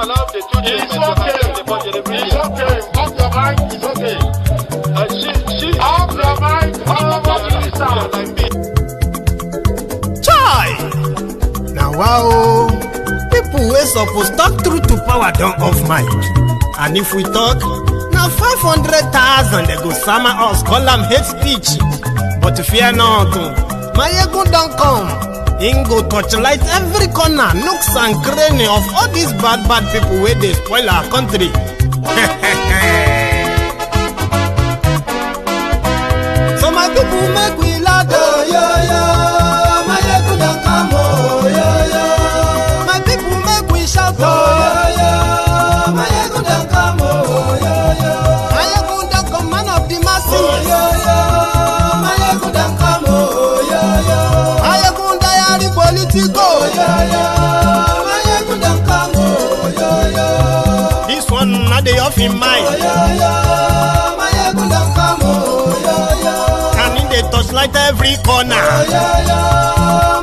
allow the two children to have the body every year. It's okay. Off your mind. It's okay. She Off your mind. like me. Chai! Now wow, people wey suppose talk truth to power don off mic, and if we talk, na 500,000 they go sama us call am hate speech. But fear not, Mayegun don come. Him go torchlight every corner, nooks and cranny of all these bad people wey dey spoil our country. So my people make we loud, oh yo yo. Mayegun don come, oh yo yo. My people make we shout, oh yo yo. Mayegun don come, oh yo yo. Mayegun don come, man of the masses, oh yo yo. Mayegun don come, oh yo yo. Mayegun diary politico, oh yo yo. Mayegun don come, oh yo yo. This one na dey off in mind, oh yo yo. Mayegun don come, oh yo yo. Can in dey touchlight every corner, oh yo yo.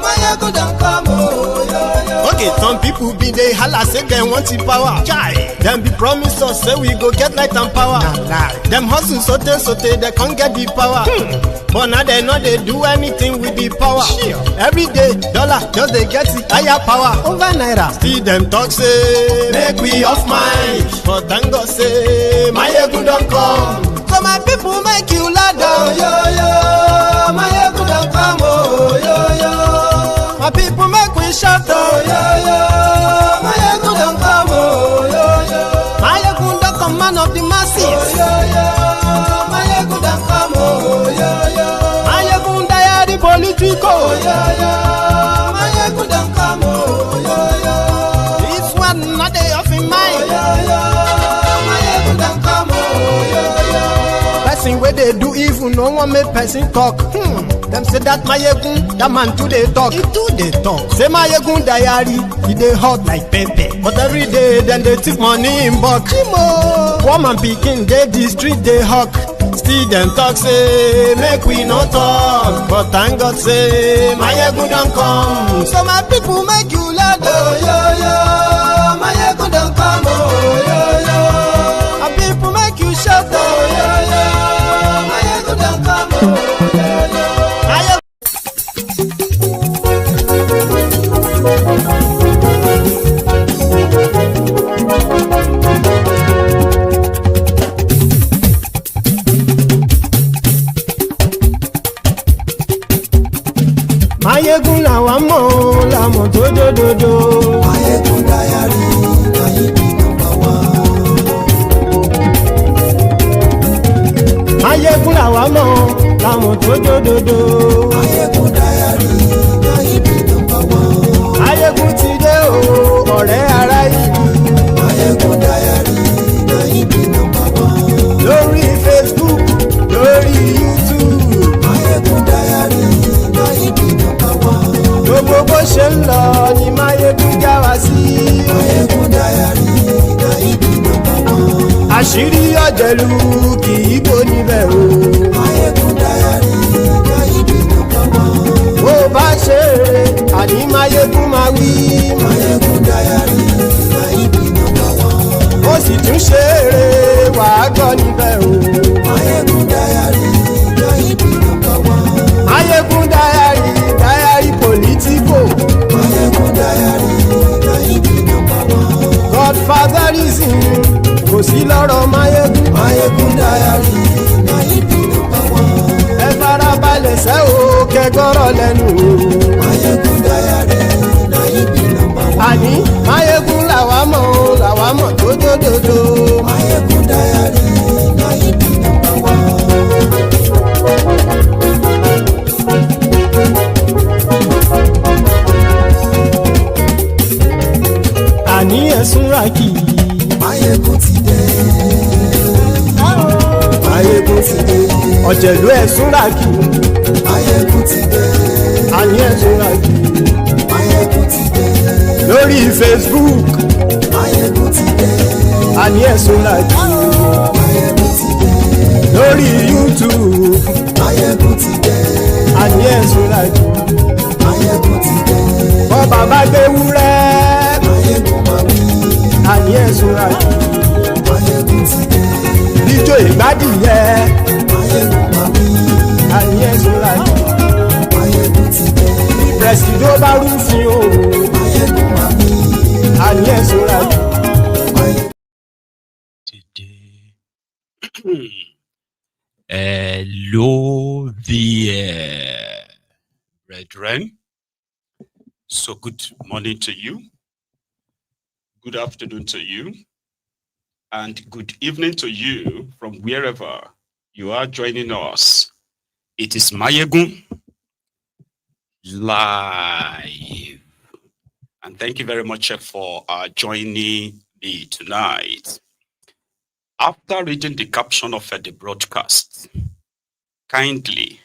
Mayegun don come, oh yo yo. Okay, some people be dey holla say dem want the power. Chai, dem be promise us say we go get light and power. Dem hustle sote they can't get the power. But now they know they do anything with the power. Every day, dollar just they get the higher power over naira. Still them talk say make we off mic, but thank God say Mayegun don come. So my people make you loud, oh yo yo. Mayegun don come, oh yo yo. My people make we shout, oh yo yo. Mayegun don come, oh yo yo. Mayegun don come, man of the masses, oh yo yo. Mayegun don come, oh yo yo. Mayegun diary politico, oh yo yo. Mayegun don come, oh yo yo. This one not dey off in mind, oh yo yo. Mayegun don come, oh yo yo. Person wey dey do evil no wan make person talk. Them say that Mayegun, that man too dey talk. He too dey talk. Say Mayegun diary, he dey hot like pepper. But every day, then they take money in bulk. Poor man pikin dey the street dey hawk. Still them talk say make we no talk. But thank God say Mayegun don come. So my people make you loud, oh yo yo. Mayegun don come, oh yo yo. My people make you shout, oh yo yo. Mayegun don come, oh yo yo. Mayegun làwa mọ̀ làmọ̀ tó dòdòdò. Mayegun diary Mayegun number one. Mayegun làwa mọ̀ làmọ̀ tó dòdòdò. Mayegun diary Mayegun number one. Mayegun ti dé o ọ̀rẹ́ ara ìlú. Mayegun diary Mayegun number one. Lórí Facebook lórí YouTube. Mayegun diary Mayegun number one. Gbogbo bó ṣe ń lọ ni Mayegun já wa sí. Mayegun diary Mayegun number one. Àṣírí ọ̀jẹ̀lú kì í bò níbẹ̀ o. Mayegun diary Mayegun number one. Bó bá ṣe eré àní Mayegun máa wí. Mayegun diary Mayegun number one. Ó sì tún ṣe eré wàá gbọ́ níbẹ̀ o. Mayegun diary Mayegun number one. Mayegun diary politico. Mayegun diary Mayegun number one. Godfatherism kò sí lọ́rọ̀ Mayegun. Mayegun diary Mayegun number one. Ẹ farabalẹ̀ sẹ́ o kẹgọ́rọ̀ lẹ́nu o. Mayegun diary Mayegun number one. Àní Mayegun làwa mọ̀ tó dòdòdò. Mayegun diary Mayegun number one. Àní ẹ̀sùn ràkì. Mayegun ti dé. Mayegun ti dé. Ọ̀jẹ̀lú ẹ̀sùn ràkì. Mayegun ti dé. Àní ẹ̀sùn ràkì. Mayegun ti dé. Lórí Facebook. Mayegun ti dé. Àní ẹ̀sùn ràkì. Mayegun ti dé. Lórí YouTube. Mayegun ti dé. Àní ẹ̀sùn ràkì. Mayegun ti dé. Bọ́ bàbá gbé wúrẹ́. Mayegun máa wí. àní ẹ̀sùn àjò. Ijó ìgbádìyẹ. Àní ẹ̀sùn àjò. Presido bá rúfin o. Àní ẹ̀sùn àjò. Hello there, brethren. So good morning to you, good afternoon to you, and good evening to you from wherever you are joining us. It is Mayegun live. And thank you very much for joining me tonight. After reading the caption of the broadcast, kindly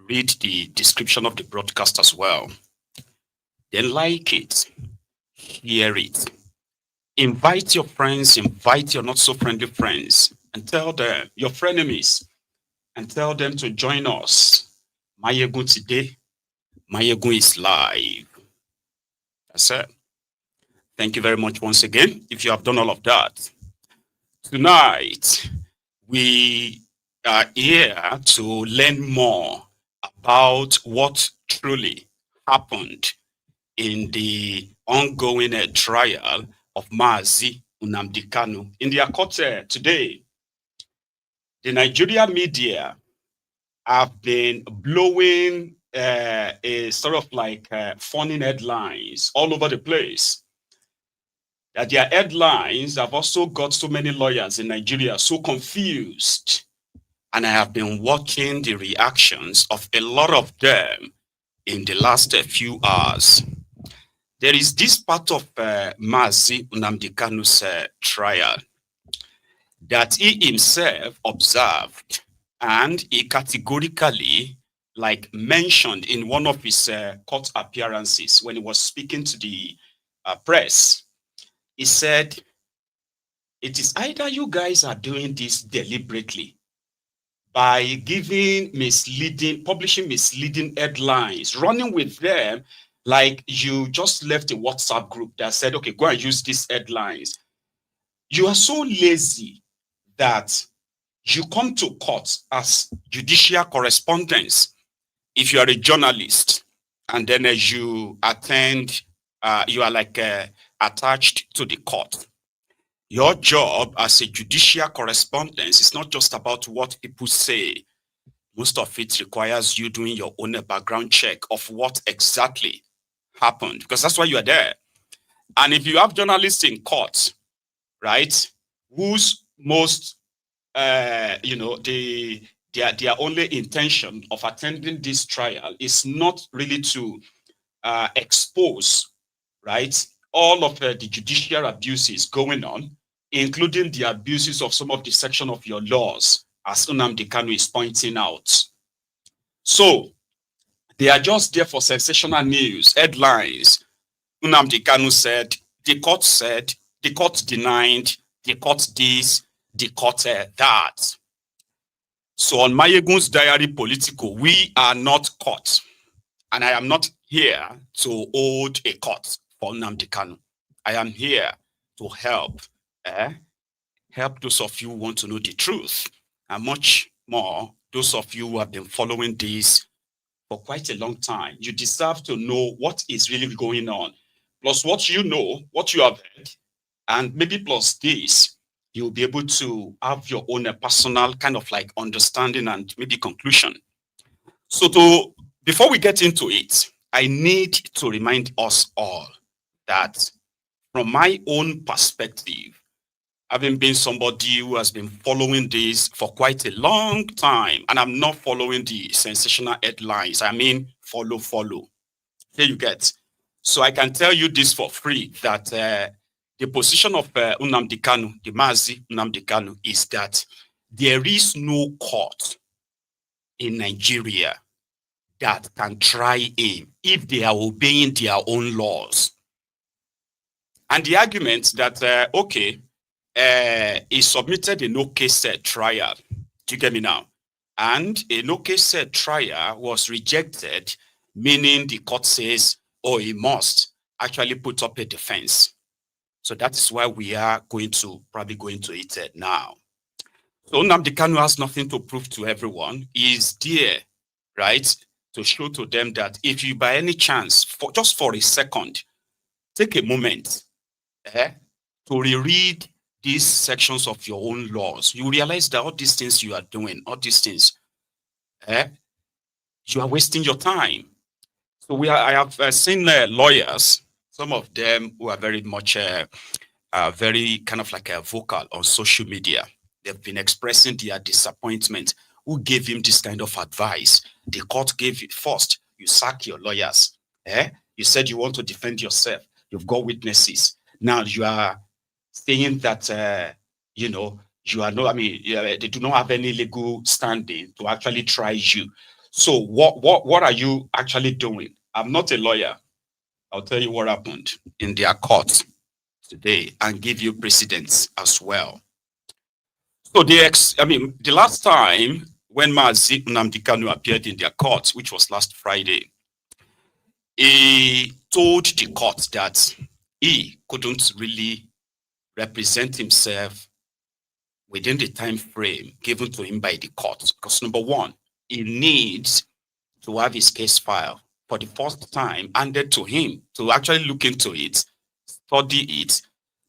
read the description of the broadcast as well. Then like it, hear it. Invite your friends, invite your not so friendly friends, and tell them, your frenemies, and tell them to join us. Mayegun today, Mayegun is live. That's it. Thank you very much once again, if you have done all of that. Tonight, we are here to learn more about what truly happened in the ongoing trial of Mazi Nnamdi Kanu. In their court today, the Nigerian media have been blowing a sort of like funny headlines all over the place. That their headlines have also got so many lawyers in Nigeria so confused. And I have been watching the reactions of a lot of them in the last few hours. There is this part of Mazi Nnamdi Kanu's trial that he himself observed, and he categorically mentioned in one of his court appearances when he was speaking to the press. He said, it is either you guys are doing this deliberately by publishing misleading headlines, running with them like you just left a WhatsApp group that said, okay, go and use these headlines. You are so lazy that you come to court as judicial correspondents if you are a journalist, and then as you attend, you are attached to the court. Your job as a judicial correspondent is not just about what people say. Most of it requires you doing your own background check of what exactly happened, because that's why you are there. And if you have journalists in court, right, whose most, their only intention of attending this trial is not really to expose, right, all of the judicial abuses going on, including the abuses of some of the section of your laws, as Nnamdi Kanu is pointing out. So they are just there for sensational news, headlines. Nnamdi Kanu said, the court denied, the court this, the court that. So on Mayegun's Diary Political, we are not court. And I am not here to hold a court for Nnamdi Kanu. I am here to help those of you who want to know the truth, and much more those of you who have been following this for quite a long time. You deserve to know what is really going on, plus what you know, what you have heard, and maybe plus this, you'll be able to have your own personal kind of understanding and maybe conclusion. So before we get into it, I need to remind us all that from my own perspective, having been somebody who has been following this for quite a long time, and I'm not following the sensational headlines, I mean follow. Here you get. So I can tell you this for free, that the position of Nnamdi Kanu, the Mazi Nnamdi Kanu, is that there is no court in Nigeria that can try him if they are obeying their own laws. And the argument that, he submitted a no-case trial. Do you get me now? And a no-case trial was rejected, meaning the court says, oh, he must actually put up a defense. So that is why we are probably going to it now. So Nnamdi Kanu has nothing to prove to everyone. He is there, right, to show to them that if you by any chance, just for a second, take a moment to reread these sections of your own laws, you realize that all these things you are doing, all these things, you are wasting your time. So I have seen lawyers, some of them who are very much, very kind of like vocal on social media. They've been expressing their disappointment. Who gave him this kind of advice? The court gave it first. You sack your lawyers. You said you want to defend yourself. You've got witnesses. Now you are saying that, you are no, they do not have any legal standing to actually try you. So what are you actually doing? I'm not a lawyer. I'll tell you what happened in their court today and give you precedents as well. So the last time when Mazi Nnamdi Kanu appeared in their court, which was last Friday, he told the court that he couldn't really represent himself within the time frame given to him by the court. Because number one, he needs to have his case file for the first time handed to him to actually look into it, study it,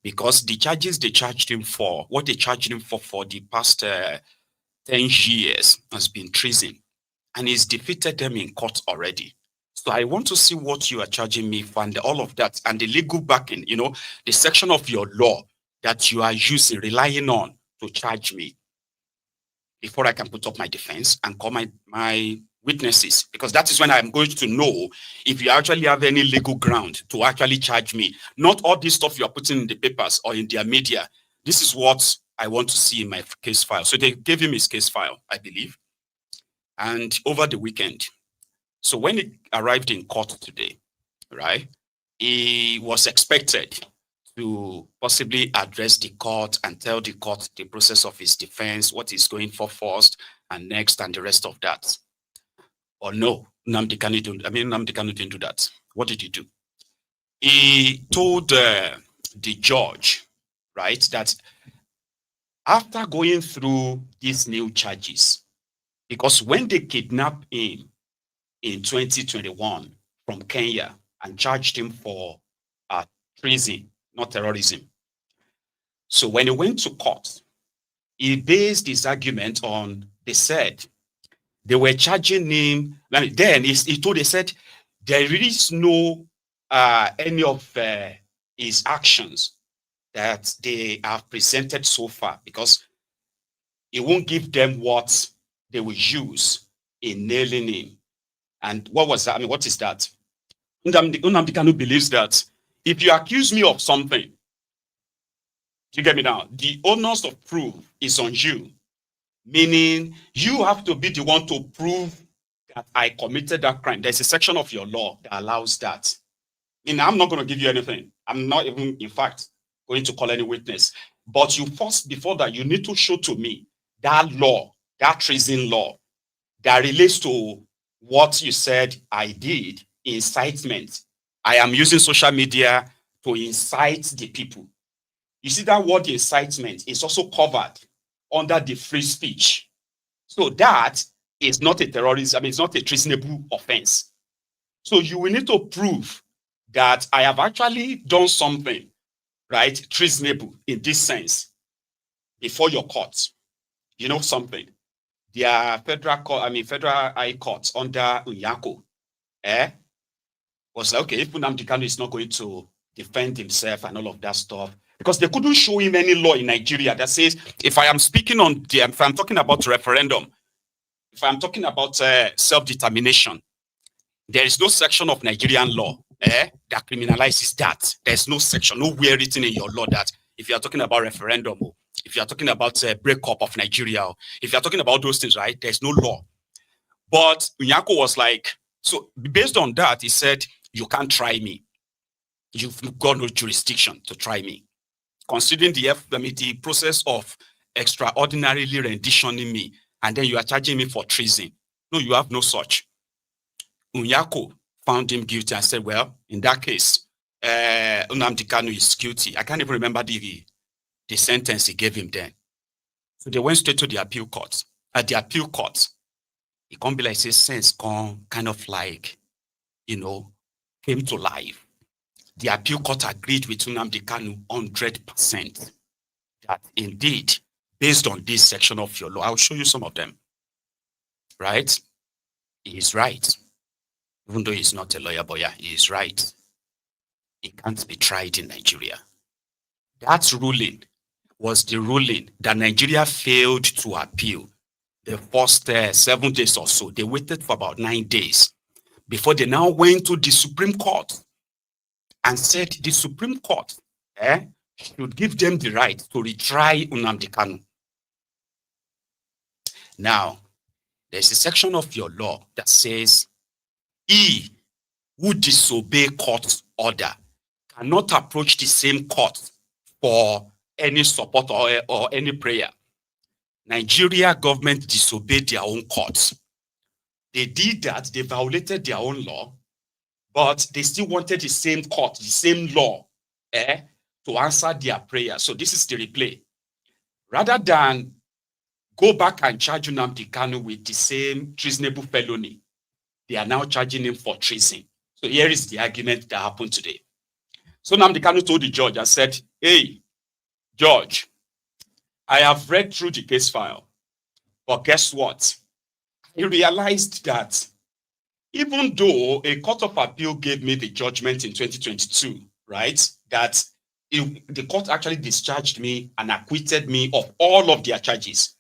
because the charges they charged him for, what they charged him for the past 10 years has been treason. And he's defeated them in court already. So I want to see what you are charging me for and all of that and the legal backing, the section of your law that you are using, relying on to charge me before I can put up my defense and call my witnesses, because that is when I'm going to know if you actually have any legal ground to actually charge me. Not all this stuff you're putting in the papers or in their media. This is what I want to see in my case file. So they gave him his case file, I believe, and over the weekend. So when he arrived in court today, right, he was expected to possibly address the court and tell the court the process of his defense, what he's going for first and next and the rest of that. Or no, Nnamdi Kanu didn't do that. What did he do? He told the judge, right, that after going through these new charges, because when they kidnapped him in 2021 from Kenya and charged him for treason, not terrorism. So when he went to court, he based his argument on, they said, they were charging him. Then they said, there is no any of his actions that they have presented so far, because he won't give them what they will use in nailing him. And what was that? What is that? Nnamdi Kanu believes that if you accuse me of something, you get me now, the onus of proof is on you. Meaning you have to be the one to prove that I committed that crime. There's a section of your law that allows that. I'm not going to give you anything. I'm not even, in fact, going to call any witness. But you first, before that, you need to show to me that law, that treason law, that relates to what you said I did, incitement. I am using social media to incite the people. You see, that word incitement is also covered under the free speech. So that is not a terrorism, it's not a treasonable offense. So you will need to prove that I have actually done something, right, treasonable in this sense before your court. You know something? Their federal high courts under Unyako, was like, okay, if Nnamdi Kanu is not going to defend himself and all of that stuff, because they couldn't show him any law in Nigeria that says, if I am speaking on, if I'm talking about referendum, if I'm talking about self-determination, there is no section of Nigerian law that criminalizes that. There's no section, nowhere written in your law that if you are talking about referendum, if you are talking about breakup of Nigeria, if you are talking about those things, right, there's no law. But Unyako was like, so based on that, he said, you can't try me. You've got no jurisdiction to try me. Considering the process of extraordinarily renditioning me, and then you are charging me for treason. No, you have no such. Unyako found him guilty and said, well, in that case, Nnamdi Kanu is guilty. I can't even remember the sentence he gave him then. So they went straight to the appeal court. At the appeal court, it can't be like say sense kind of like, came to life. The appeal court agreed with Nnamdi Kanu 100% that indeed, based on this section of your law, I'll show you some of them, right? He is right. Even though he's not a lawyer, but yeah, he is right. He can't be tried in Nigeria. That ruling was the ruling that Nigeria failed to appeal the first 7 days or so. They waited for about 9 days before they now went to the Supreme Court and said the Supreme Court should give them the right to retry Nnamdi Kanu. Now, there's a section of your law that says he who disobey court order cannot approach the same court for any support or any prayer. Nigeria government disobeyed their own courts. They did that, they violated their own law, but they still wanted the same court, the same law, to answer their prayer. So this is the replay. Rather than go back and charge Nnamdi Kanu with the same treasonable felony, they are now charging him for treason. So here is the argument that happened today. So Nnamdi Kanu told the judge and said, hey, Judge, I have read through the case file, but guess what? I realized that even though a court of appeal gave me the judgment in 2022, right, that the court actually discharged me and acquitted me of all of their charges.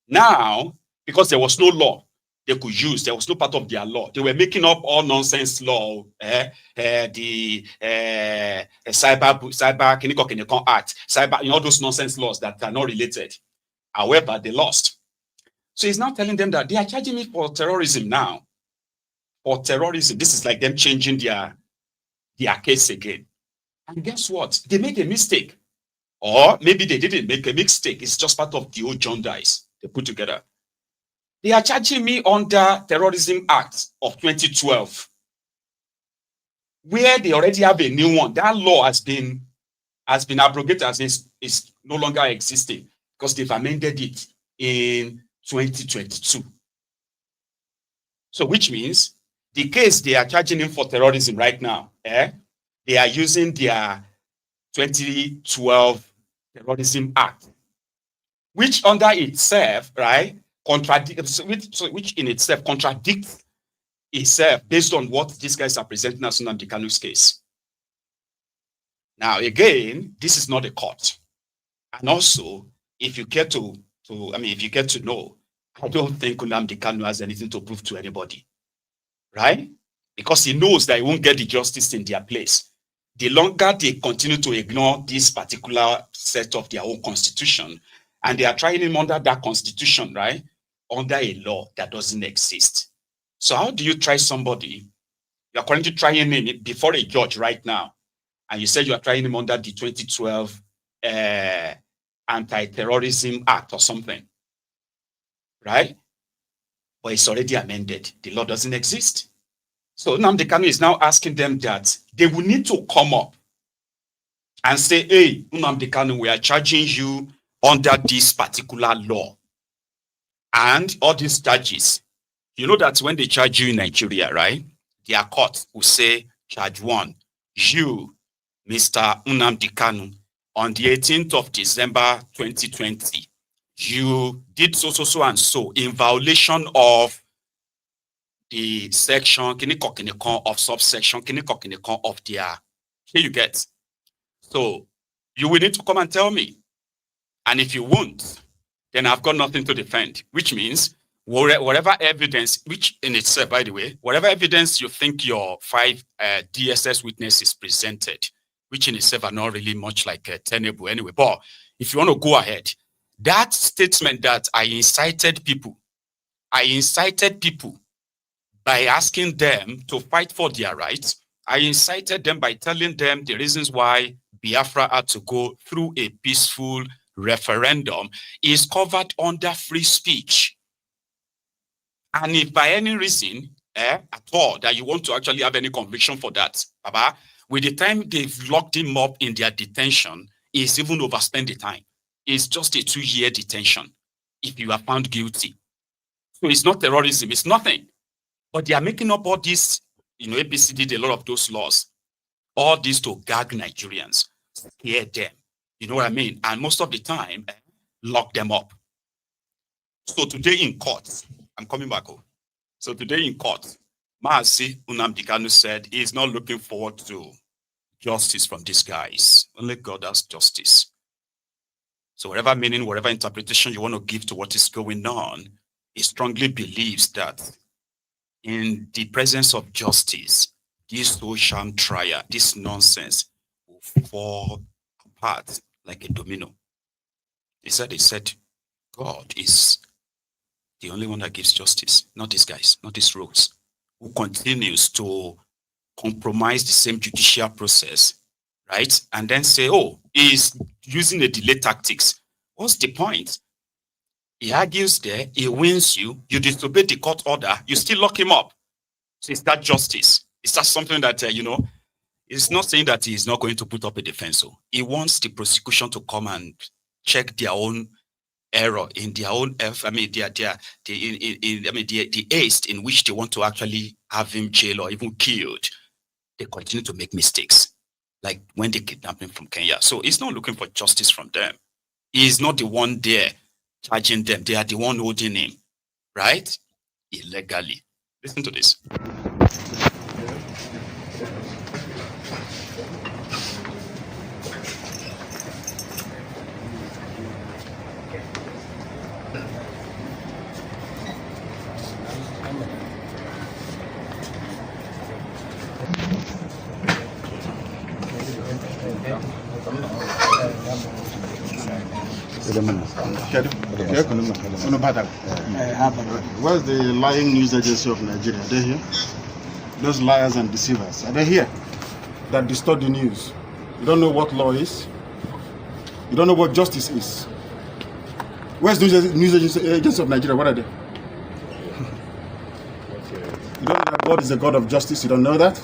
Now, because there was no law they could use, there was no part of their law. They were making up all nonsense law, the cyber act, all those nonsense laws that are not related. However, they lost. So he's now telling them that they are charging me for terrorism now. For terrorism, this is like them changing their case again. And guess what? They made a mistake. Or maybe they didn't make a mistake. It's just part of the old John dice they put together. They are charging me under Terrorism Act of 2012, where they already have a new one. That law has been abrogated, as is no longer existing because they've amended it in 2022. So which means the case they are charging him for terrorism right now, they are using their 2012 Terrorism Act, which under itself, right, which in itself contradicts itself based on what these guys are presenting as Nnamdi Kanu's case. Now, again, this is not a court. And also, if you get to know, I don't think Nnamdi Kanu has anything to prove to anybody, right? Because he knows that he won't get the justice in their place. The longer they continue to ignore this particular set of their own constitution, and they are trying him under that constitution, right? Under a law that doesn't exist. So how do you try somebody? You are currently trying him before a judge right now, and you said you are trying him under the 2012 Anti-Terrorism Act or something, right? But it's already amended. The law doesn't exist. So Nnamdi Kanu is now asking them that they will need to come up and say, hey, Nnamdi Kanu, we are charging you under this particular law. And all these charges, you know that when they charge you in Nigeria, right, their court will say, charge one, you, Mr. Nnamdi Kanu, on the 18th of December 2020, you did so and so in violation of the section of subsection of their, here you get. So you will need to come and tell me. And if you won't, then I've got nothing to defend, which means whatever evidence, which in itself, by the way, whatever evidence you think your 5 DSS witnesses presented, which in itself are not really much like tenable anyway. But if you want to go ahead, that statement that I incited people by asking them to fight for their rights. I incited them by telling them the reasons why Biafra had to go through a peaceful referendum is covered under free speech. And if by any reason at all that you want to actually have any conviction for that, Baba, With the time they've locked him up in their detention, he's even overspent the time. It's just a 2-year detention if you are found guilty. So it's not terrorism, it's nothing. But they are making up all this, APC did a lot of those laws, all this to gag Nigerians, scare them. You know what I mean? And most of the time, lock them up. So today in court, I'm coming back home. So today in court, Mazi Nnamdi Kanu said he's not looking forward to justice from these guys. Only God has justice. So whatever meaning, whatever interpretation you want to give to what is going on, he strongly believes that in the presence of justice, this whole sham trial, this nonsense will fall apart like a domino. He said, God is the only one that gives justice, not these guys, not these rogues, who continues to compromise the same judicial process, right? And then say, oh, he's using a delay tactics. What's the point? He argues there, he wins you, you disobey the court order, you still lock him up. So is that justice? Is that something that, it's not saying that he's not going to put up a defense. So he wants the prosecution to come and check their own error in their own, the haste in which they want to actually have him jailed or even killed. They continue to make mistakes, like when they kidnapped him from Kenya. So he's not looking for justice from them. He's not the one there charging them. They are the one holding him, right? Illegally. Listen to this. Where's the lying news agency of Nigeria? Are they here? Those liars and deceivers, are they here? That distort the news. You don't know what law is. You don't know what justice is. Where's the news agency of Nigeria? What are they? You don't know that God is a God of justice. You don't know that?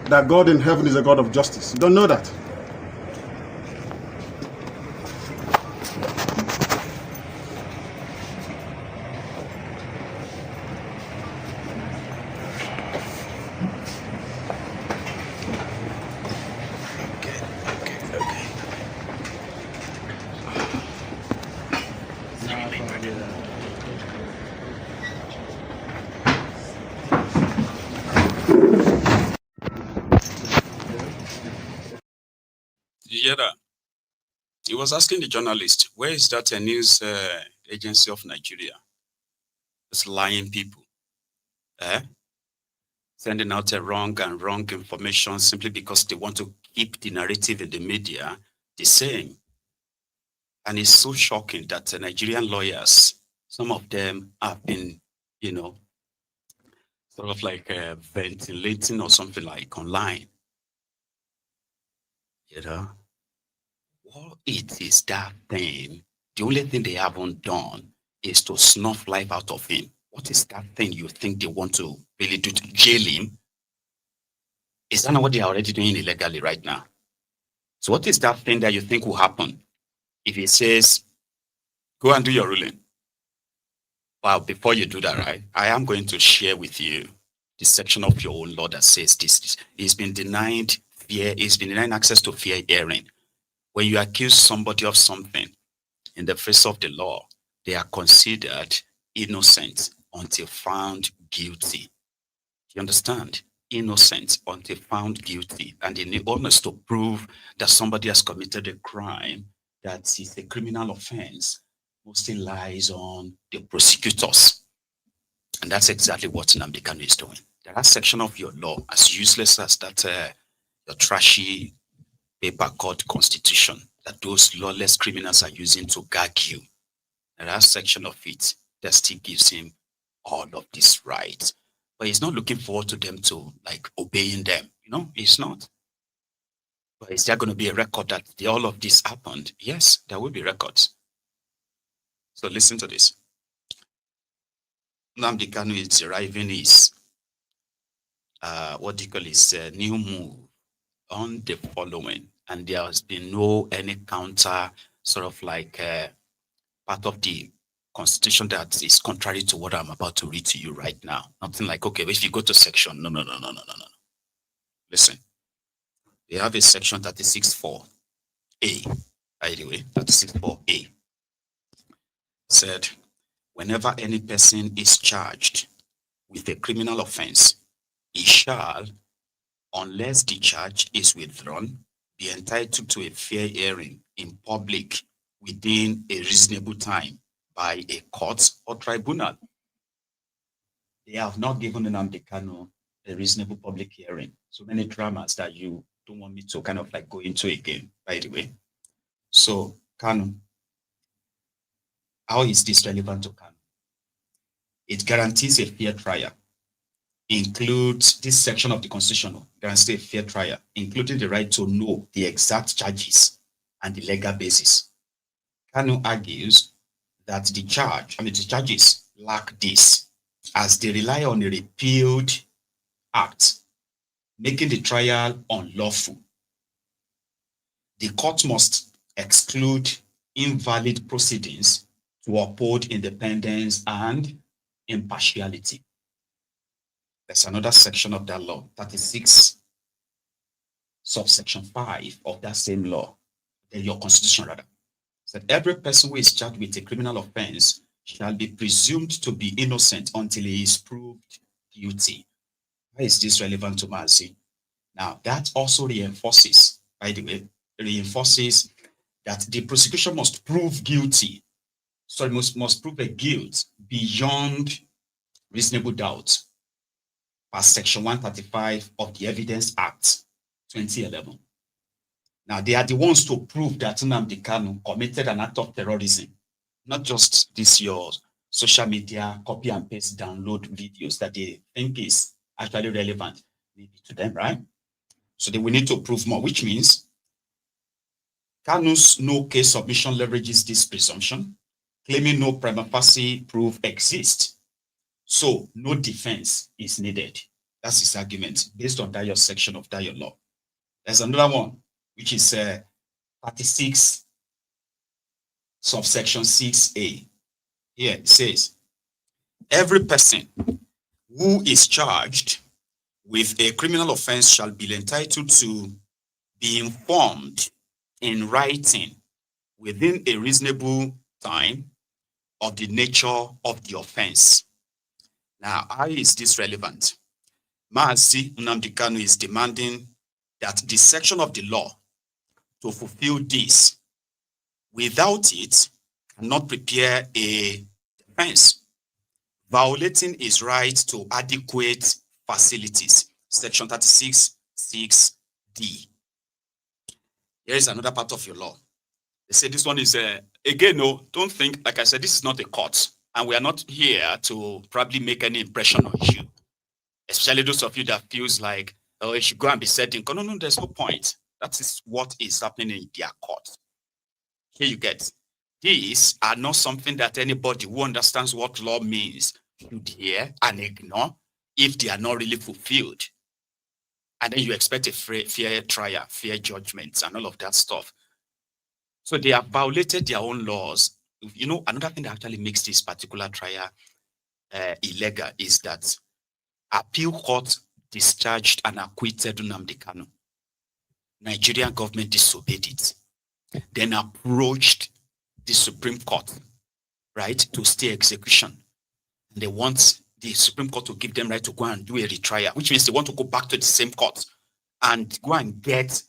That God in heaven is a God of justice. You don't know that? He was asking the journalist, where is that news agency of Nigeria? It's lying people. Sending out a wrong information simply because they want to keep the narrative in the media the same. And it's so shocking that the Nigerian lawyers, some of them have been, sort of like ventilating or something like online. What it is that thing, the only thing they haven't done is to snuff life out of him. What is that thing you think they want to really do to jail him? Is that not what they are already doing illegally right now? So what is that thing that you think will happen if he says, go and do your ruling? Well, before you do that, right, I am going to share with you the section of your own law that says this. He's been denied access to fair hearing. When you accuse somebody of something in the face of the law, they are considered innocent until found guilty. You understand? Innocent until found guilty. And in the onus to prove that somebody has committed a crime that is a criminal offense mostly lies on the prosecutors. And that's exactly what Nnamdi Kanu is doing. There are sections of your law, as useless as that your trashy paper called constitution, that those lawless criminals are using to gag you. There are sections of it that still gives him all of these rights. But he's not looking forward to them to like obeying them. He's not. But is there going to be a record that all of this happened? Yes, there will be records. So listen to this. Nnamdi Kanu is deriving his, new move on the following, and there has been no any counter sort of like part of the Constitution that is contrary to what I'm about to read to you right now. Nothing like, okay, if you go to section, no. Listen, they have a section 36.4a, by the way, 36.4a said, whenever any person is charged with a criminal offense, he shall, unless the charge is withdrawn, be entitled to a fair hearing in public within a reasonable time by a court or tribunal. They have not given Nnamdi Kanu a reasonable public hearing. So many dramas that you don't want me to kind of like go into again, by the way. So Kanu, how is this relevant to Kanu? It guarantees a fair trial, includes this section of the Constitution, guarantees a fair trial, including the right to know the exact charges and the legal basis. Kanu argues that the charges lack this, as they rely on a repealed act, making the trial unlawful. The court must exclude invalid proceedings to uphold independence and impartiality. There's another section of that law, 36, subsection 5 of that same law, your constitution rather, said every person who is charged with a criminal offense shall be presumed to be innocent until he is proved guilty. Why is this relevant to Mazi? Now, that also reinforces, by the way, that the prosecution must prove guilty. So it must prove a guilt beyond reasonable doubt, as Section 135 of the Evidence Act 2011. Now, they are the ones to prove that Nnamdi Kanu committed an act of terrorism, not just this your social media copy and paste download videos that they think is actually relevant maybe to them, right? So we need to prove more, which means Kanu's no case submission leverages this presumption, claiming no prima facie proof exists. So no defense is needed. That's his argument based on that your section of that your law. There's another one, which is 36 subsection 6a. Here it says, every person who is charged with a criminal offense shall be entitled to be informed in writing within a reasonable time of the nature of the offense. Now, how is this relevant? Mazi Nnamdi Kanu is demanding that the section of the law to fulfill this, without it, cannot prepare a defense, violating his right to adequate facilities. Section 36(6)d. Here is another part of your law. They say this one is, again, no, don't think, like I said, this is not a court, and we are not here to probably make any impression on you, especially those of you that feels like, oh, you should go and be setting. No, there's no point. That is what is happening in their court. Here you get. These are not something that anybody who understands what law means should hear and ignore if they are not really fulfilled. And then you expect a fair trial, fair judgments, and all of that stuff. So they have violated their own laws. You know, another thing that actually makes this particular trial illegal is that appeal court discharged and acquitted Nnamdi Kanu. Nigerian government disobeyed it. Then approached the Supreme Court, right, to stay execution. And they want the Supreme Court to give them right to go and do a retrial, which means they want to go back to the same court and go and get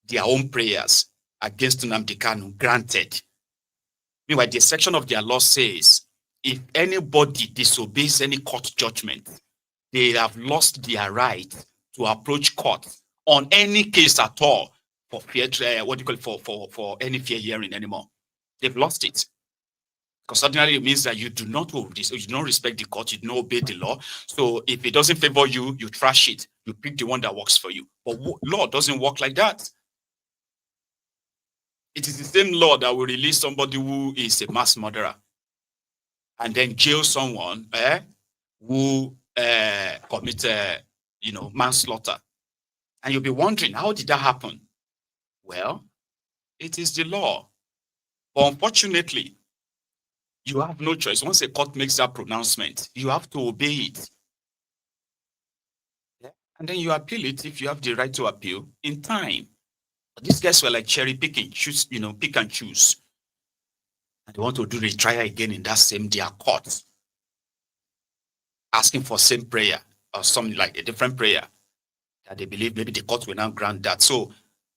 their own prayers against Nnamdi Kanu granted. Meanwhile, the section of their law says, if anybody disobeys any court judgment, they have lost their right to approach court on any case at all for fair trial, for any fair hearing anymore. They've lost it. Because ordinarily it means that you do not respect the court, you do not obey the law. So if it doesn't favor you, you trash it. You pick the one that works for you. But law doesn't work like that. It is the same law that will release somebody who is a mass murderer and then jail someone who commit manslaughter. And you'll be wondering, how did that happen? Well, it is the law. But unfortunately, you have no choice. Once a court makes that pronouncement, you have to obey it. Yeah. And then you appeal it if you have the right to appeal in time. But these guys were like cherry picking, choose, pick and choose. And they want to do the trial again in that same their court, asking for same prayer or something like a different prayer that they believe maybe the court will now grant that. So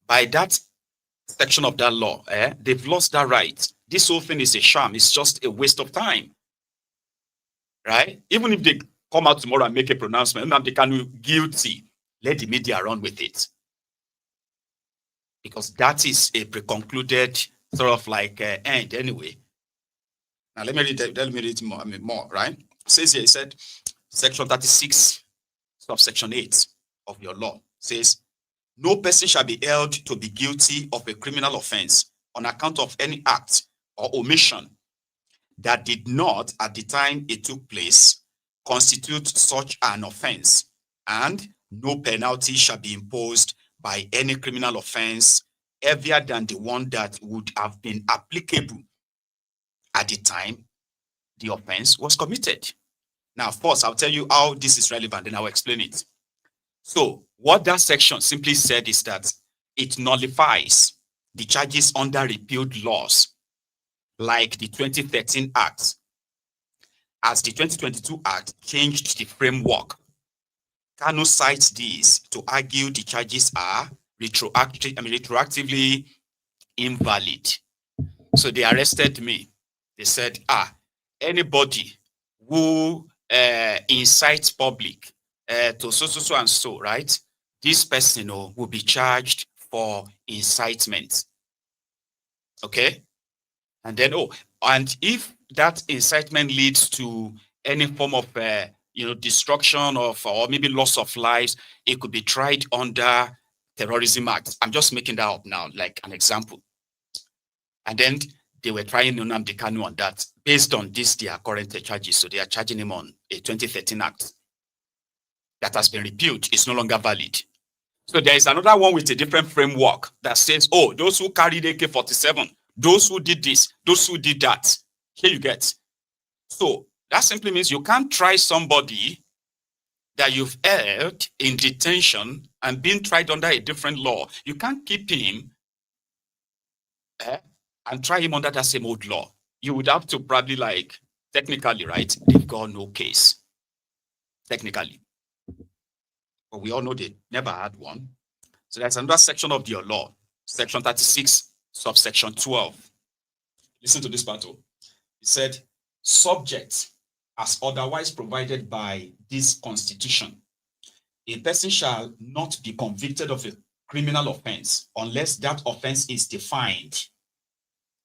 by that section of that law, they've lost that right. This whole thing is a sham. It's just a waste of time, right? Even if they come out tomorrow and make a pronouncement, Nnamdi Kanu guilty, let the media run with it. Because that is a pre-concluded sort of like end anyway. Now let me read it more, right? It says here, it said, section 36, subsection 8 of your law says, no person shall be held to be guilty of a criminal offense on account of any act or omission that did not, at the time it took place, constitute such an offense, and no penalty shall be imposed by any criminal offense heavier than the one that would have been applicable at the time the offense was committed. Now, first, I'll tell you how this is relevant, and I'll explain it. So, what that section simply said is that it nullifies the charges under repealed laws, like the 2013 Act, as the 2022 Act changed the framework. Kanu cites this to argue the charges are retroactively invalid. So they arrested me. They said, anybody who incites public to so and so, right? This person will be charged for incitement. Okay? And then, and if that incitement leads to any form of destruction of or maybe loss of lives, it could be tried under Terrorism Act. I'm just making that up now, like an example. And then they were trying Nnamdi Kanu on that based on this, their current charges. So they are charging him on a 2013 Act that has been repealed. It's no longer valid. So there is another one with a different framework that says, those who carried AK-47, those who did this, those who did that. Here you get. So that simply means you can't try somebody that you've held in detention and being tried under a different law. You can't keep him and try him under that same old law. You would have to probably technically, right? They've got no case. Technically. But we all know they never had one. So there's another section of your law. Section 36, subsection 12. Listen to this battle. It said, subject as otherwise provided by this constitution, a person shall not be convicted of a criminal offense unless that offense is defined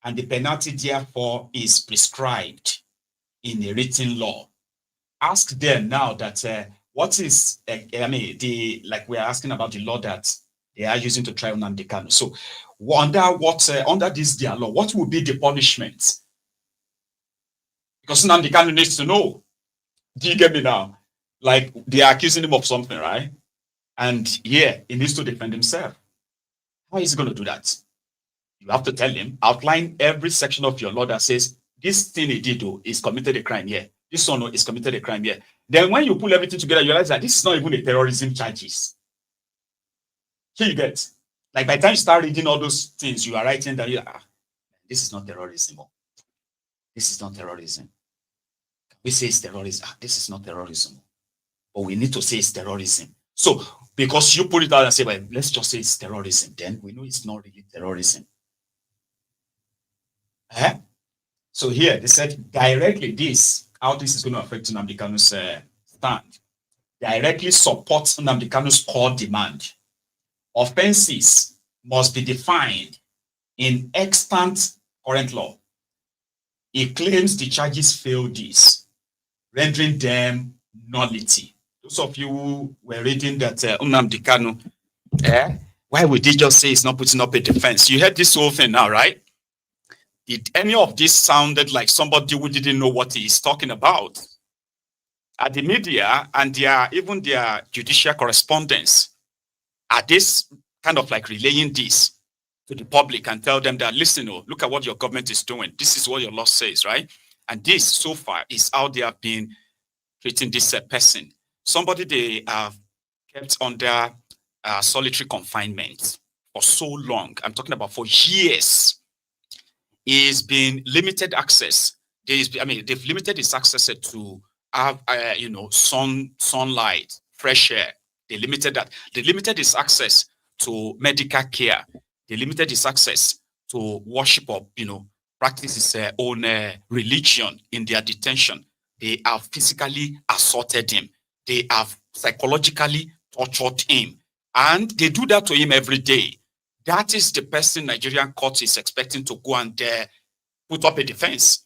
and the penalty therefore is prescribed in a written law. Ask them now that what is, we're asking about the law that they are using to try Nnamdi Kanu. So under this their law, what would be the punishment? Because Nnamdi Kanu needs to know. Do you get me now? Like, they are accusing him of something, right? And he needs to defend himself. How is he going to do that? You have to tell him, outline every section of your law that says, this thing he did is committed a crime here. This one is committed a crime here. Then when you pull everything together, you realize that this is not even a terrorism charges. Here you get. Like, by the time you start reading all those things, you are writing that, this is not terrorism. This is not terrorism. We say it's terrorism. This is not terrorism. But we need to say it's terrorism. So, because you put it out and say, well, let's just say it's terrorism, then we know it's not really terrorism. So here, they said directly how this is going to affect Nnamdi Kanu's stand. Directly supports Nnamdi Kanu's core demand. Offenses must be defined in extant current law. He claims the charges fail this, rendering them nullity. Those of you who were reading that Nnamdi Kanu, why would he just say he's not putting up a defense? You heard this whole thing now, right? Did any of this sounded like somebody who didn't know what he is talking about? At the media and even their judicial correspondence are this kind of like relaying this to the public and tell them that, listen, oh, look at what your government is doing. This is what your law says, right? And this, so far, is how they have been treating this person. Somebody they have kept under solitary confinement for so long. I'm talking about for years. He's been limited access. They've limited his access to have, sunlight, fresh air. They limited that. They limited his access to medical care. They limited his access to worship or, practice his own religion in their detention. They have physically assaulted him. They have psychologically tortured him. And they do that to him every day. That is the person Nigerian court is expecting to go and put up a defense.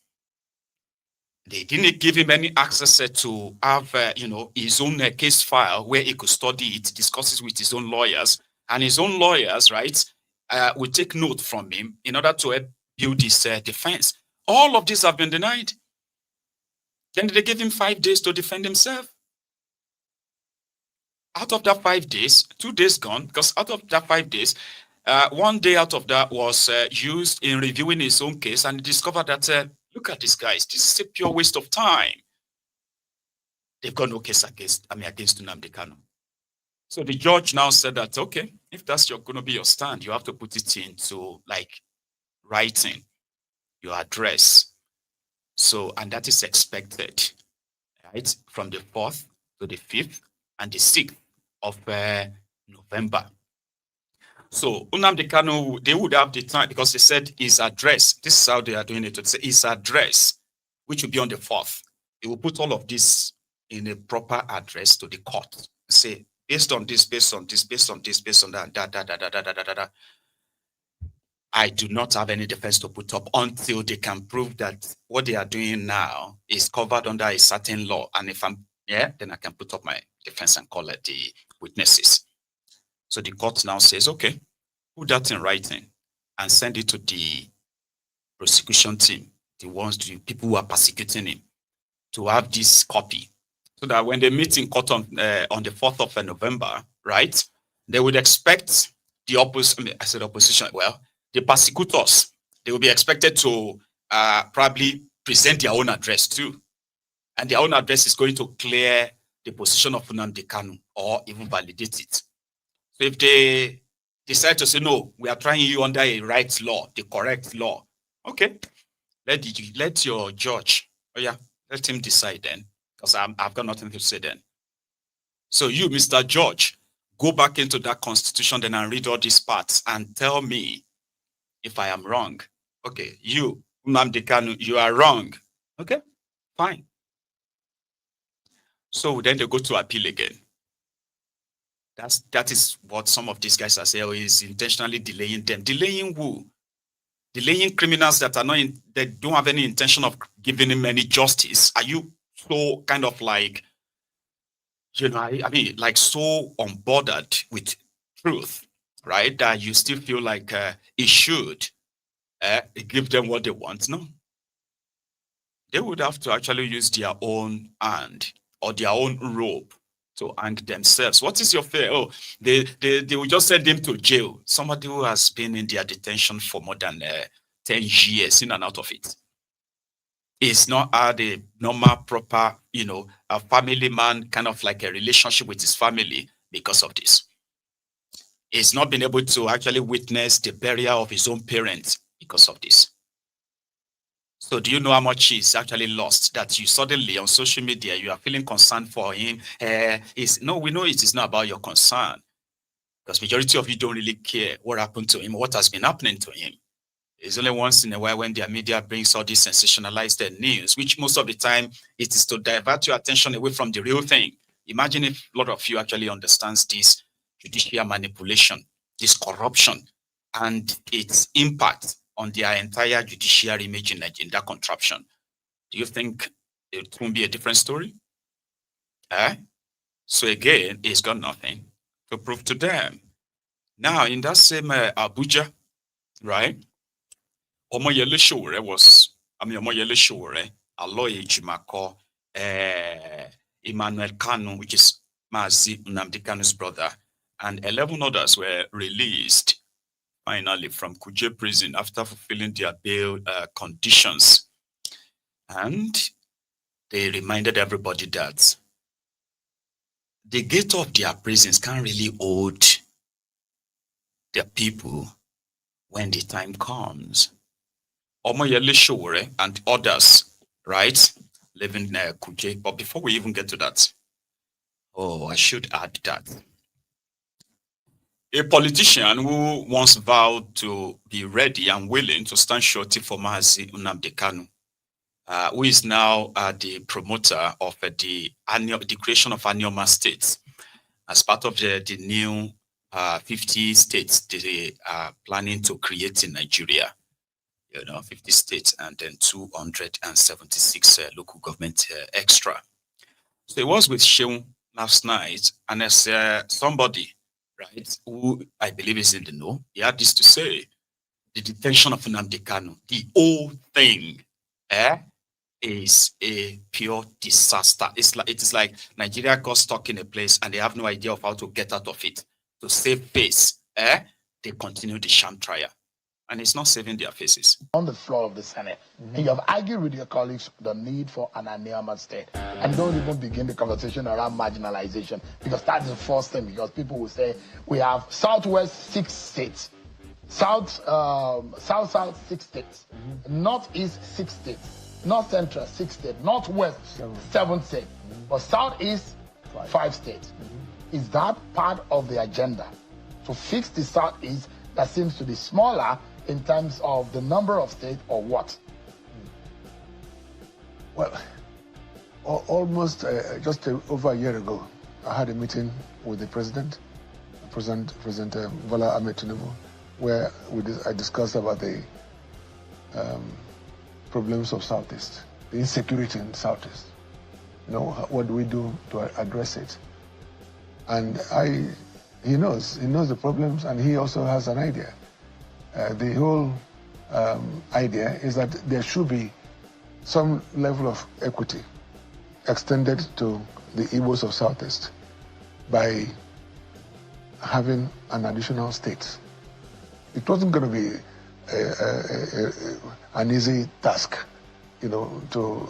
They didn't give him any access to have, his own case file where he could study it, discuss it with his own lawyers. And his own lawyers, right, will take note from him in order to build his defense. All of these have been denied. Then they gave him 5 days to defend himself. Out of that 5 days, 2 days gone, because out of that 5 days, 1 day out of that was used in reviewing his own case, and he discovered that, look at these guys, this is a pure waste of time. They've got no case against Nnamdi Kanu. So the judge now said that, okay, if that's going to be your stand, you have to put it into like writing, your address. So, and that is expected, right, from the 4th to the 5th and the 6th of November. So Nnamdi Kanu, they would have the time, because they said his address, this is how they are doing it, to say his address, which will be on the 4th. They will put all of this in a proper address to the court. Say, based on this, based on this, based on this, based on that, I do not have any defense to put up until they can prove that what they are doing now is covered under a certain law. And if then I can put up my defense and call it the witnesses. So the court now says, okay, put that in writing and send it to the prosecution team, the people who are persecuting him, to have this copy. So that when they meet in court on the 4th of November, right, they would expect the opposition, the persecutors, they will be expected to probably present their own address too. And their own address is going to clear the position of Nnamdi Kanu or even validate it. So if they decide to say, no, we are trying you under a right law, the correct law, okay, let your judge, let him decide then, because I've got nothing to say then. So you, Mr. Judge, go back into that constitution then and read all these parts and tell me if I am wrong. Okay, you, Nnamdi Kanu, you are wrong. Okay, fine. So then they go to appeal again. That is what some of these guys are saying, is intentionally delaying them. Delaying who? Delaying criminals that are they don't have any intention of giving him any justice. Are you so kind of like, like so unbothered with truth, right, that you still feel like it should give them what they want? No. They would have to actually use their own hand or their own rope to hang themselves. What is your fear? Oh, they will just send them to jail. Somebody who has been in their detention for more than 10 years, in and out of it. It's not had a normal, proper, a family man, kind of like a relationship with his family because of this. He's not been able to actually witness the burial of his own parents because of this. So do you know how much he's actually lost, that you suddenly on social media, you are feeling concerned for him? No, we know it is not about your concern, because majority of you don't really care what happened to him, what has been happening to him. It's only once in a while when their media brings all this sensationalized news, which most of the time it is to divert your attention away from the real thing. Imagine if a lot of you actually understands this judicial manipulation, this corruption, and its impact on their entire judiciary image in that contraption. Do you think it won't be a different story? So again, it's got nothing to prove to them. Now, in that same Abuja, right? Omoyele Showore, Aloy Ejimakor, Emmanuel Kanu, which is Mazi Nnamdi Kanu's brother, and 11 others were released finally from Kuje prison after fulfilling their bail conditions. And they reminded everybody that the gate of their prisons can't really hold their people when the time comes. Omoyele Showore and others, right, living in Kuje. But before we even get to that, I should add that a politician who once vowed to be ready and willing to stand shorty for Mazi Nnamdi Kanu, who is now the promoter of the creation of Anioma states as part of the new 50 states they are planning to create in Nigeria. 50 states and then 276 local government extra. So it was with Sheung last night, and as somebody, right, who I believe is in the know, he had this to say: the detention of Nnamdi Kanu, the whole thing, is a pure disaster. It is like Nigeria got stuck in a place and they have no idea of how to get out of it. To save face, they continue the sham trial. And it's not saving their faces. On the floor of the Senate, and you have argued with your colleagues the need for an Anioma state. And don't even begin the conversation around marginalization, because that's the first thing, because people will say, we have Southwest 6 states, South 6 states, Northeast 6 states, North Central 6 states, Northwest 7 states, but Southeast 5 states. Is that part of the agenda to fix the Southeast that seems to be smaller in terms of the number of states, or what? Well, almost just over a year ago, I had a meeting with the President Bola Ahmed Tinubu, where I discussed about the problems of Southeast, the insecurity in Southeast. What do we do to address it? And he knows the problems, and he also has an idea. The whole idea is that there should be some level of equity extended to the Igbos of Southeast by having an additional state. It wasn't going to be an easy task, to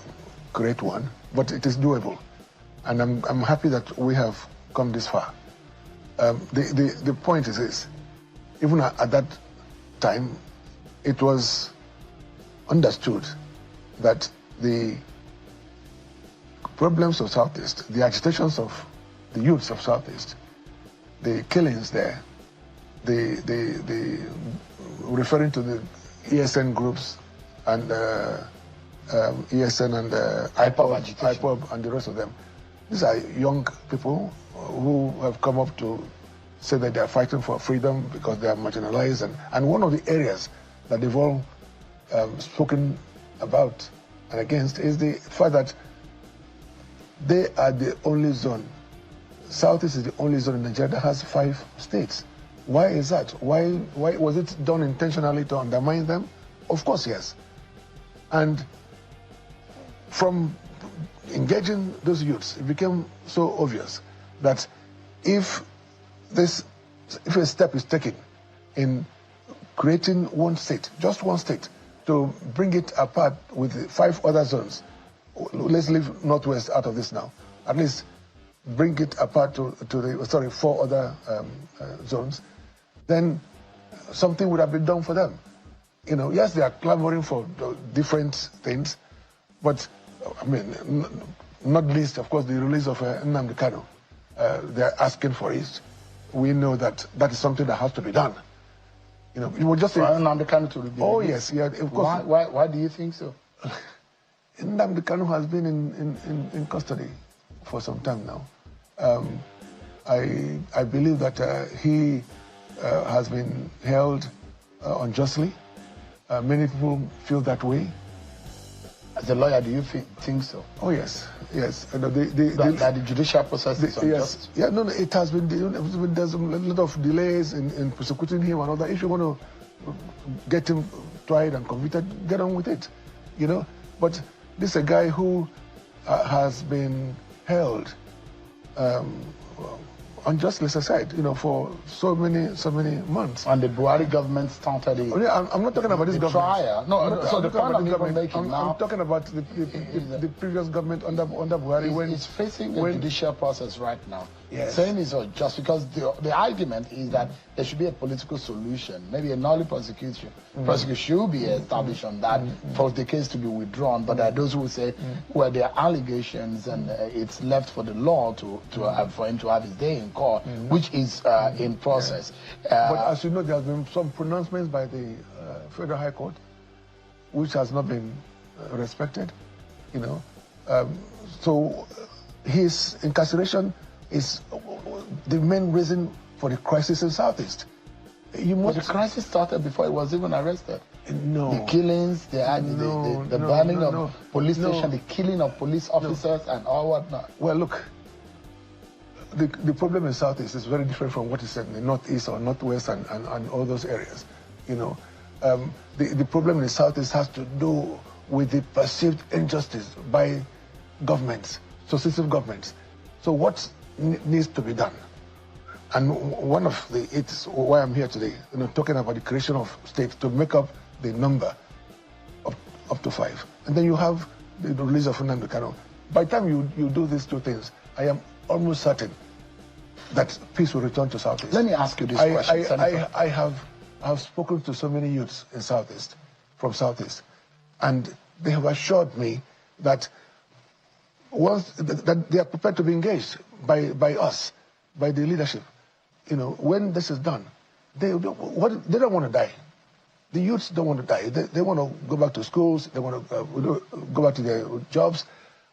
create one, but it is doable. And I'm happy that we have come this far. The point is this: even at that time, it was understood that the problems of Southeast, the agitations of the youths of Southeast, the killings there, the referring to the ESN groups and ESN and IPOB and the rest of them. These are young people who have come up to say that they are fighting for freedom because they are marginalized. And one of the areas that they've all spoken about and against is the fact that they are the only zone. Southeast is the only zone in Nigeria that has 5 states. Why is that? Why was it done intentionally to undermine them? Of course, yes. And from engaging those youths, it became so obvious that if a step is taken in creating one state, just one state, to bring it apart with 5 other zones, let's leave Northwest out of this now, at least bring it apart to the 4 other zones, then something would have been done for them. Yes, they are clamoring for different things, but I mean, not least, of course, the release of Nnamdi Kanu. They're asking for it. We know that is something that has to be done. You would just say Nnamdi Kanu to be released. Yes, yeah, of course. Why do you think so? Nnamdi Kanu has been in custody for some time now. I believe that he has been held unjustly. Many people feel that way. As a lawyer, do you think so? Oh yes. That the judicial process is unjust? Yes. Yeah, no, it has been. There's a lot of delays in prosecuting him and all that. If you want to get him tried and convicted, get on with it. But this is a guy who has been held unjustly aside, for so many months. And the Buhari government started it. I'm not talking about this government. Trial. No, so the point I'm even making now. I'm talking about the previous government under Buhari when it's facing the judicial process right now. Yes. Saying it's just because the argument is that there should be a political solution, maybe a null prosecution. Prosecution should be established on that for the case to be withdrawn. But there are those who say, well, there are allegations and it's left for the law for him to have his day in court, which is in process. But as you know, there has been some pronouncements by the Federal High Court, which has not been respected. So his incarceration is the main reason for the crisis in Southeast. But the crisis started before he was even arrested. No. The killings, the burning of police station, the killing of police officers and all whatnot. Well, look, the problem in Southeast is very different from what is said in the Northeast or Northwest and all those areas. The problem in the Southeast has to do with the perceived injustice by governments, successive governments. So what needs to be done? And one of it's why I'm here today, talking about the creation of states to make up the number up to 5. And then you have the release of Nnamdi Kanu. By the time you do these two things, I am almost certain that peace will return to Southeast. Let me ask you this question, Senator. I have spoken to so many youths in from Southeast, and they have assured me that that they are prepared to be engaged by us, by the leadership. When this is done, they don't want to die. The youths don't want to die. They want to go back to schools. They want to go back to their jobs.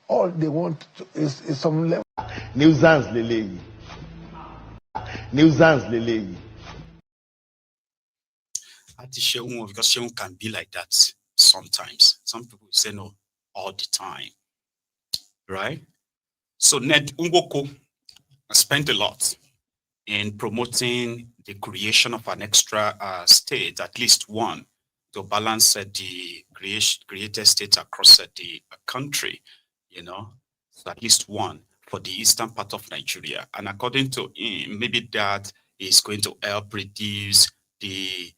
All they want is some level. Nuisance lele. Because Sheung can be like that sometimes. Some people say no all the time. Right? So Ned Nwoko spent a lot in promoting the creation of an extra state, at least one, to balance the created states across the country, so at least one for the eastern part of Nigeria. And according to him, maybe that is going to help reduce the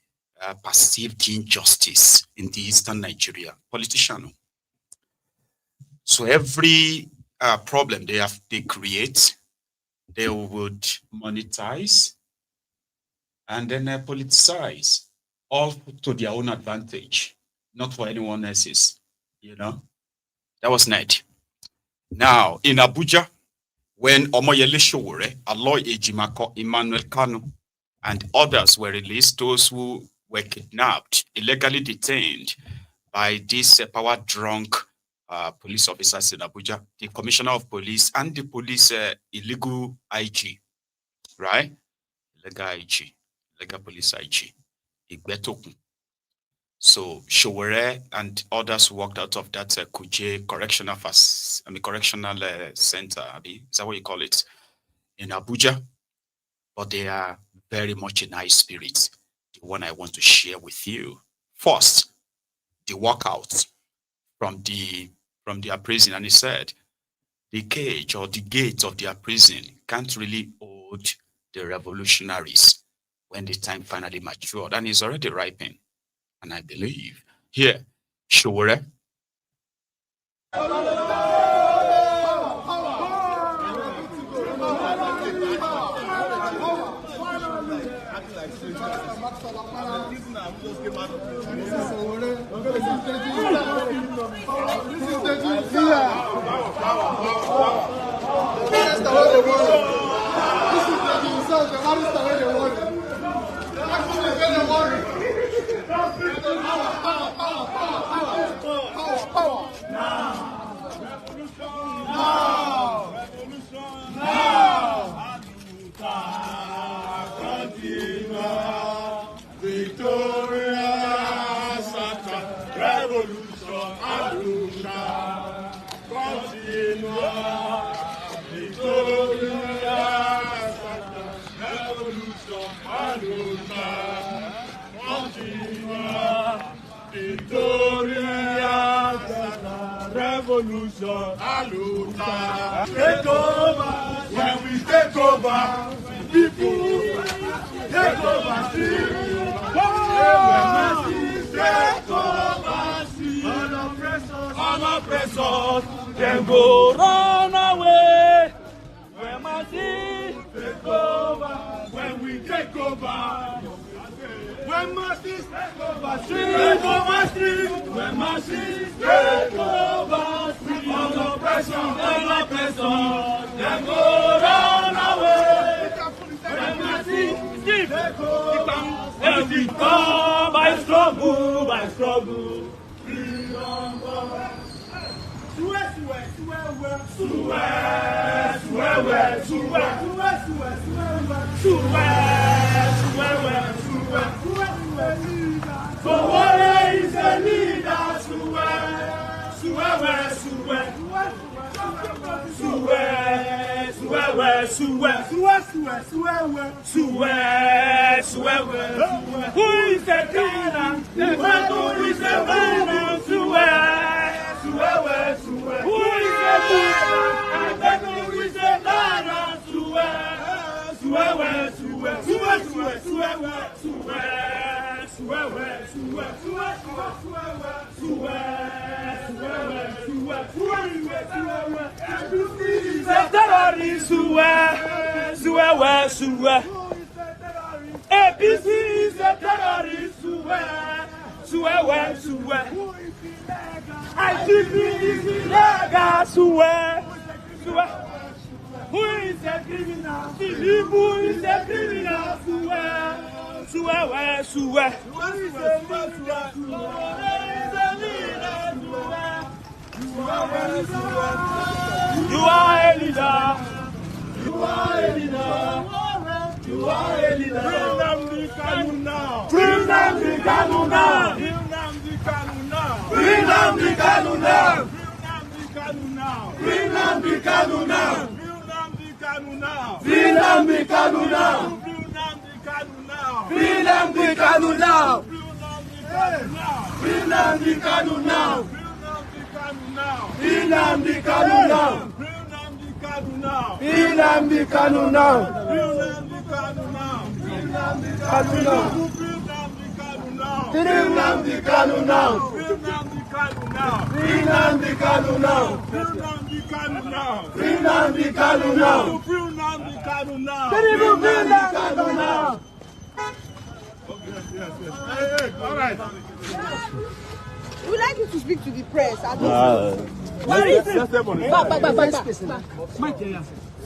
perceived injustice in the eastern Nigeria. Politician. So every problem they create, they would monetize and then politicize, all to their own advantage, not for anyone else's. That was Ned. Now in Abuja, when Omoyele Sowore, Aloy Ejimakor, Emmanuel Kanu, and others were released, those who were kidnapped, illegally detained by these power-drunk police officers in Abuja, the commissioner of police and the police illegal IG, right? Illegal police IG, Igbetokun. So Sowore and others walked out of that Kuje correctional center. Is that what you call it? In Abuja, but they are very much in high spirits. The one I want to share with you. First, the walkout from their prison, and he said the cage or the gates of their prison can't really hold the revolutionaries when the time finally matured, and it's already ripened. And I believe here, Sowore. Revolution, Aluta. Take over, when we take over. people take over street. Take over street. All oppressors, them go run away. When Mazi take over, when we take over. When Mazi take over street, when Mazi take over street. All oppressors, them go run away. When Mazi take over, and we come by struggle. Omoyele is a leader. Who is the criminal? Who is the criminal? Who is the APC is a terrorist. IGP is illegal. Who is a criminal? Who is a criminal? You are a leader. Bring Nnamdi Kanu now. Bring Nnamdi Kanu now. Bring Nnamdi Kanu now. Bring Nnamdi Kanu now. Bring Nnamdi Kanu now. Bring Nnamdi Kanu now. Bring Nnamdi Kanu now. Bring Nnamdi Kanu now. Bring Nnamdi Kanu now. Bring Nnamdi Kanu now. Bring Nnamdi Kanu now. Bring Nnamdi Kanu now. All right. We would like you to speak to the press.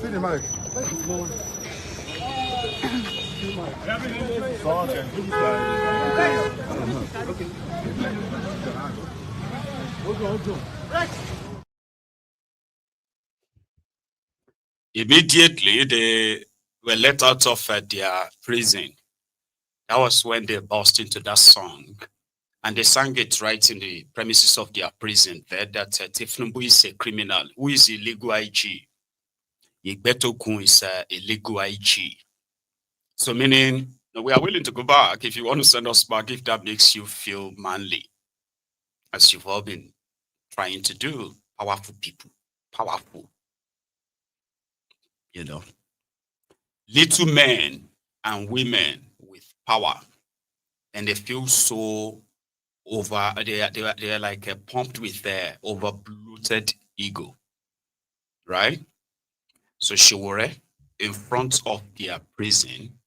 See the mic. Immediately, they were let out of their prison. That was when they burst into that song. And they sang it right in the premises of their prison there, that Tifnumbu is a criminal. Who is illegal IG? Igbetokun is a illegal IG. So meaning, we are willing to go back if you want to send us back, if that makes you feel manly, as you've all been trying to do. Powerful people, powerful. You know, little men and women with power, and they feel so over. They are like pumped with their over bloated ego, right? So Shiwore, in front of their prison,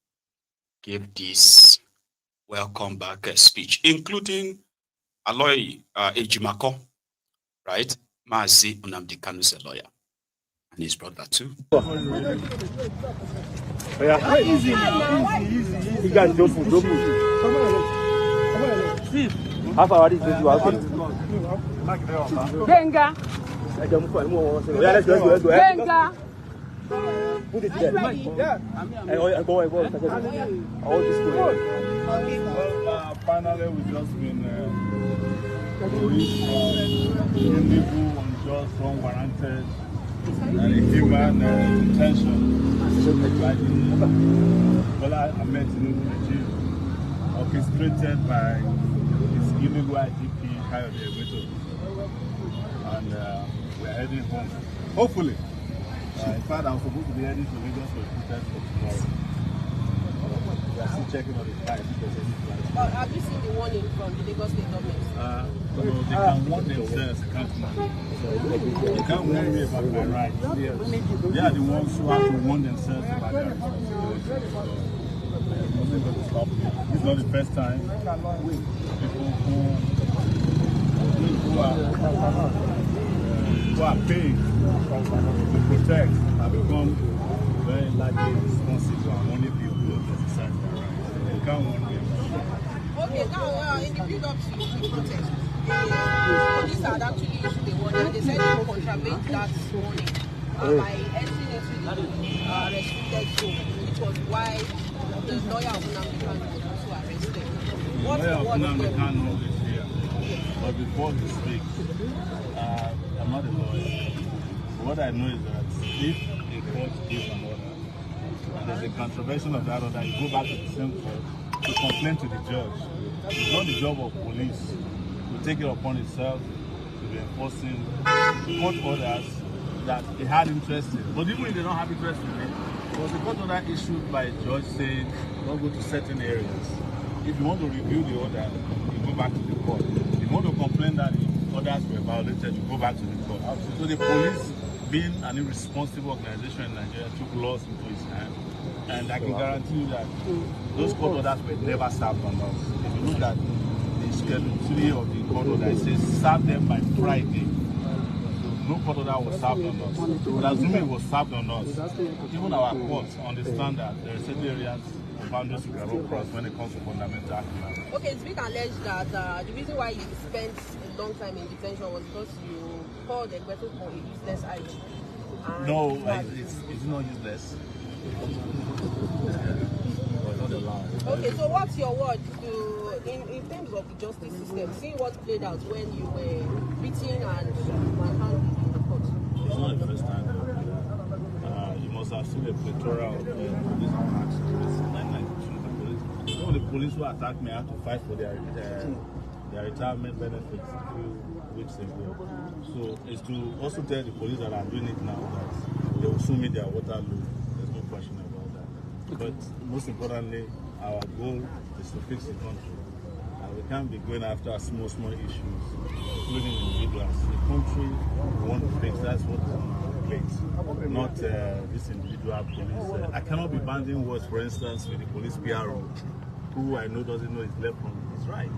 gave this welcome back speech, including Ejimakor, right? Mazi Nnamdi Kanu is a lawyer. And his brother too. Easy. You guys don't move. See. How far is this? Benga. Benga. Put it there. Yeah. Go. Finally, we've just been illegal, unjust, unwarranted, and human detention by the Bola Ahmed Tinubu regime, orchestrated by his illegal IGP, and we're heading home. Hopefully. In fact, I'm supposed to be heading to Lagos for a protest for tomorrow. We are still checking on the flight because of the flight. Have you seen the warning from the Lagos State government? They can warn themselves, can't warn. So they can't warn me about my rights. Yes. They are the ones who have to warn themselves about their responsibilities. So nothing going to stop me. It's not the first time people who are paid to protect have become very likely responsible and only people who exercise their rights. They can't warn me. Okay, now in the build-up to the protest, police had actually issued a warning and they said they contravened that warning by entering into the restricted zone, which was why the lawyer of Nnamdi Kanu was also arrested. What's the word of Nnamdi Kanu is here, but before he speaks, I'm not a lawyer. What I know is that if a court gives an order and there's a contravention of that order, you go back to the same court to complain to the judge. It's not the job of police to take it upon itself to be enforcing court orders that they had interest in. But even if they don't have interest in it, there was a court order issued by a judge saying don't go to certain areas. If you want to review the order, you go back to the court. If you want to complain that the orders were violated, you go back to the court. So the police, being an irresponsible organization in Nigeria, took laws into its hand. And I can guarantee you that those court orders were never served on us. If you look at the schedule 3 of the court order, it says serve them by Friday. So no court order was served on us. But assuming it was served on us, even our courts understand that there are certain areas of boundaries we cannot cross when it comes to fundamental human. Okay, it's been alleged that the reason why you spent a long time in detention was because you called the Egbeto for a useless IG. No, it's not useless. Okay, so what's your word in terms of the justice system, seeing what played out when you were beaten and manhandled in the court? It's not the first time. You must have seen a plethora of police attacks since 1992. Some of the police who attacked me had to fight for their retirement benefits a few weeks ago. So it's to also tell the police that are doing it now that they will soon meet their Waterloo. There's no question about that. But most importantly, our goal is to fix the country. We can't be going after small issues, including individuals. The country we want to fix, that's what is on our plate, not this individual police. I cannot be banding words, for instance, with the police PRO, who I know doesn't know his left from his right.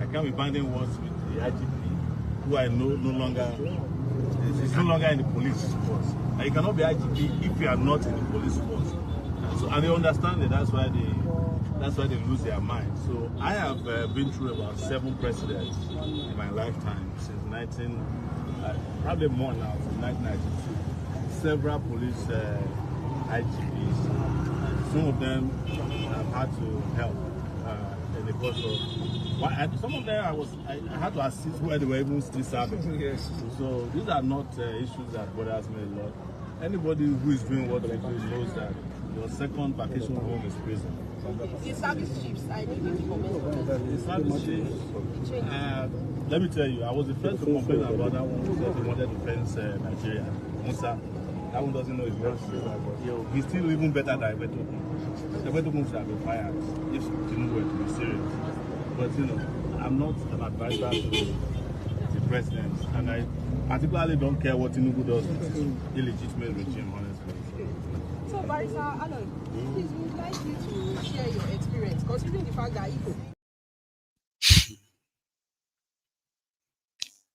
I can't be banding words with the IGP, who I know is no longer in the police force. And you cannot be IGP if you are not in the police force. And they understand it. That's why they lose their mind. So I have been through about 7 presidents in my lifetime since probably more now, since 1992. Several police IGPs. Some of them have had to help in the course of. Some of them I had to assist where they were even still serving. Yes. So these are not issues that bothers me a lot. Anybody who is doing what they do knows that your second vacation home is prison. The service chiefs, I need you to comment on that. The service chiefs, let me tell you, I was the first to complain about that one who said he wanted to fence Nigeria. Musa, that one doesn't know his work. He's still even better than Ebeto. Ebeto should have been fired if Tinubu were to be serious. But I'm not an advisor to the president, and I particularly don't care what Tinubu does with his illegitimate regime, honestly. So, Barrister Aloy, please, we would like you to share your experience, considering the fact that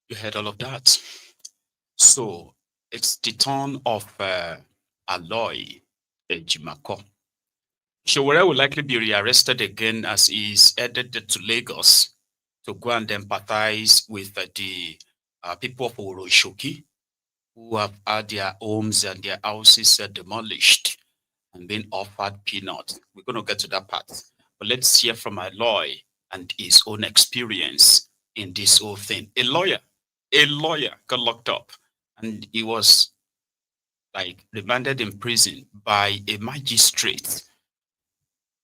you heard all of that. So, it's the turn of Aloy Ejimakor. Showore will likely be rearrested again as he is headed to Lagos to go and empathize with the people of Oroshoki, who have had their homes and their houses demolished and been offered peanuts. We're going to get to that part. But let's hear from Aloy and his own experience in this whole thing. A lawyer got locked up and he was remanded in prison by a magistrate.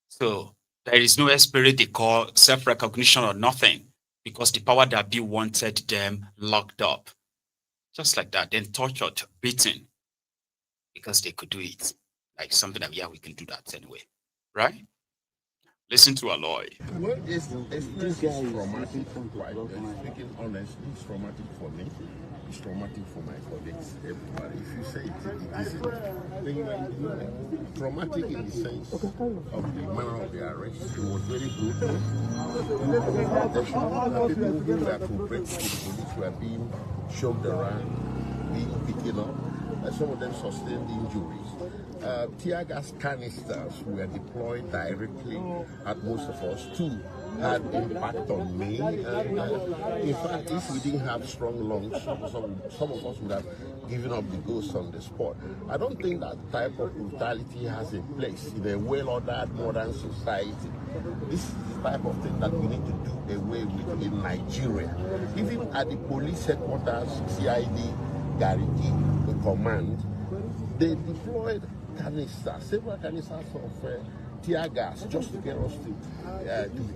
So there is no spirit they call self-recognition or nothing, because the power that be wanted them locked up. Just like that, then tortured, beaten, because they could do it. Like something that, yeah, we can do that anyway, right? Listen to Aloy. Well, it's traumatic. Speaking honestly, it's traumatic for me. It's traumatic for my colleagues, everybody. If you say it isn't, then traumatic in the sense of the manner of the arrest. It was very brutal. People who were cooperating with the police were being shoved around, being beaten up. Some of them sustained injuries. Tear gas canisters were deployed directly at most of us. Two had impact on me. In fact, if we didn't have strong lungs, some of us would have given up the ghost on the spot. I don't think that type of brutality has a place in a well-ordered modern society. This is the type of thing that we need to do away with in Nigeria. Even at the police headquarters, CID, Gariki, the command, they deployed canisters, several canisters of tear gas just to get us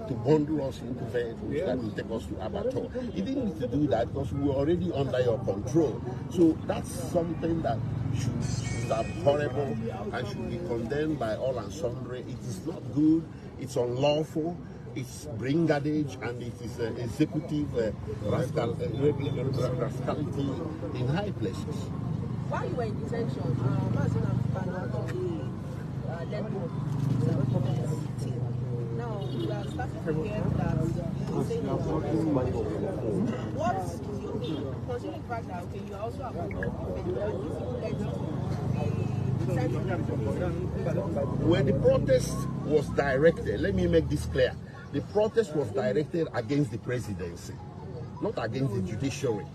to bundle us into vehicles that will take us to Abattoir. You didn't need to do that because we were already under your control. So that's something that should be horrible and should be condemned by all and sundry. It is not good, it's unlawful, it's brigandage, and it is executive rascality in high places. While you were in detention, Mazi Nnamdi Kanu left the city. Now we are starting to hear that he's saying what is your opinion? Considering the fact that you are also when the protest was directed, let me make this clear. The protest was directed against the presidency, not against the judiciary.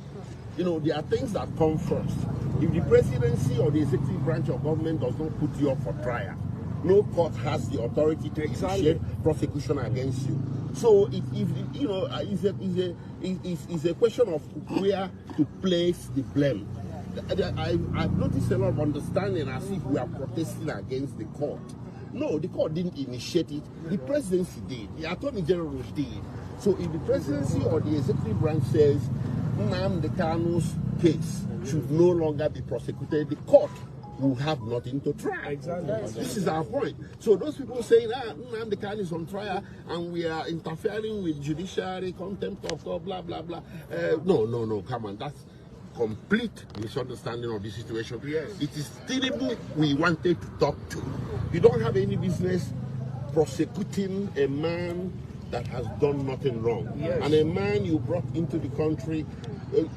You know, there are things that come first. If the presidency or the executive branch of government does not put you up for trial, no court has the authority to initiate prosecution against you. So, it's a question of where to place the blame. I've noticed a lot of understanding as if we are protesting against the court. No, the court didn't initiate it. The presidency did. The attorney general did. So if the presidency or the executive branch says Nnamdi Kanu's case should no longer be prosecuted, the court will have nothing to try. Exactly. This is our point. So those people saying Nnamdi Kanu is on trial and we are interfering with judiciary, contempt of court, blah, blah, blah. No, come on. That's complete misunderstanding of the situation. Yes. It is Tinubu we wanted to talk to. You don't have any business prosecuting a man that has done nothing wrong. Yes. And a man you brought into the country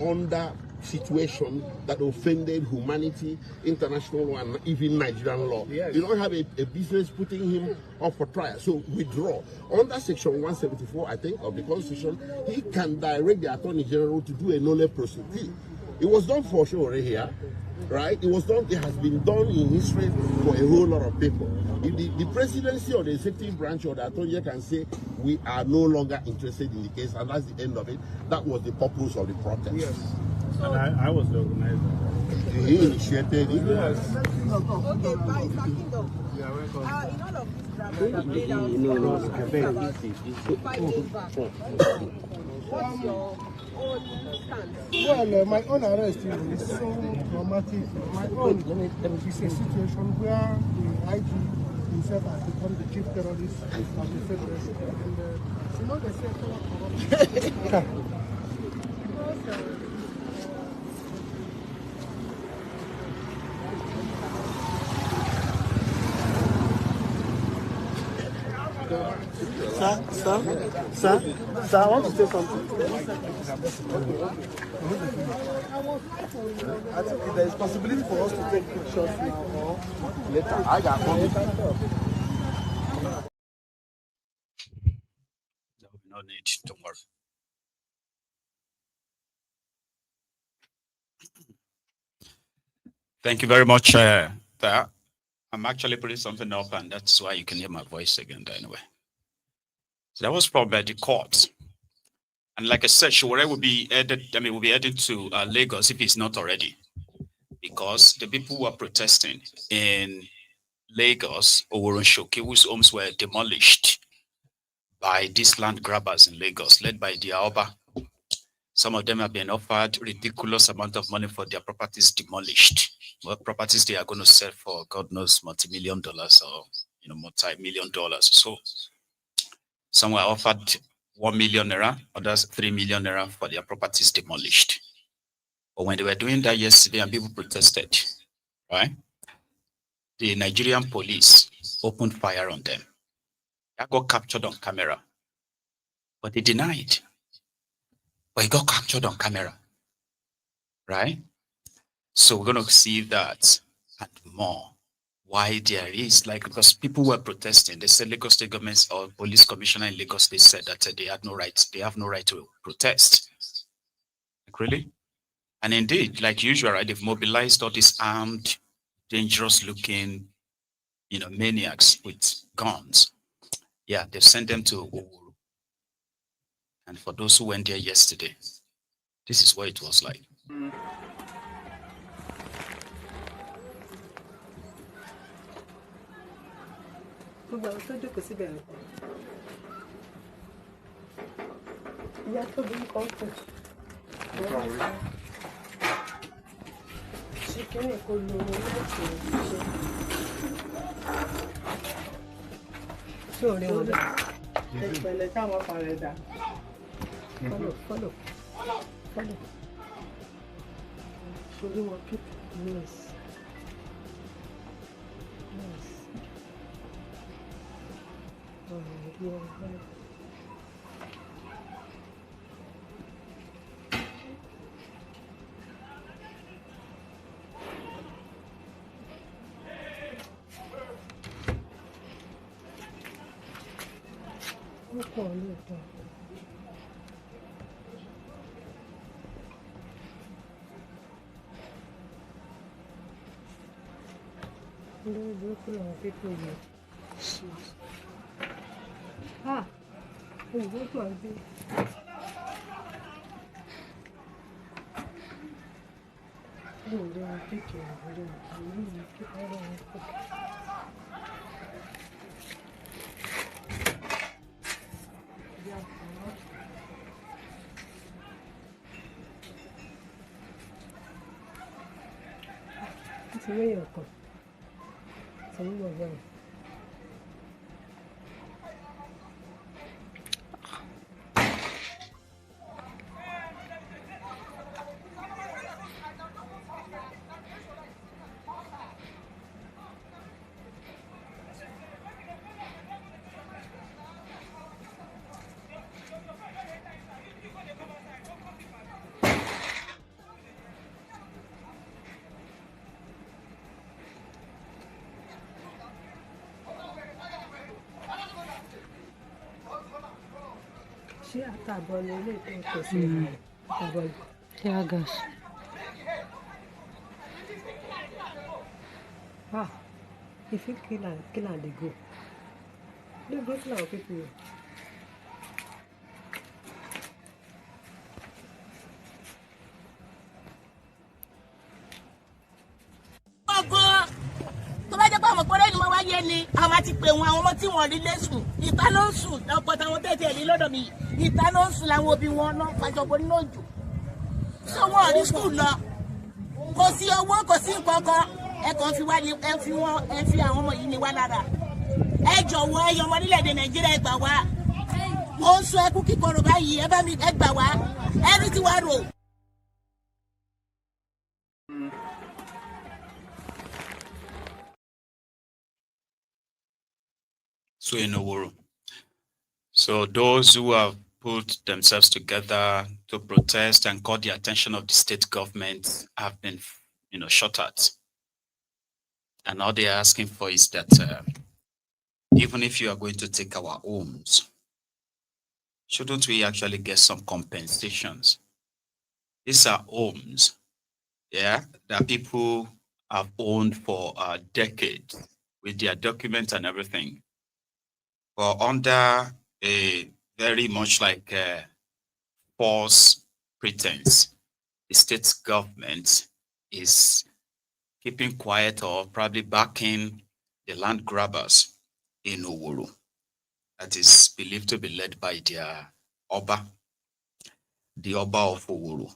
under situation that offended humanity, international law, and even Nigerian law. Yes. You don't have a business putting him up for trial. So withdraw. Under section 174, I think, of the Constitution, he can direct the Attorney General to do a nolle prosequi. It was done for sure here, right? It has been done in history for a whole lot of people. If the presidency or the executive branch or the attorney can say, we are no longer interested in the case, and that's the end of it, that was the purpose of the protest. Yes. So, and I was the organizer. He initiated it. Yes. Okay, by starting though. In all of this drama that played out about 5 days back, what's your own stance? Well, my own arrest is so traumatic. My own is a situation where the IG himself has become the chief terrorist of the Federation. And you know they say corruption. Sir, I want to say something. I think there is possibility for us to take pictures now or later. I got one. There will be no need, don't worry. Thank you very much. I'm actually putting something up, and that's why you can hear my voice again anyway. So that was from the court. And like I said, Showore will be added, will be added to Lagos if it's not already. Because the people who are protesting in Lagos, Oworonshoki, whose homes were demolished by these land grabbers in Lagos, led by the Aoba. Some of them have been offered ridiculous amount of money for their properties demolished. Well, properties they are going to sell for, God knows, multi-million dollars or multi-million dollars. So Some were offered 1 million naira, others 3 million naira for their properties demolished. But when they were doing that yesterday and people protested, right? The Nigerian police opened fire on them. That got captured on camera. But they denied. But it got captured on camera. Right? So we're going to see that and more. Why there is, like, because people were protesting. They said Lagos State government or police commissioner in Lagos State said that they had no right, they have no right to protest. Like, really? And indeed, like usual, right, they've mobilized all these armed, dangerous looking, maniacs with guns. Yeah, they've sent them to Owuru. And for those who went there yesterday, this is what it was like. Follow. Show them what people miss. Yes. Oh, yeah, right. Look on. People here. Ah, what do I do? Oh, they are picking. It's a way of it. Ah, if you kill and they go. They go to our people. tó bá jẹ́ pé àwọn pọ́lẹ́ ni mo wáyé ni a máa ti pè wọn àwọn ọmọ tí wọ́n rí lẹ́sùn ìta ló ń sùn ọ̀pọ̀ táwọn tẹ̀tẹ̀ rí lọ́dọ̀ mi ìta ló ń sùn làwọn òbí wọn náà fàjọpọ̀ nínú òjò ṣé wọn rí skul lọ kò sí owó kò sí nǹkan kan ẹ kàn fi wá ẹ fi àwọn ọmọ yìí ní wá lára ẹ jọ̀wọ́ ẹ yọmọ nílẹ̀-èdè Nàìjíríà ẹ gbà wá mo ń sọ ẹkú kíkorò báyìí ẹ bá mi ẹ gbà wá ẹni tí wàá rò. So in Owuru. So those who have put themselves together to protest and call the attention of the state government have been, shot at. And all they are asking for is that even if you are going to take our homes, shouldn't we actually get some compensations? These are homes, that people have owned for decades with their documents and everything. But under a very much like false pretense, the state government is keeping quiet or probably backing the land grabbers in Owuru that is believed to be led by their Oba, the Oba of Owuru.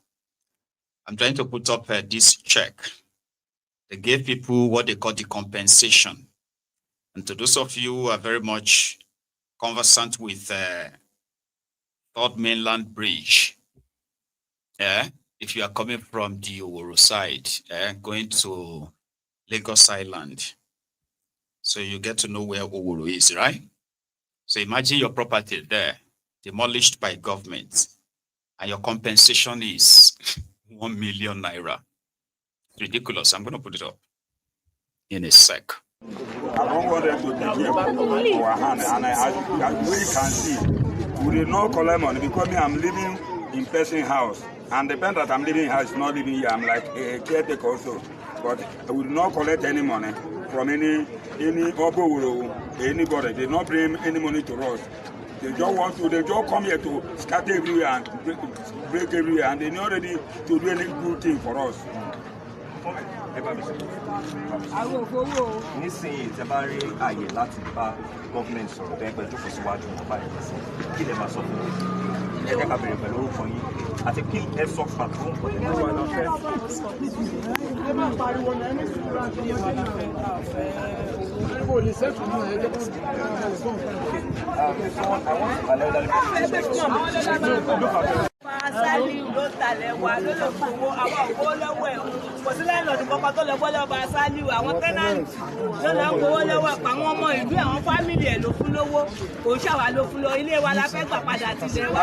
I'm trying to put up this check. They gave people what they call the compensation. And to those of you who are very much conversant with Third Mainland Bridge. If you are coming from the Oworo side, going to Lagos Island, so you get to know where Oworo is, right? So imagine your property there, demolished by government, and your compensation is 1 million naira. Ridiculous. I'm going to put it up in a sec. I don't want them to be here for our hand, and as we can see, we did not collect money because me, I'm living in person house, and the pen that I'm living in house is not living here. I'm like a caretaker also, but we did not collect any money from any anybody. They did not bring any money to us. They just come here to scatter everywhere and break everywhere, and they're not ready to do any good thing for us. Nísìnyí tẹ́ bá rí àyè láti bá gọ́ọ̀mẹ̀ntì sọ̀rọ̀ bẹ́ẹ̀ pẹ̀lú jókòó síwájú wọn báyìí lẹ́sìn kí lè máa sọ fún mi ẹ jẹ́ ká bèrè pẹ̀lú orúkọ yín àti kí ẹ sọ pàtó ọ̀dẹ̀ náà wà lọ́fẹ́. ẹ má pariwo náà ẹni sùúrù àti ìwà náà kò lè sẹ́kù náà ẹ jẹ́ kó sì Sálí ló talẹ̀ wá ló lè fowó àwọn òwò lọ́wọ́ ẹ̀ kò sí láńlọ́ọ̀dù kankan tó lọ bọ́ lọ́ba Sálí àwọn tẹ́nàntì ló lọ ń gbowó lọ́wọ́ ẹ̀pọ̀ àwọn ọmọ ìlú àwọn fámìlì ẹ̀ ló fún lówó kò ṣàwà ló fún lọ ilé wa la fẹ́ gbà padà tilẹ̀ wa.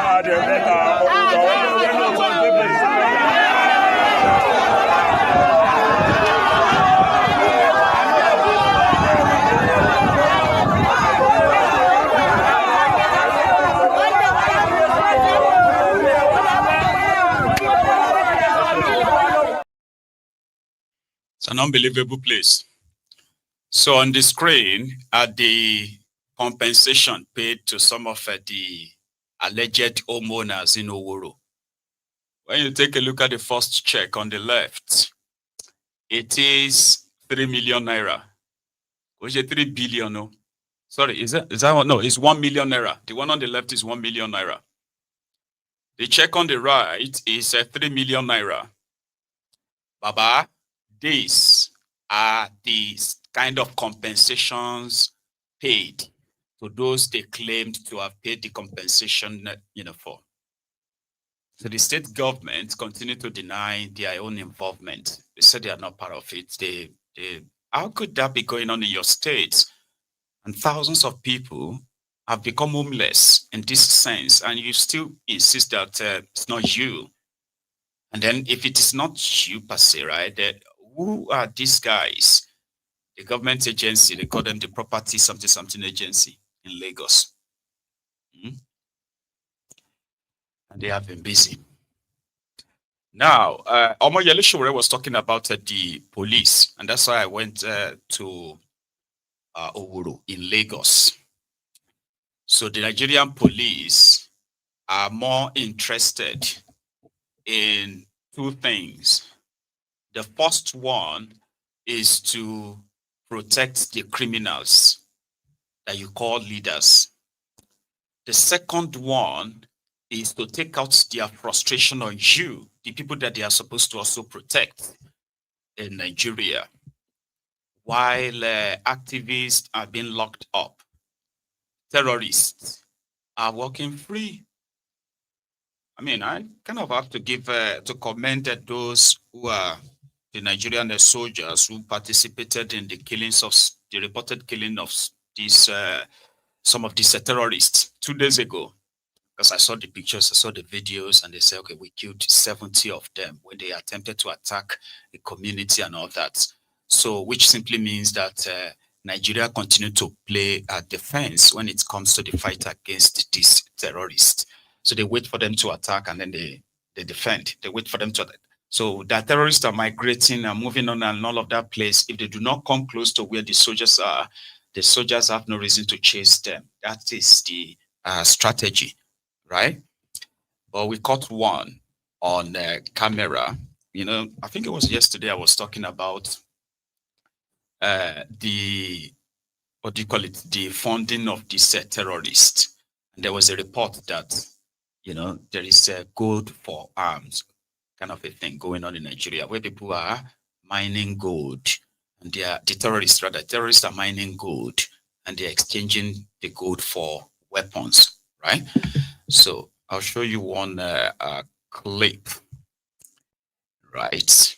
It's an unbelievable place. So on the screen are the compensation paid to some of the alleged homeowners in Oworo. When you take a look at the first check on the left, it is 3 million naira. Which is 3 billion, no? Sorry, is that one? No, it's 1 million naira. The one on the left is 1 million naira. The check on the right is 3 million naira. Baba, these are the kind of compensations paid to those they claimed to have paid the compensation, for. So the state government continue to deny their own involvement. They said they are not part of it. How could that be going on in your state? And thousands of people have become homeless in this sense, and you still insist that it's not you. And then if it is not you per se, right, who are these guys? The government agency, they call them the property something agency in Lagos. And they have been busy. Now, Omoyele was talking about the police, and that's why I went to Oworo in Lagos. So the Nigerian police are more interested in two things. The first one is to protect the criminals that you call leaders. The second one is to take out their frustration on you, the people that they are supposed to also protect in Nigeria, while activists are being locked up. Terrorists are walking free. I mean, I kind of have to give to commend those who are the Nigerian soldiers who participated in the killings of the reported killing of these some of these terrorists 2 days ago. Because I saw the pictures, I saw the videos, and they say, okay, we killed 70 of them when they attempted to attack the community and all that. So, which simply means that Nigeria continue to play a defense when it comes to the fight against these terrorists. So they wait for them to attack and then they defend. They wait for them to attack. So the terrorists are migrating and moving on and all of that place. If they do not come close to where the soldiers have no reason to chase them. That is the strategy, right? But we caught one on camera. I think it was yesterday I was talking about the funding of these terrorists. And there was a report that, there is a gold for arms kind of a thing going on in Nigeria where people are mining gold and terrorists are mining gold and they're exchanging the gold for weapons, right? So I'll show you one clip, right?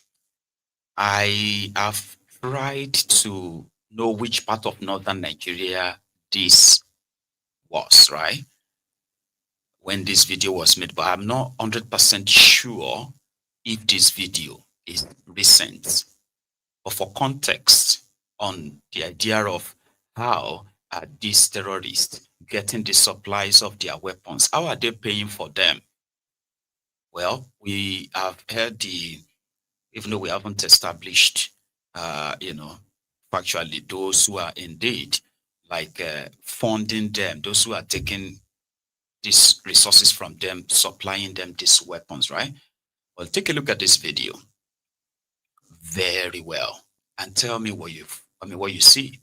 I have tried to know which part of northern Nigeria this was, right? When this video was made, but I'm not 100% sure if this video is recent. But for context on the idea of how are these terrorists getting the supplies of their weapons, how are they paying for them? Well, we have heard even though we haven't established, factually those who are indeed funding them, those who are taking these resources from them, supplying them these weapons, right? Well, take a look at this video very well and tell me what you see.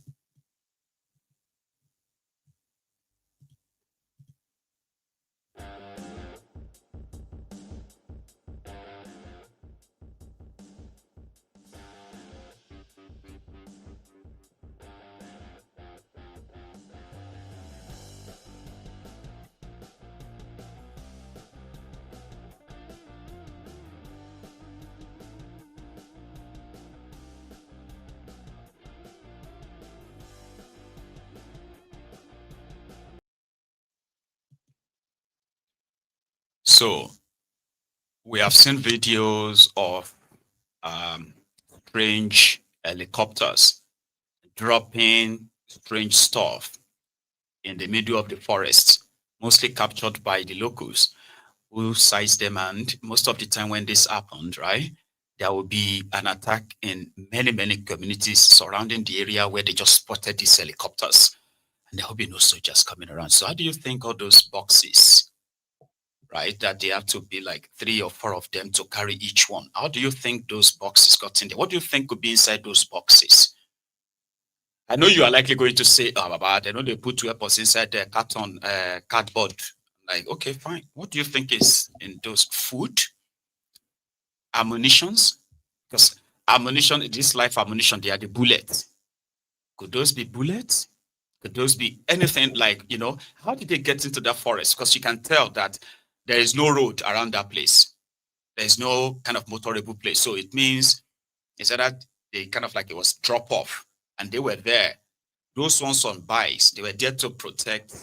So we have seen videos of strange helicopters dropping strange stuff in the middle of the forest, mostly captured by the locals who size them. And most of the time when this happened, right, there will be an attack in many, many communities surrounding the area where they just spotted these helicopters. And there will be no soldiers coming around. So how do you think all those boxes, right, that they have to be like 3 or 4 of them to carry each one? How do you think those boxes got in there? What do you think could be inside those boxes? I know you are likely going to say, oh, but I know they put weapons inside the carton, cardboard. Like, okay, fine. What do you think is in those? Food? Ammunitions? Because ammunition, this life ammunition, they are the bullets. Could those be bullets? Could those be anything how did they get into that forest? Because you can tell that there is no road around that place. There is no kind of motorable place. So it means is that they kind of like it was drop off and they were there. Those ones on bikes, they were there to protect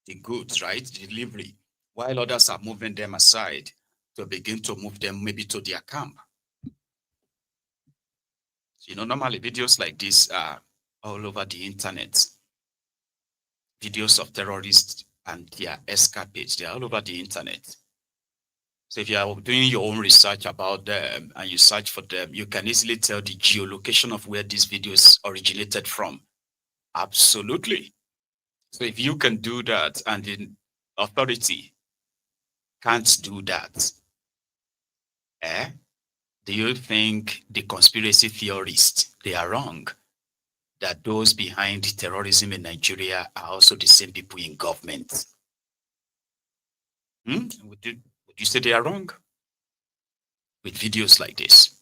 the goods, right? The delivery, while others are moving them aside to begin to move them maybe to their camp. Normally videos like this are all over the internet. Videos of terrorists and their escapades, they're all over the internet. So if you are doing your own research about them and you search for them, you can easily tell the geolocation of where these videos originated from. Absolutely. So if you can do that and the authority can't do that, do you think the conspiracy theorists, they are wrong? That those behind terrorism in Nigeria are also the same people in government? Would you say they are wrong? With videos like this.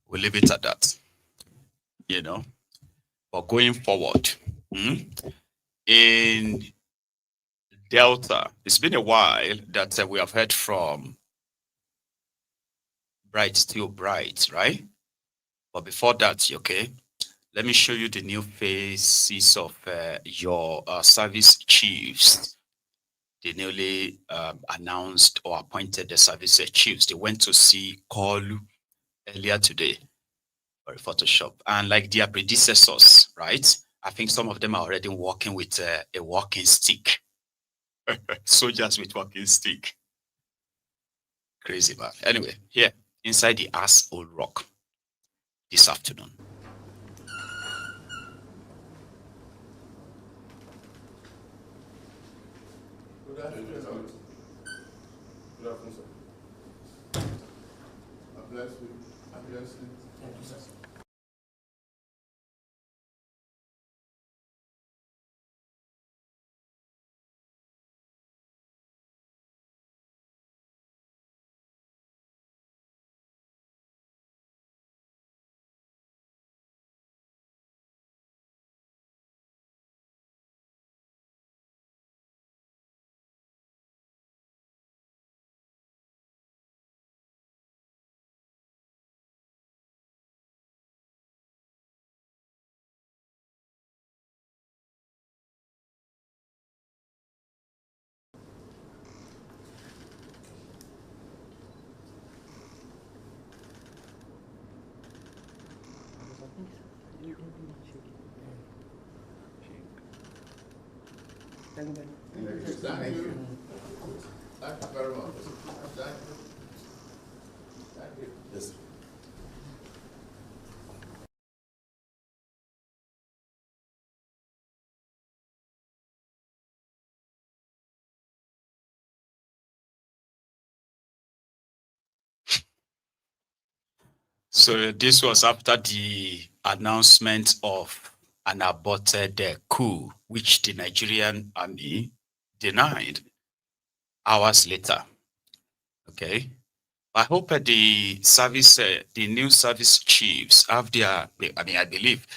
We'll leave it at that, But going forward, in Delta, it's been a while that we have heard from Bright Still Bright, right? But before that, okay, let me show you the new faces of your service chiefs. They newly announced or appointed the service chiefs. They went to see Kolu earlier today for Photoshop. And like their predecessors, right? I think some of them are already working with a walking stick. Soldiers with walking stick. Crazy, man. Anyway, here, inside the Asshole Rock this afternoon. Good afternoon, sir. Good afternoon, sir. I bless you. I bless you. Thank you, sir. Thank you very much. Thank you. Yes. So this was after the announcement of an aborted coup, which the Nigerian army denied hours later. Okay. I hope the service, the new service chiefs have their, I believe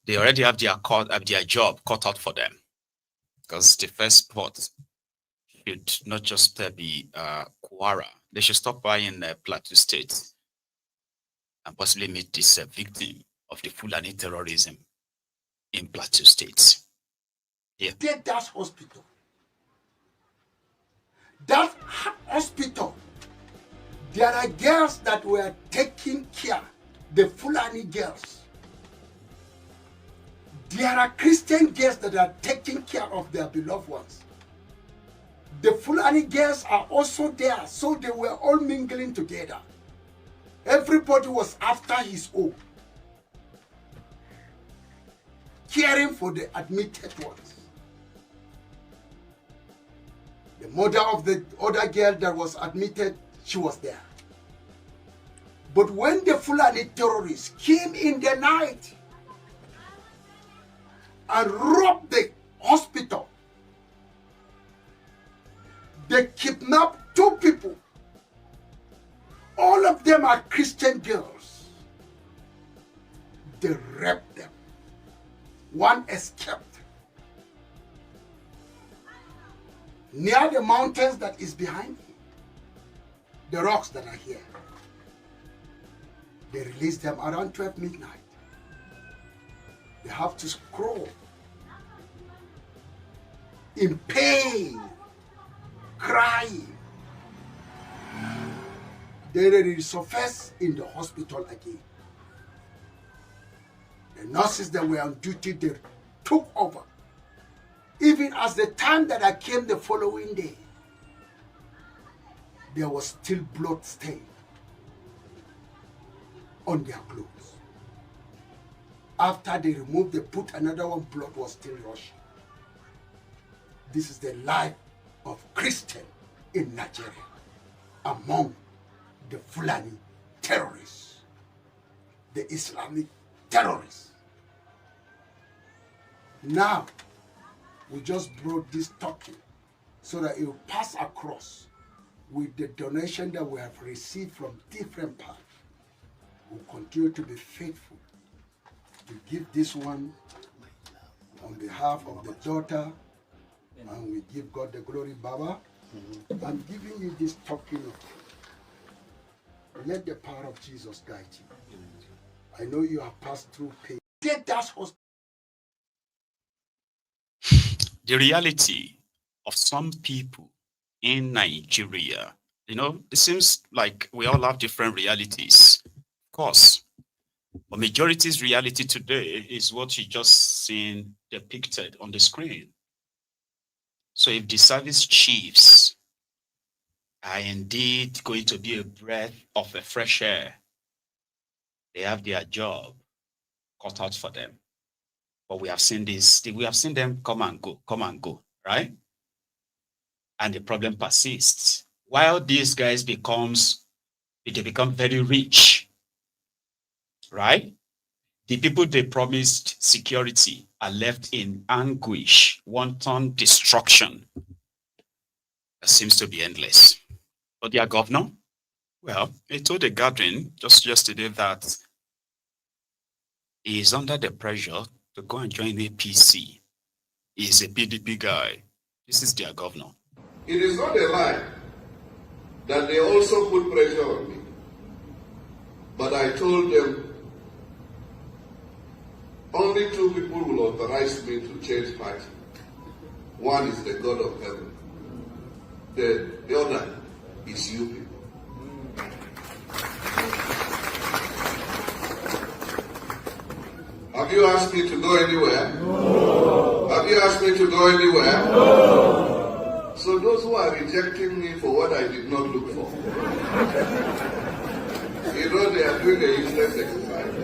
they already have their job cut out for them, because the first spot should not just be Kwara. They should stop by in Plateau State and possibly meet this victim of the Fulani terrorism in Plateau State. Yeah. Take that hospital. That hospital, there are girls that were taking care, the Fulani girls. There are Christian girls that are taking care of their beloved ones. The Fulani girls are also there, so they were all mingling together. Everybody was after his own, caring for the admitted ones. The mother of the other girl that was admitted, she was there. But when the Fulani terrorists came in the night and robbed the hospital, they kidnapped 2 people. All of them are Christian girls. They raped them. One escaped. Near the mountains that is behind me, the rocks that are here, they released them around 12 midnight. They have to scroll in pain, crying. They resurfaced in the hospital again. The nurses that were on duty, they took over. Even as the time that I came the following day, there was still blood stain on their clothes. After they removed, they put another one, blood was still rushing. This is the life of Christian in Nigeria among the Fulani terrorists, the Islamic terrorists. Now, we just brought this token so that it will pass across with the donation that we have received from different parts. We'll continue to be faithful to give this one on behalf of the daughter, and we give God the glory, Baba. I'm giving you this token of, let the power of Jesus guide you. I know you have passed through pain. Take that hospital. The reality of some people in Nigeria, it seems like we all have different realities, of course. But majority's reality today is what you just seen depicted on the screen. So if the service chiefs are indeed going to be a breath of a fresh air, they have their job cut out for them. But we have seen them come and go, right? And the problem persists. While these guys become very rich, right? The people they promised security are left in anguish, wanton destruction. That seems to be endless. But their governor, well, he told the gathering just yesterday that he is under the pressure to go and join APC. He is a PDP guy. This is their governor. It is not a lie that they also put pressure on me. But I told them only 2 people will authorize me to change party. One is the God of heaven. The other is you people. Have you asked me to go anywhere? No. Have you ask me to go anywhere? No. So those who are rejecting me for what I did not look for, you know, they are doing a useless exercise.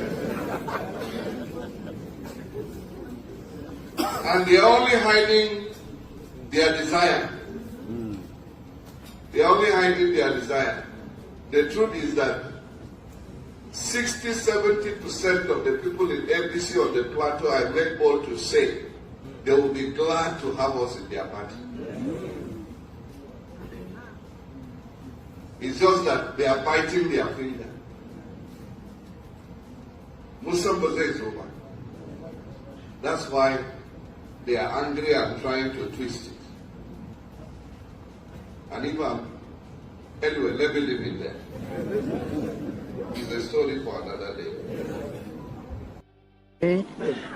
And they are only hiding their desire. They are only hiding their desire. The truth is that 60-70% of the people in MDC on the plateau, I make bold to say, they will be glad to have us in their party. It's just that they are biting their finger. Muslim is over. That's why they are angry and trying to twist it. And even, anyway, let me leave it there. It's a story for another day.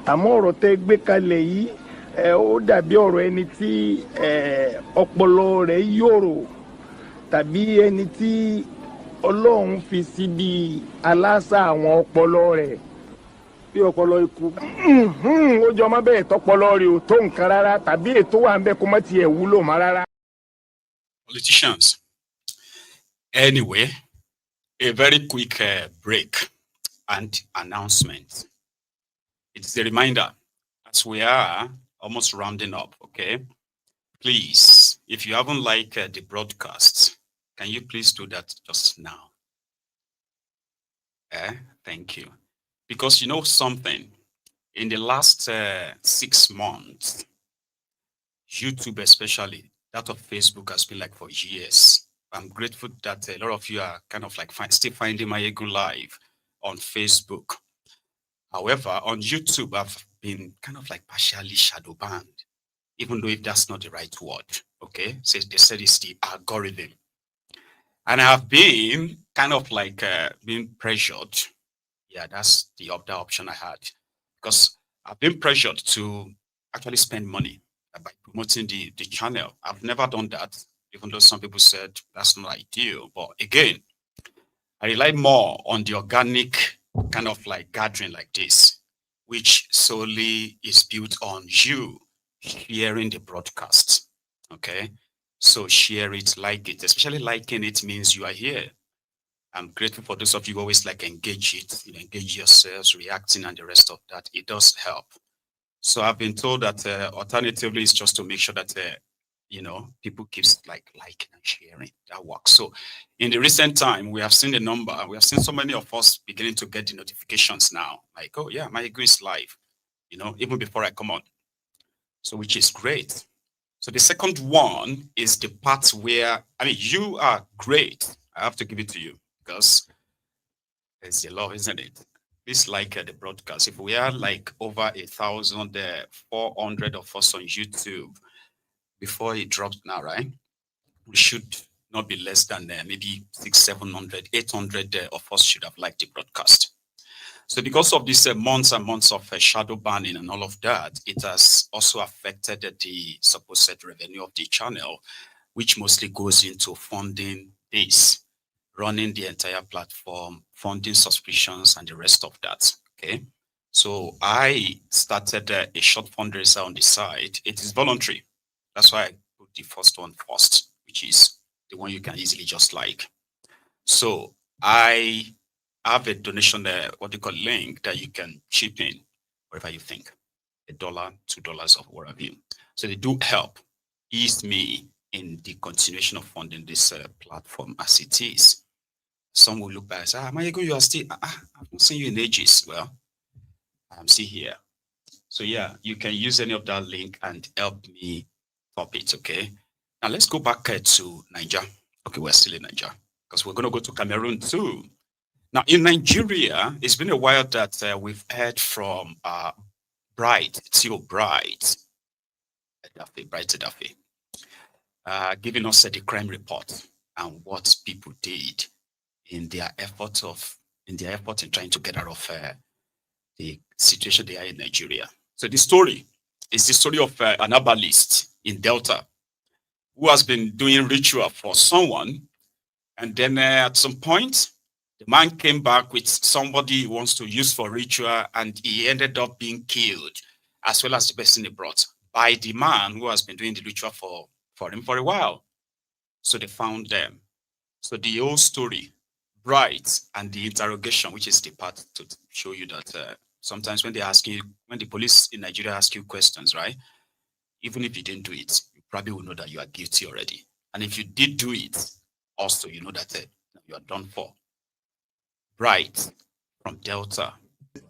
Àmọ́ ọ̀rọ̀ tẹ́ gbé kalẹ̀ yìí ó dàbí ọ̀rọ̀ ẹni tí ọpọlọ rẹ̀ yòrò tàbí ẹni tí Ọlọ́run fi síbi aláṣà àwọn ọpọlọ rẹ̀ bí ọpọlọ ikú ó jọ má bẹ́ẹ̀ tọpọlọ rẹ̀ ò tó nǹkan rárá tàbí ètò wà ń bẹ kó má tiẹ̀ wúlò má rárá. Politicians. Anyway, a very quick break and announcement. It's a reminder as we are almost rounding up, okay? Please, if you haven't liked the broadcast, can you please do that just now? Thank you. Because you know something, in the last 6 months, YouTube especially, that of Facebook has been like for years. I'm grateful that a lot of you are kind of like still finding my ego live on Facebook. However, on YouTube, I've been kind of like partially shadow banned, even though if that's not the right word, okay? So they said it's the algorithm. And I have been kind of like being pressured. Yeah, that's the other option I had. Because I've been pressured to actually spend money by promoting the channel. I've never done that, even though some people said that's not ideal. But again, I rely more on the organic kind of like gathering like this, which solely is built on you sharing the broadcast. Okay, so share it, like it. Especially liking it means you are here. I'm grateful for those of you who always like engage it, engage yourselves, reacting, and the rest of that. It does help. So I've been told that alternatively is just to make sure that people keeps like liking and sharing. That works. So in the recent time, we have seen the number. We have seen so many of us beginning to get the notifications now. Like, oh yeah, my ego is live. Even before I come on. So which is great. So the second one is the part where you are great. I have to give it to you because it's the law, isn't it? It's like the broadcast. If we are like over 1,400 of us on YouTube before it drops now, right? We should not be less than maybe 600, 700, 800 of us should have liked the broadcast. So because of these months and months of shadow banning and all of that, it has also affected the supposed revenue of the channel, which mostly goes into funding this, running the entire platform, funding subscriptions, and the rest of that. Okay, so I started a short fundraiser on the side. It is voluntary. That's why I put the first one first, which is the one you can easily just like. So I have a donation, what you call link that you can chip in whatever you think, $1, $2, or whatever you. So they do help ease me in the continuation of funding this platform as it is. Some will look back and say, Mayego, you are still, I've not seen you in ages. Well, I'm still here. So yeah, you can use any of that link and help me top it, okay? Now let's go back to Nigeria. Okay, we're still in Nigeria because we're going to go to Cameroon too. Now in Nigeria, it's been a while that we've heard from Bright, giving us the crime report and what people did in their effort in trying to get out of the situation they are in Nigeria. So the story is the story of an herbalist in Delta who has been doing ritual for someone, and then at some point the man came back with somebody he wants to use for ritual, and he ended up being killed, as well as the person he brought. by the man who has been doing the ritual for him for a while. So they found them. So the whole story, right, and the interrogation, which is the part to show you that sometimes when the police in Nigeria ask you questions, right, even if you didn't do it, you probably will know that you are guilty already. And if you did do it, also you know that you are done for. Right, from Delta.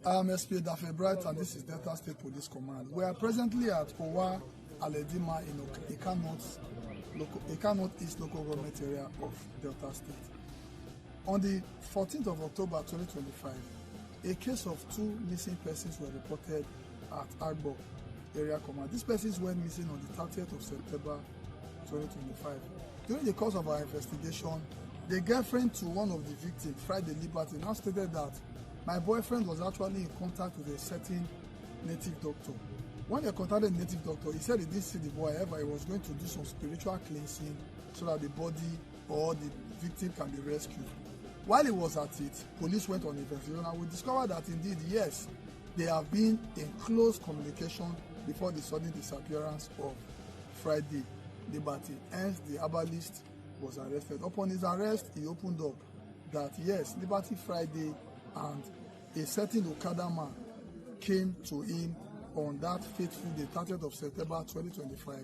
I'm SP Dafe Bright, and this is Delta State Police Command. We are presently at Owa Aledima in Eka North East local government area of Delta State. On the 14th of October 2025, a case of 2 missing persons were reported at Agbo Area Command. These persons went missing on the 30th of September 2025. During the course of our investigation, the girlfriend to one of the victims, Friday Liberty, now stated that my boyfriend was actually in contact with a certain native doctor. When they contacted the native doctor, he said he didn't see the boy, however, he was going to do some spiritual cleansing so that the body or the victim can be rescued. While he was at it, police went on investigation and we discovered that indeed, yes, they have been in close communication before the sudden disappearance of Friday Liberty. Hence, the herbalist was arrested. Upon his arrest, he opened up that yes, Liberty Friday and a certain Okada man came to him on that fateful day, 30th of September 2025,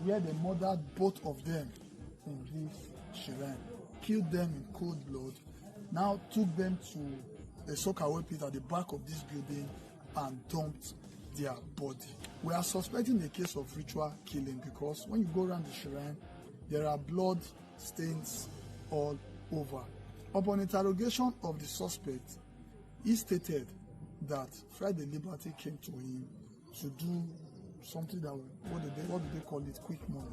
where they murdered both of them in this shrine, killed them in cold blood, now took them to a soakaway pit at the back of this building and dumped their body. We are suspecting a case of ritual killing because when you go around the shrine, there are blood stains all over. Upon interrogation of the suspect, he stated that Friday Liberty came to him to do something that, what do they call it, quick money.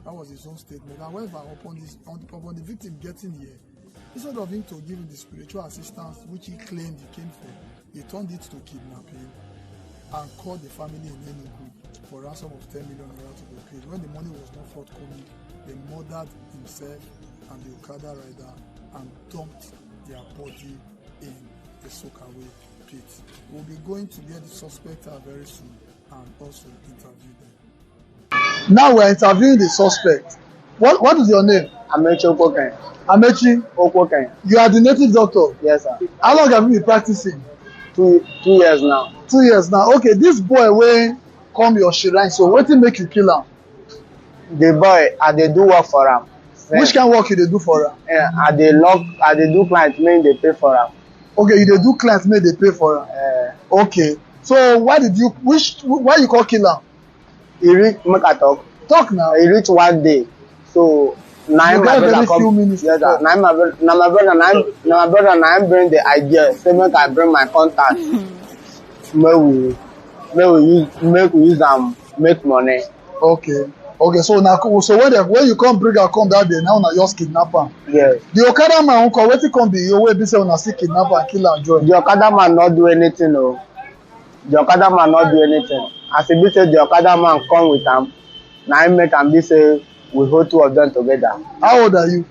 That was his own statement. However, upon the victim getting here, instead of him to give him the spiritual assistance which he claimed he came for, he turned it to kidnapping and called the family in Enugu for a ransom of 10 million naira to be paid. When the money was not forthcoming, they murdered himself and the Okada rider and dumped their body in the soakaway pit. We'll be going to get the suspect very soon and also interview them. Now we're interviewing the suspect. What is your name? Amechi Okwoken. Amechi Okwoken. You are the native doctor? Yes, sir. How long have you been practicing? 2 years now. 2 years now. Okay, this boy when come your shrine, so what make you kill him? The boy, I dey do work for him. Which kind of work you dey do for him? I dey do client make they pay for him. Okay, you dey do client make they pay for him. Okay. So why you call kill him? He reach, make I talk. Talk now. He reach one day. So now my brother come. Yes, sir. Now my brother now bring the idea. Say make I bring my contact. Make we use them make money. Okay. Okay, so now when you come bring her come that day, now una just kidnap am. Yes. The Okada man uncle, wetin come be your way be say una still kidnap and kill and join. The Okada man not do anything, no. The Okada man not do anything. As e be say the Okada man come with am, na him make am be say we hold 2 of them together. How old are you?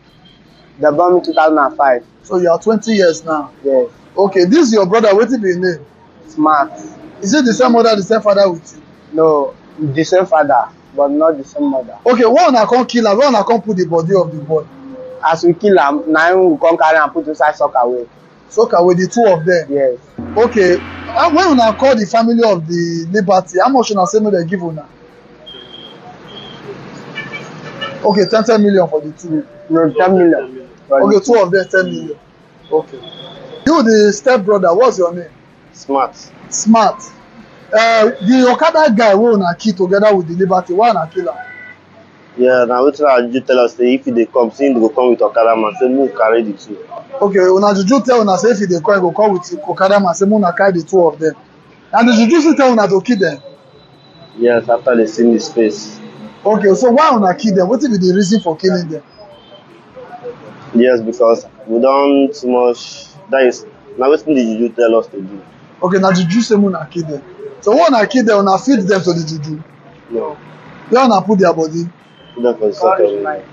They born me 2005. So you are 20 years now. Yes. Okay, this is your brother. Wetin be his name? Smart. Is it the same mother, the same father with you? No, the same father, but not the same mother. Okay, why una come kill am? Why una come put the body of the boy? As we kill am, na him we come carry am put inside soakaway. Soakaway, the 2 of them? Yes. Okay, when una call the family of the Liberty, how much una say make dem give una? Okay, 10 million for the 2. No, 10 million. Okay, 2 of them 10 million. Okay. You the step brother, what's your name? Smart. Smart. The Okada guy wey una kill together with the Liberty, why una kill am? Yeah, na wetin our juju tell us say if he dey come, say he go come with Okada man, say make we carry the 2. Okay, una juju tell una say if he dey come, he go come with Okada man, say make una carry the 2 of them. And the juju still tell una to kill them? Yes, after they see the space. Okay, so why una kill them? Wetin be the reason for killing them? Yes, because we don too much. That is, na wetin the juju tell us to do. Okay, na juju say make una kill them. So when una kill them, una feed them to the juju? No. Where una put their body? Put them for the soakaway.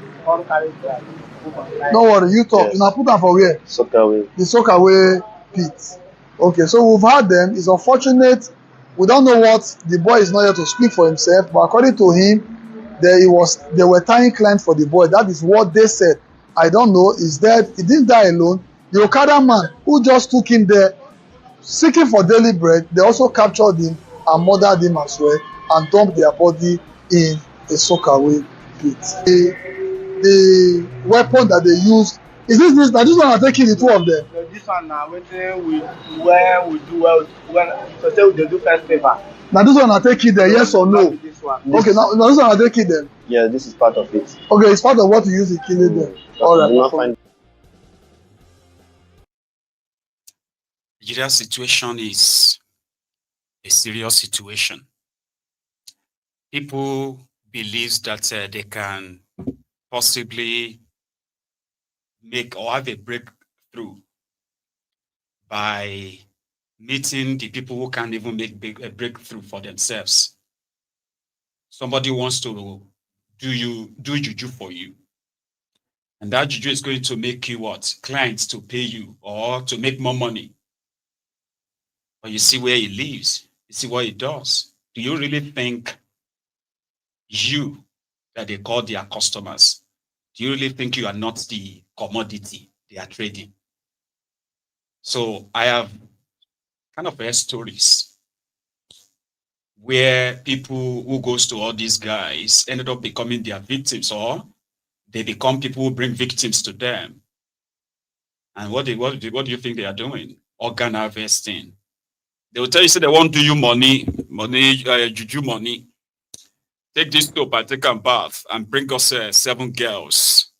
No worry, you talk. Yes. Una put them for where? Soakaway. The soakaway pit. Okay, so we've had them. It's unfortunate We don't know what the boy is not here to speak for himself, but according to him, they were tying clients for the boy. That is what they said. I don't know. He's dead. He didn't die alone. The Okada man who just took him there, seeking for daily bread, they also captured him and murdered him as well and dumped their body in a soakaway pit. The weapon that they used is this now this one are taking the two of them. So this one now when we do well when so say we do first paper. Now this one are taking them, yes or no? Okay, now this one are taking them. Yeah, this is part of it. Okay, it's part of what you use in killing them. All right. Nigeria's situation is a serious situation. People believe that they can possibly make or have a breakthrough by meeting the people who can't even make a breakthrough for themselves. Somebody wants to do juju for you. And that juju is going to make you what? Clients to pay you or to make more money. But you see where he lives. You see what he does. Do you really think you that they call their customers? Do you really think you are not the commodity they are trading? So I have kind of heard stories where people who goes to all these guys ended up becoming their victims, or they become people who bring victims to them. And what do you think they are doing? Organ harvesting. They will tell you, say they won't do you money, juju money. Take this soap and take a bath and bring us 7 girls.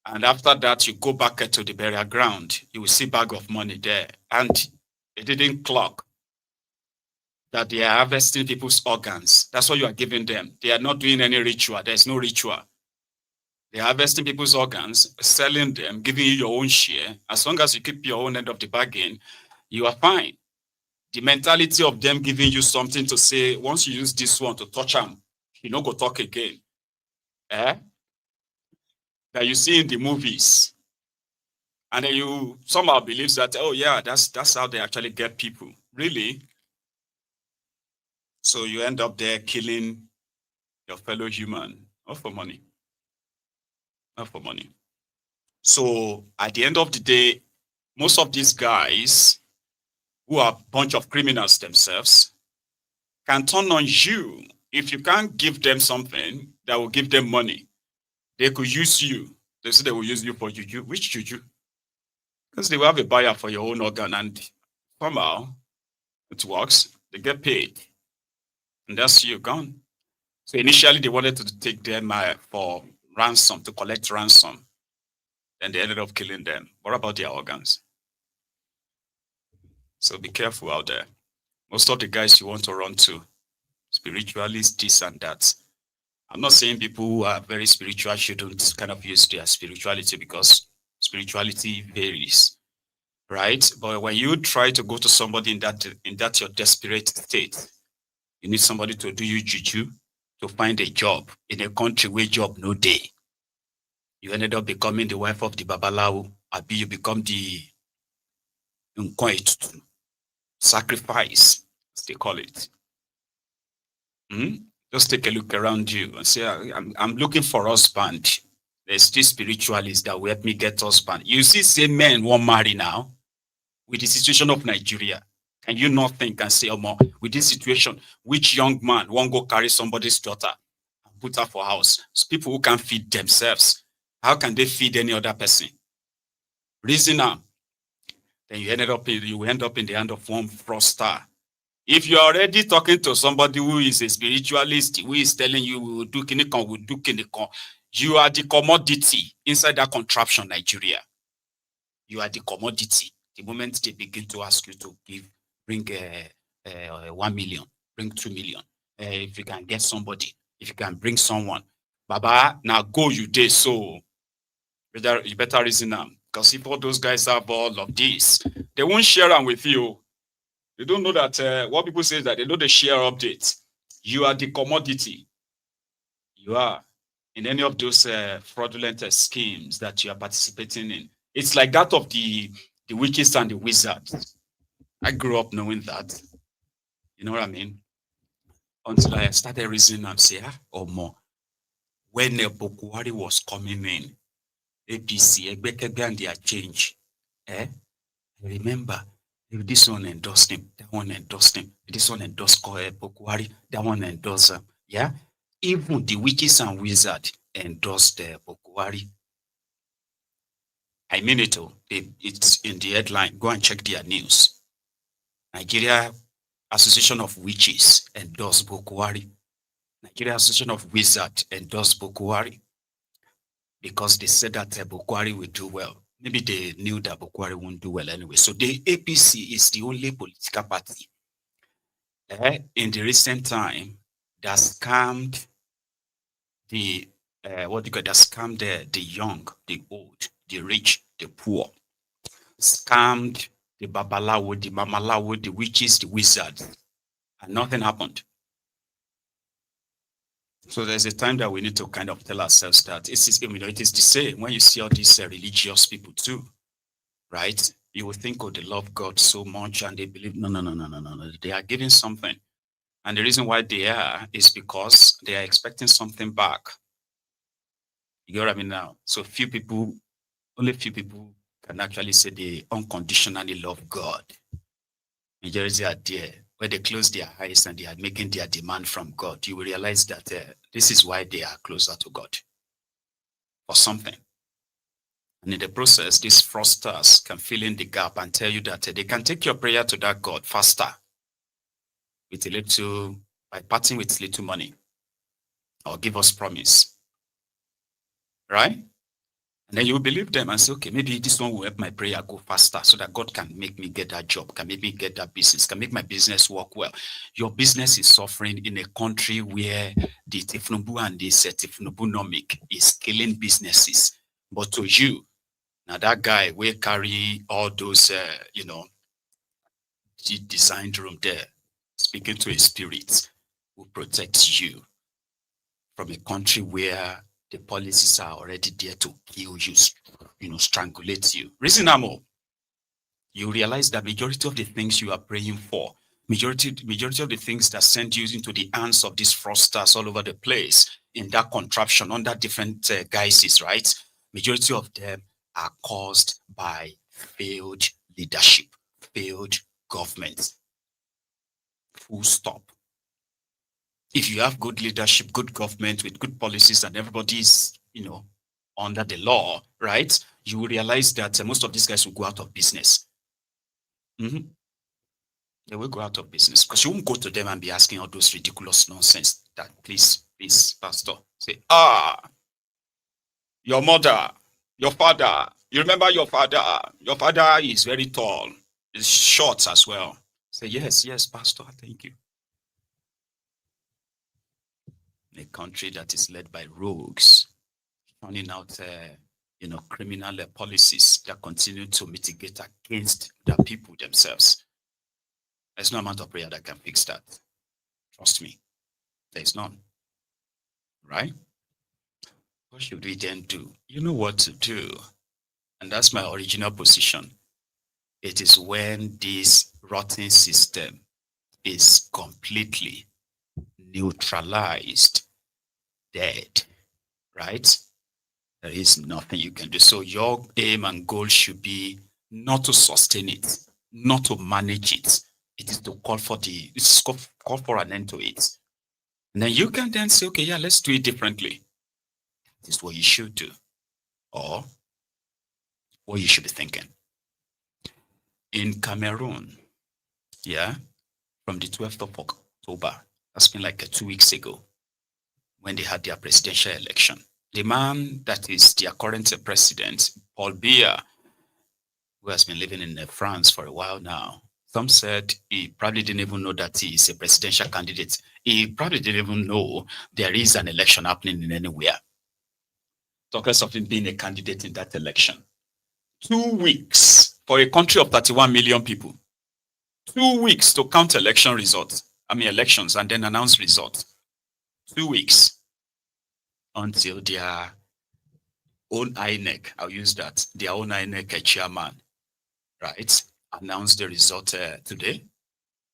And after that, you go back to the burial ground. You will see a bag of money there. And they didn't clock that they are harvesting people's organs. That's what you are giving them. They are not doing any ritual. There's no ritual. They are harvesting people's organs, selling them, giving you your own share. As long as you keep your own end of the bargain, you are fine. The mentality of them giving you something to say, once you use this one to touch them, you don't go talk again. That you see in the movies. And then you somehow believe that, oh yeah, that's how they actually get people. Really? So you end up there killing your fellow human, not for money. Not for money. So at the end of the day, most of these guys who are a bunch of criminals themselves can turn on you if you can't give them something that will give them money. They could use you. They say they will use you for juju. Which juju? Because they will have a buyer for your own organ, and somehow it works. They get paid. And that's you gone. So initially they wanted to take them for ransom, to collect ransom. Then they ended up killing them. What about their organs? So be careful out there. Most of the guys you want to run to, spiritualists, this and that. I'm not saying people who are very spiritual shouldn't kind of use their spirituality, because spirituality varies, right? But when you try to go to somebody in that your desperate state, you need somebody to do you juju to find a job in a country where job no day. You ended up becoming the wife of the babalawo, or you become the sacrifice, as they call it. Just take a look around you and say, I'm looking for husband. There's this spiritualist that will help me get husband. You see, say men won't marry now with the situation of Nigeria. Can you not think and say, oh, with this situation, which young man won't go carry somebody's daughter and put her for house? It's people who can't feed themselves. How can they feed any other person? Reason now. Then you end up in the hand of one fraudster. If you're already talking to somebody who is a spiritualist, who is telling you we will do kinikon, we'll do kinikon, you are the commodity inside that contraption, Nigeria. You are the commodity. The moment they begin to ask you to bring 1 million, bring 2 million, if you can get somebody, if you can bring someone, Baba, now go you day. So you better reason now. Because if all those guys have all of this, they won't share them with you. They don't know that what people say is that they know the share updates. You are the commodity. You are in any of those fraudulent schemes that you are participating in. It's like that of the witches and the wizards. I grew up knowing that. You know what I mean? Until I started reasoning and say, or more. When Bokuwari was coming in, APC, Egbekebe and their change. I remember this one endorsed him, that one endorsed him, this one endorsed Bokuwari, that one endorsed him. Yeah? Even the witches and wizards endorsed Bokuwari. I mean it all. It's in the headline. Go and check their news. Nigeria Association of Witches endorsed Bokuwari. Nigeria Association of Wizards endorsed Bokuwari because they said that Bokuwari will do well. Maybe they knew that Bokuwari won't do well anyway. So the APC is the only political party in the recent time that scammed the the young, the old, the rich, the poor, scammed the babalawo, the mamalawo, the witches, the wizards, and nothing happened. So there's a time that we need to kind of tell ourselves that it is the same when you see all these religious people too, right? You will think, oh, they love God so much and they believe, no. They are giving something. And the reason why they are is because they are expecting something back. You get what I mean now? So only few people can actually say they unconditionally love God. Majority are there. Where they close their eyes and they are making their demand from God, you will realize that this is why they are closer to God for something. And in the process, these fraudsters can fill in the gap and tell you that they can take your prayer to that God faster by parting with little money or give us promise, right? And then you believe them and say, okay, maybe this one will help my prayer go faster so that God can make me get that job, can make me get that business, can make my business work well. Your business is suffering in a country where the Tifnubu and the Tifnubunomic is killing businesses. But to you, now that guy will carry all those, the designed room there, speaking to a spirit who protects you from a country where the policies are already there to kill you, strangulate you. Reason more, you realize that majority of the things you are praying for, majority of the things that send you into the hands of these fraudsters all over the place, in that contraption, under different guises, right? Majority of them are caused by failed leadership, failed government. Full stop. If you have good leadership, good government with good policies and everybody's, under the law, right? You will realize that most of these guys will go out of business. They will go out of business because you won't go to them and be asking all those ridiculous nonsense that please, pastor, say, your mother, your father, you remember your father is very tall, is short as well. Say, yes, pastor, thank you. A country that is led by rogues, turning out, criminal policies that continue to mitigate against the people themselves. There's no amount of prayer that can fix that. Trust me, there's none. Right? What should we then do? You know what to do. And that's my original position. It is when this rotten system is completely neutralized, dead, right? There is nothing you can do. So your aim and goal should be not to sustain it, not to manage it. It is to call for an end to it. And then you can then say, okay, yeah, let's do it differently. This is what you should do. Or what you should be thinking. In Cameroon, from the 12th of October, that's been like 2 weeks ago, when they had their presidential election. The man that is their current president, Paul Biya, who has been living in France for a while now, some said he probably didn't even know that he is a presidential candidate. He probably didn't even know there is an election happening in anywhere. Talk less of him being a candidate in that election. 2 weeks for a country of 31 million people. 2 weeks to count elections and then announce results. 2 weeks until their own INEC, I'll use that, their own INEC chairman, right, announced the result today.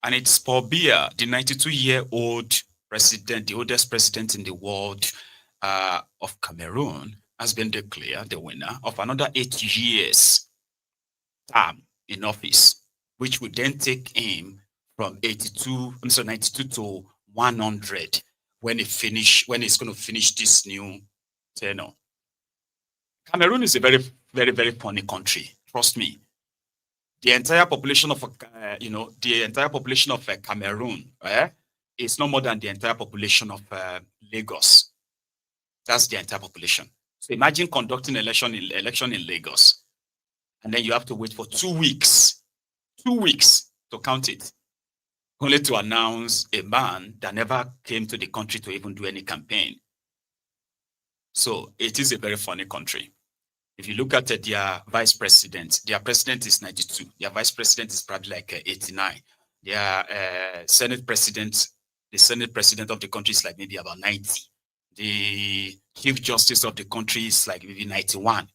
And it's Paul Biya, the 92-year-old president, the oldest president in the world of Cameroon, has been declared the winner of another 8 years term in office, which would then take him from 92 to 100 when he's going to finish this new tenure. Cameroon is a very, very, very funny country. Trust me. The entire population of Cameroon is no more than the entire population of Lagos. That's the entire population. So imagine conducting election in Lagos, and then you have to wait for 2 weeks to count it, only to announce a man that never came to the country to even do any campaign. So it is a very funny country. If you look at their vice president is 92. Their vice president is probably like 89. Their Senate president of the country is like maybe about 90. The chief justice of the country is like maybe 91.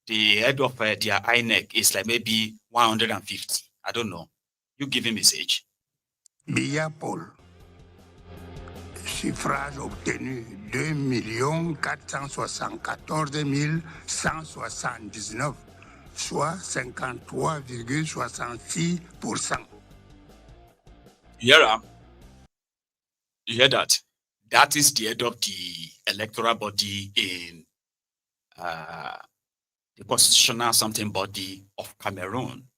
The head of their INEC is like maybe 150. I don't know. You give him his age. Biya Paul. Suffrage obtenu 2 474 179, soit 53,66%. You hear that? That is the head of the electoral body in the constitutional something body of Cameroon.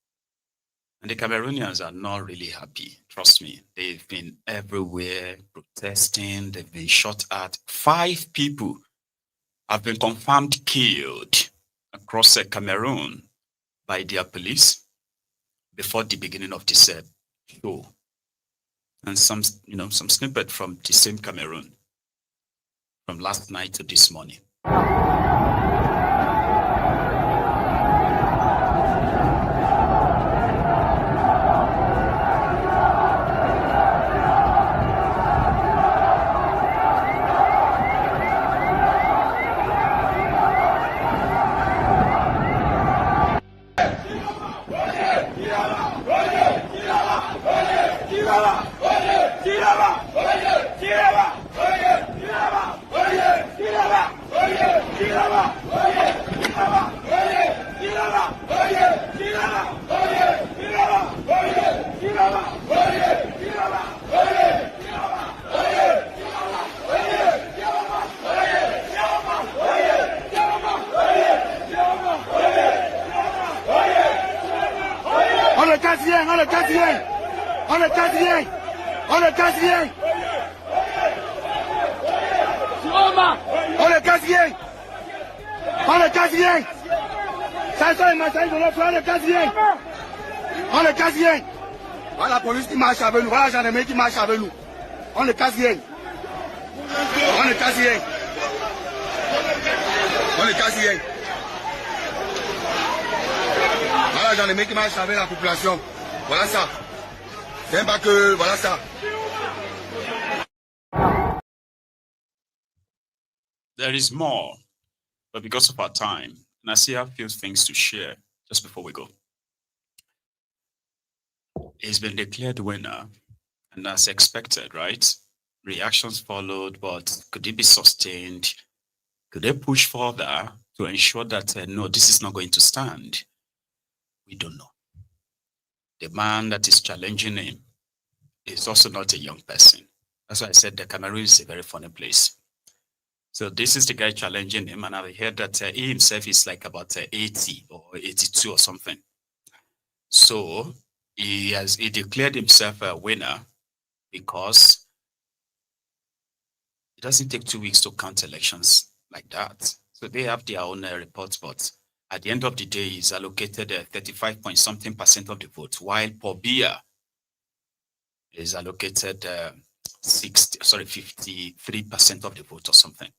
And the Cameroonians are not really happy. Trust me. They've been everywhere protesting. They've been shot at. 5 people have been confirmed killed across Cameroon by their police before the beginning of this show. And some snippet from the same Cameroon from last night to this morning. Voilà la police qui marche avec nous, voilà la gendarmerie qui marche avec nous. On ne casse rien. On ne casse rien. On ne casse rien. Voilà la gendarmerie qui marche avec la population. Voilà ça. C'est pas que, voilà ça. There is more, but because of our time, and I see a few things to share just before we go. He's been declared winner, and as expected, right? Reactions followed, but could it be sustained? Could they push further to ensure that, no, this is not going to stand? We don't know. The man that is challenging him is also not a young person. That's why I said the Cameroon is a very funny place. So this is the guy challenging him, and I heard that he himself is like about 80 or 82 or something. So he declared himself a winner because it doesn't take 2 weeks to count elections like that. So they have their own reports, but at the end of the day, he's allocated 35-point-something% of the vote, while Paul Biya is allocated 53% of the vote or something,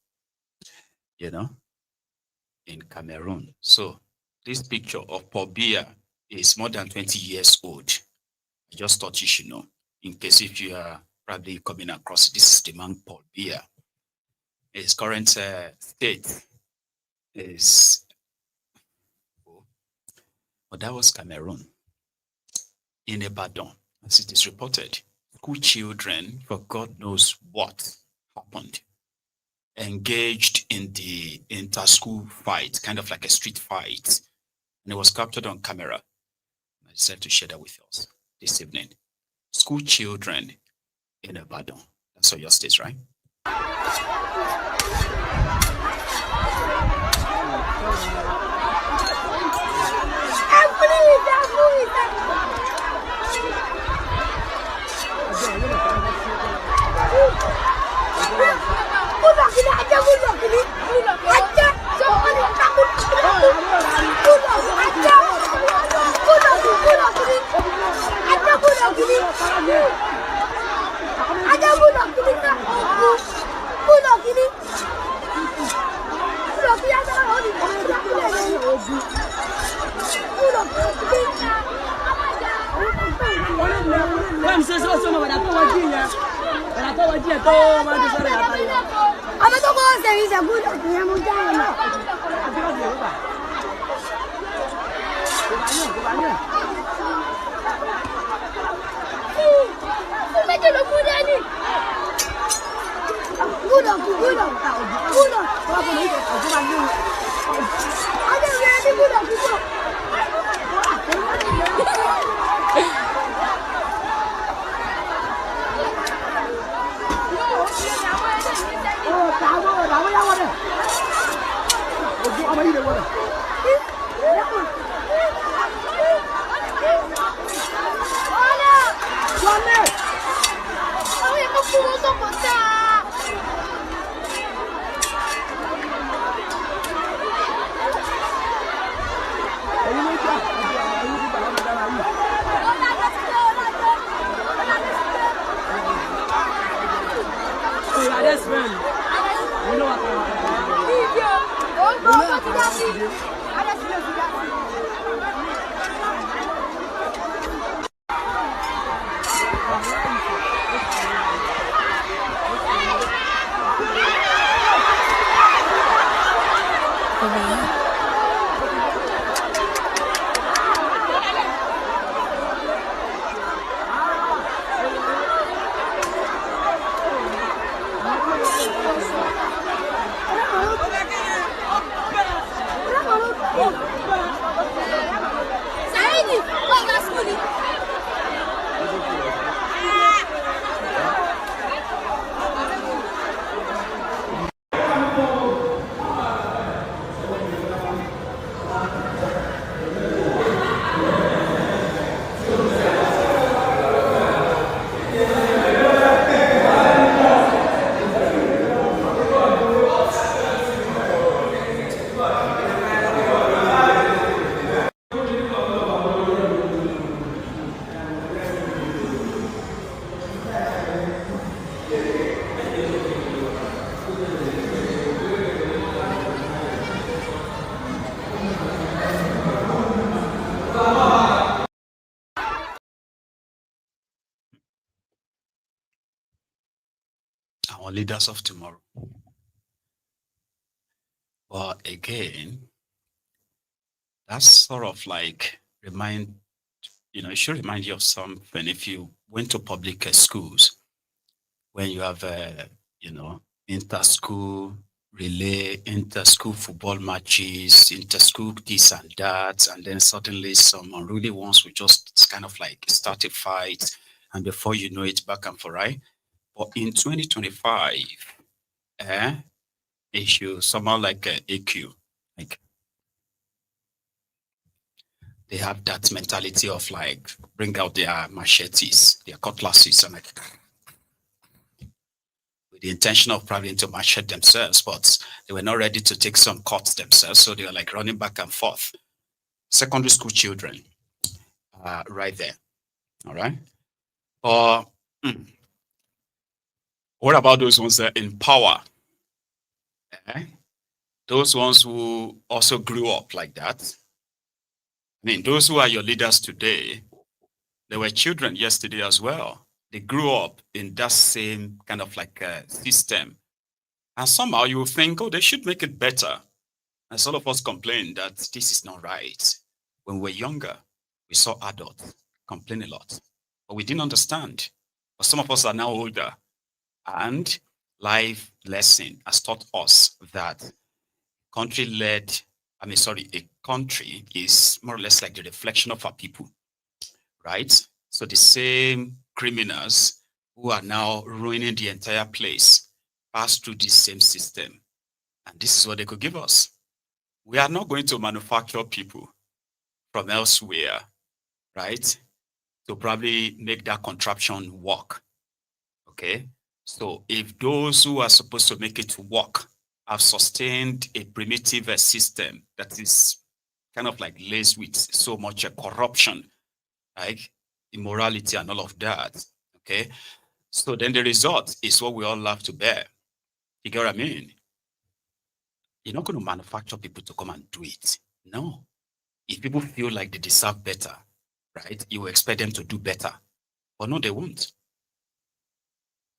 in Cameroon. So this picture of Paul Biya is more than 20 years old. I just thought you should know, in case if you are probably coming across it. This is the man Paul Biya. His current state is, that was Cameroon. In Ibadan, as it is reported, school children, for God knows what happened, engaged in the inter-school fight, kind of like a street fight, and it was captured on camera. I decided to share that with us this evening. School children in Ibadan. That's all your state, right? Our leaders of tomorrow. But again, that's sort of like it should remind you of something. If you went to public schools, when you have, inter-school relay, inter-school football matches, inter-school this and that, and then suddenly some unruly ones will just kind of like start a fight, and before you know it, back and forth, right? But in 2025, issue somehow like AQ, like they have that mentality of like bring out their machetes, their cutlasses, and like with the intention of probably to machete themselves, but they were not ready to take some cuts themselves, so they were like running back and forth. Secondary school children, right there. All right. What about those ones that are in power? Those ones who also grew up like that. I mean, those who are your leaders today, they were children yesterday as well. They grew up in that same kind of like system. And somehow you will think, oh, they should make it better. And some of us complain that this is not right. When we were younger, we saw adults complain a lot. but we didn't understand. But some of us are now older, and life lesson has taught us that a country is more or less like the reflection of our people, right? So the same criminals who are now ruining the entire place pass through the same system. And this is what they could give us. We are not going to manufacture people from elsewhere, right? To probably make that contraption work, okay? So if those who are supposed to make it work have sustained a primitive system that is kind of like laced with so much corruption, like immorality and all of that, okay? So then the result is what we all have to bear. You get what I mean? You're not going to manufacture people to come and do it. No. If people feel like they deserve better, right, you will expect them to do better. But no, they won't.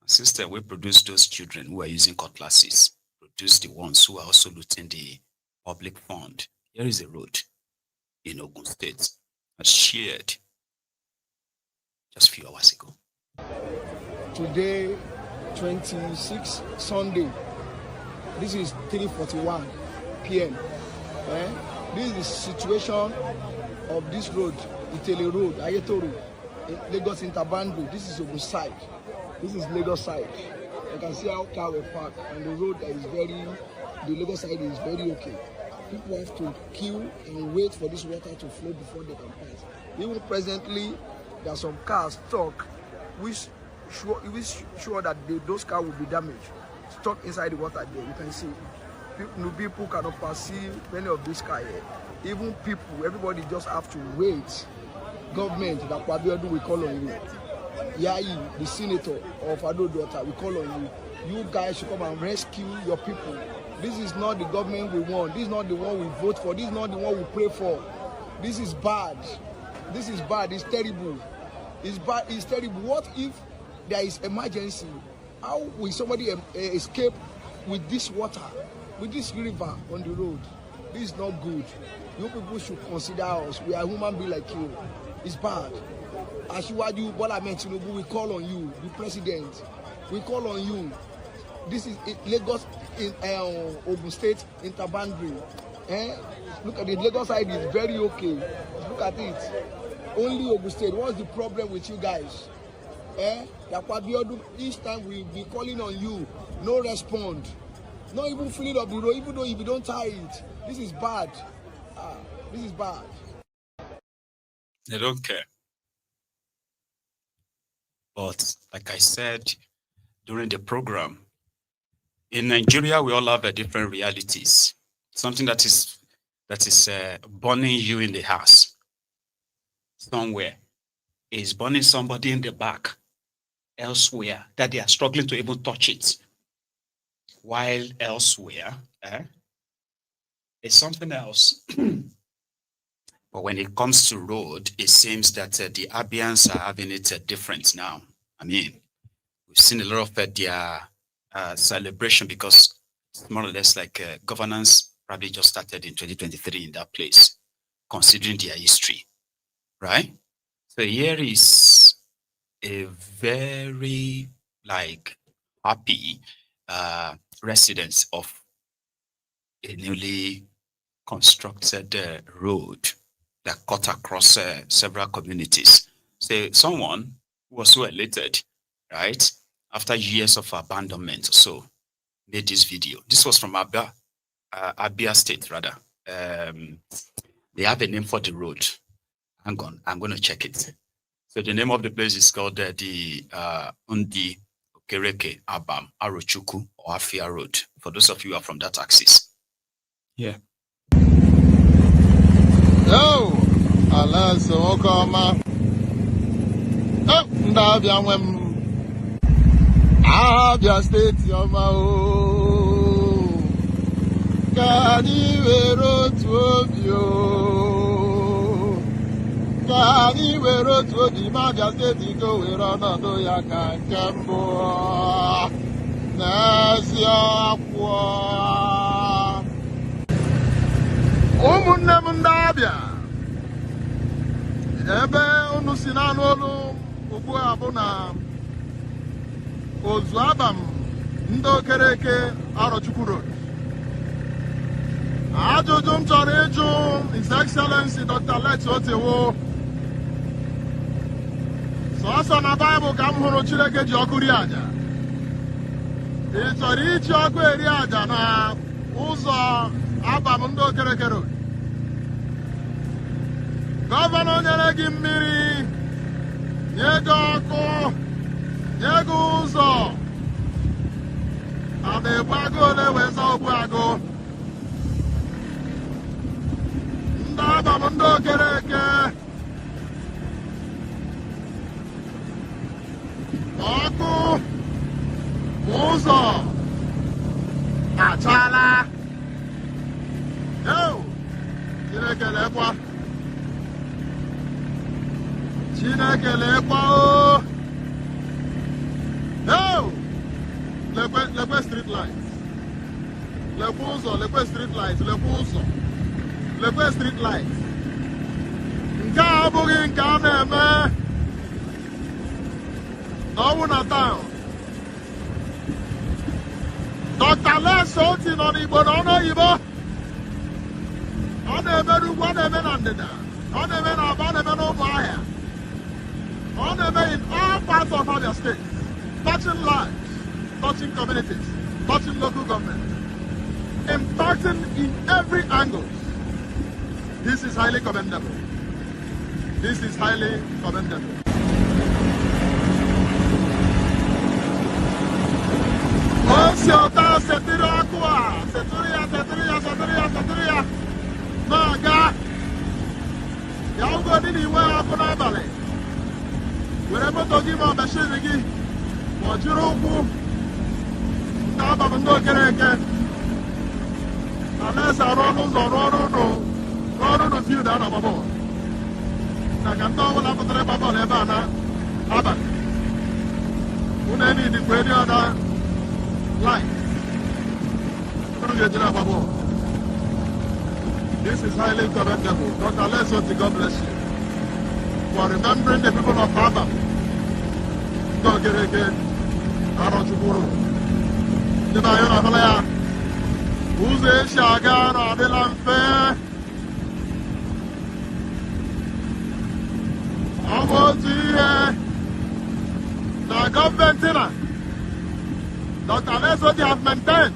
Sister, we produce those children who are using cutlasses, produce the ones who are also looting the public fund. Here is a road in Ogun State that's shared just a few hours ago. Today, 26 Sunday. This is 3:41 p.m. This is the situation of this road, Itele Road, Ayeto Road, Lagos Interboundary. This is Ogun side. This is Lagos side. You can see how car were parked, and the road is the Lagos side is very okay. People have to queue and wait for this water to flow before they can pass. Even presently, there are some cars stuck, which sure that those cars will be damaged. Stuck inside the water there, you can see. People cannot perceive many of these cars here. Even people, everybody just have to wait. Government, that Kwabiadu will call on you. Yayi, the senator of Ado Daughter, we call on you. You guys should come and rescue your people. This is not the government we want. This is not the one we vote for. This is not the one we pray for. This is bad. This is bad. It's terrible. It's bad. It's terrible. What if there is emergency? How will somebody escape with this water, with this river on the road? This is not good. You people should consider us. We are human beings like you. It's bad. Asiwaju Bola Ahmed Tinubu, we call on you, the president. We call on you. This is Lagos in Ogun State Interboundary. Look at it. Lagos side is very okay. Look at it. Only Ogun State. What's the problem with you guys? Each time we be calling on you, no respond. Not even filling up the road, even though if you don't tie it. This is bad. This is bad. They don't care. But like I said during the program, in Nigeria, we all have different realities. Something that is burning you in the house somewhere is burning somebody in the back elsewhere that they are struggling to even touch it. While elsewhere, it's something else. But when it comes to road, it seems that the Abians are having it different now. I mean, we've seen a lot of their celebration because it's more or less like governance probably just started in 2023 in that place, considering their history, right? So here is a very happy residents of a newly constructed road that cut across several communities. So someone who was so elated, right, after years of abandonment or so, made this video. This was from Abia State, rather. They have a name for the road. Hang on, I'm going to check it. So the name of the place is called the Undi Okereke Abam Arochuku or Afia Road, for those of you who are from that axis. Yeah. Yo, alas, okoma. Ndabia wem. Abia State yoma o. Kani wero tuobio. Kani wero tuobi ma Abia State go wero no do ya kankembo. Nasi akwa. Ụmụnne m ndị Abịa ebe unu si n'anụ olu ugbu okwu a bụ na ozu abam ndị okereke Arochukwu Road. Ajụjụ m chọrọ ịjụ His Excellency Dr. Lex Otewo, sọsọ na Baịbụl ka m hụrụ Chineke ji ọkụ rie aja. Ị chọrọ iji ọkụ eri aja na ụzọ abam ndị okereke Road? Gọvanọ nyere gị mmiri, nye gị ọkụ, nye gị ụzọ, a na-egbu agụ ole wee zaa ogbu agụ. Ndị abam ndị okereke, ọkụ, ụzọ achala. Chineke lekwa, Chineke lekwa o. Lekwe street lights, lekwe ụzọ, lekwe street lights, lekwe ụzọ, lekwe street lights. Nke a abụghị nke a na-eme n'ọnwụ na town. Dr. Lex Oti nọ n'Igbo na ọnụ oyibo. Ọ na-eme n'ugwu, ọ na-eme na ndịda, ọ na-eme na Aba, ọ na-eme n'Ụmụahịa, ọ na-eme in all parts of Abia State, touching lives, touching communities, touching local government, impacting in every angle. This is highly commendable. This is highly commendable. Osiota setiri ọkụ a, setiri ya. Na-aga. Ya ugodi na iwe ọkụ n'abalị. Were moto gị ma ọ machine gị, ma ọ jiri ụkwụ. Ndị abam ndị okereke. Alaeze arụ ọnụ ụzọ, rụọ ọrụ ụlọ field a na-agba bọọlụ. Na ka ndị ọbụla pụtara ịgba bọọlụ ebe a na-abalị. Unu enidikwa any other life. This is highly commendable. Dr. Lex Oti, God bless you for remembering the people of Aba. God get again. Arochukwu Road. The Bayon of Alaya. Uze Shagan or the Lampe. The government dinner. Dr. Lex Oti has maintained.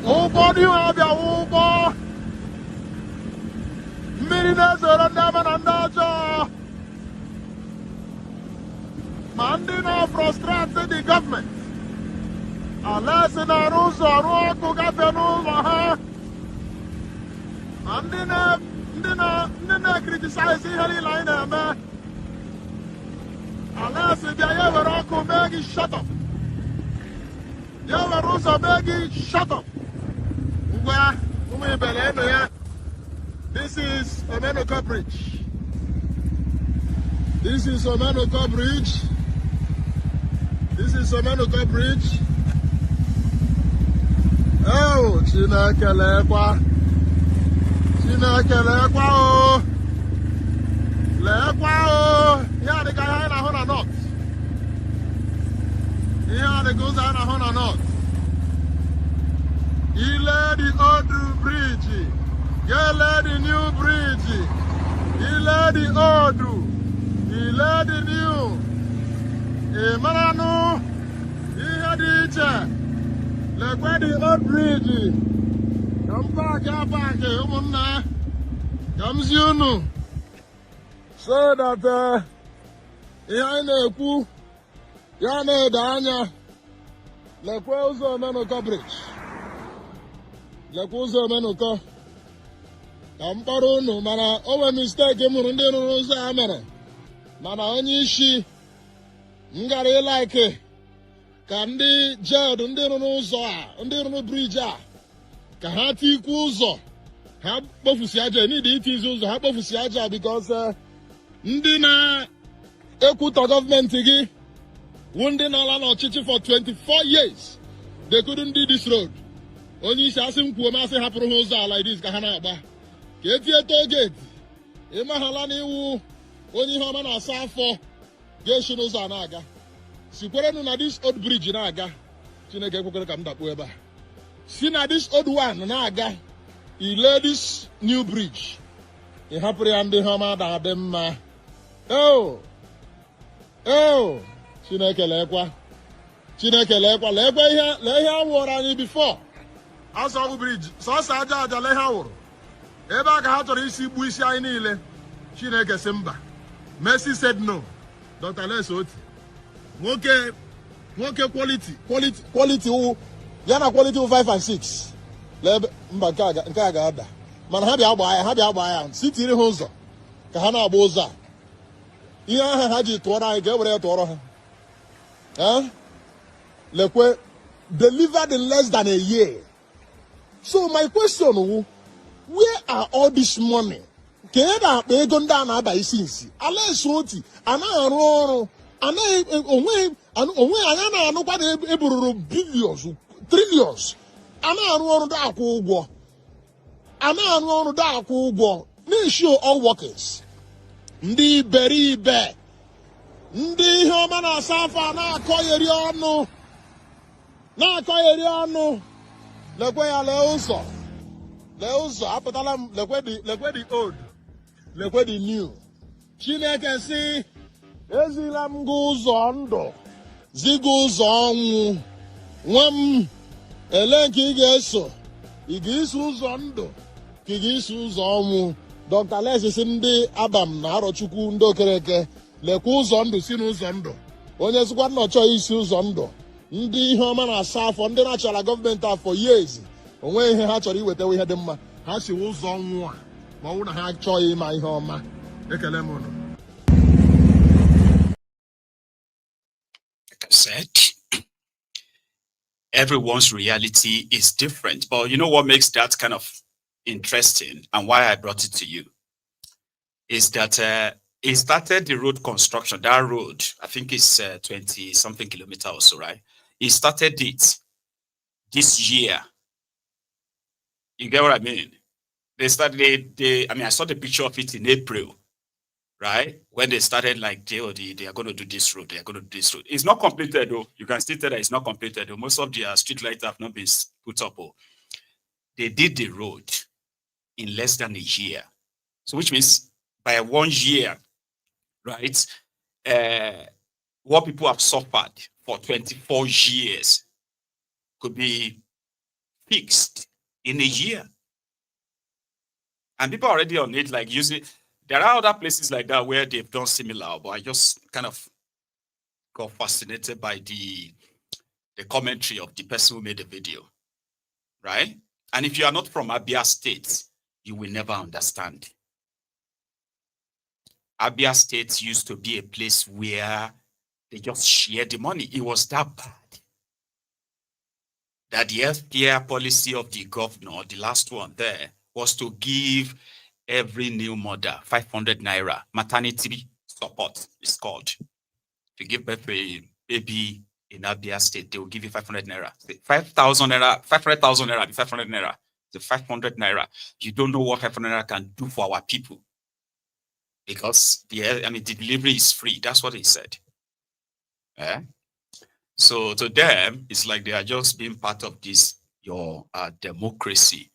Ụgbọ dị ọbịa ụgbọ mmiri na-ezoro ndị ama na ndị ọjọọ, ma ndị na-frustrate the government. Alaeze na-arụ ụzọ, rụọ ọkụ gafee n'ụlọ ha, ma ndị na-criticize ihe niile anyị na-eme. Alaeze bịa ya were ọkụ mee gị shut up, ya were ụzọ mee gị shut up. This is Omenuka Bridge. This is Omenuka Bridge. This is Omenuka Bridge. Oh, Chineke lekwa. Chineke lekwa o. Lekwa o. Ihe dị ka ihe na-ahụ na north. Ihe dị ka ụzọ a na-ahụ na north. Ile the old bridge, gele the new bridge, ile the old, ile the new. Maranu, ihe dị iche, lekwe the old bridge. Come back, ụmụnna, come zi unu, so that ihe anyị na-ekwu, ya na-ede anya, lekwe ụzọ Omenuka Bridge. Lekwa ụzọ Omenuka ka mkpọrọ unu, mana o nwere mistake mụrụ ndị rụrụ ụzọ a mere, mana onye isi ngara ịlaike ka ndị jed ndị rụrụ ụzọ a, ndị rụrụ briji a, ka ha tikwu ụzọ, ha kpofusi aja, n'idi itizi ụzọ, ha kpofusi aja, because ndị na-ekwutọ gọọmenti gị wụ ndị na-ala n'ọchịchị for 24 years. They couldn't do this road. Onye isi asị m kwuo masị hapụrụ ha ụzọ ala idis ka ha na-agba, ka etie toll gate, Imahala niwu onye ihe ọma na-asa afọ ga-esi n'ụzọ a na-aga. Sikwere na this old bridge na-aga. Chineke ekwekwere ka m dakpuo ebe a. Si na this old one na-aga. Ile this new bridge. Ị hapụrụ ya ndị ihe ọma na-adị mma. Chineke lekwa. Chineke lekwa. Lekwa ihe awụrụ anyị before. Asọ bridge. Sọsọ aja le ha wụrụ. Ebe a ka ha chọrọ isi gbu isi anyị niile. Chineke sị mba. Mercy said no. Dr. Les Oti. Nwoke quality wụ ya na quality 5 and 6. Lebe mba nke a ga-ada. Mana ha bịa agba ya. Si tiri ha ụzọ ka ha na-agba ụzọ a. Ihe aha ha ji tụọrọ anyị ga-ewere ya tụọrọ ha. Lekwe delivered in less than a year. So my question wụ, where are all this money? Ke na-akpa ego ndị a na-aba isi nsi. Ales Oti anaghị arụ ọrụ. Onwe anya na-anụkwa na ebururu billions, trillions. Anaghị arụ ọrụ da akwụ ụgwọ. Anaghị arụ ọrụ da akwụ ụgwọ. Na-issue all workers. Ndị iberibe. Ndị ihe ọma na-asa afọ na-akọgheri ọnụ. Na-akọgheri ọnụ. Lekwe ya lee ụzọ apụtala m lekwe the old. Lekwe the new. Chineke si ezila m gị ụzọ ndụ. Ziga ụzọ ọnwụ. Nwa m ele nke ị ga-eso. Ị ga-eso ụzọ ndụ ka ị ga-eso ụzọ ọnwụ. Dr. Les si ndị Abam na Arọchukwu ndị Okereke lekwa ụzọ ndụ si n'ụzọ ndụ. Onye sikwa nna ọchọ isi ụzọ ndụ. Ndị ihe ọma na-asa afọ ndị na-achara gọọmenti afọ years. Onwe ihe ha chọrọ iweta ihe dị mma. Ha si ụzọ ọnwụ a ma ọ bụ na ha achọghị ịma ihe ọma. Ekele m unu. Like I said, everyone's reality is different. But you know what makes that kind of interesting and why I brought it to you is that he started the road construction. That road, I think it's 20 something kilometers or so, right? He started it this year. You get what I mean? They started, I saw the picture of it in April, right? When they started like, they are going to do this road, they are going to do this road. It's not completed though. You can still tell that it's not completed though. Most of the street lights have not been put up. They did the road in less than a year. So which means by 1 year, right? What people have suffered for 24 years could be fixed in a year. And people are already on it, like using, there are other places like that where they've done similar, but I just kind of got fascinated by the commentary of the person who made the video, right? And if you are not from Abia State, you will never understand. Abia State used to be a place where they just shared the money. It was that bad that the healthcare policy of the governor, the last one there, was to give every new mother 500 naira. Maternity support is called. If you give birth to a baby in Abia State, they will give you 500 naira. 5,000 naira, 500,000 naira, 500 naira. The 500 naira. You don't know what 500 naira can do for our people. Because the delivery is free. That's what he said. Yeah? So to them, it's like they are just being part of this, your democracy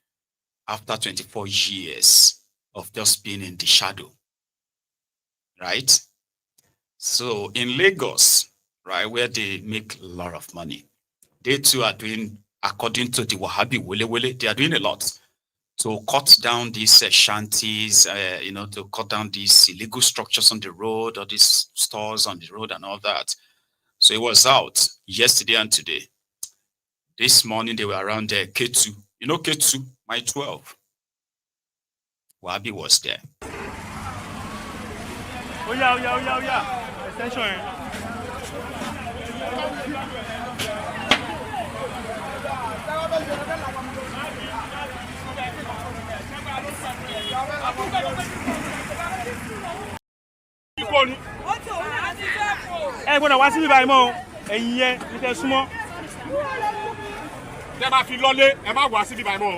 after 24 years of just being in the shadow, right? So in Lagos, right, where they make a lot of money, they too are doing, according to the Wahhabi Wele, they are doing a lot to cut down these shanties, to cut down these illegal structures on the road, or these stores on the road and all that. So it was out yesterday and today. This morning, they were around there, K2. You know K2, my 12. Wabi was there. Oh, yeah. Extension. Gbọ́dọ̀ wá sí bíbá ìmọ̀ ẹ̀yìn yẹn ní tẹ́ súnmọ́. Tẹ́ bá fi lọ́lé ẹ má wá sí bíbá ìmọ̀.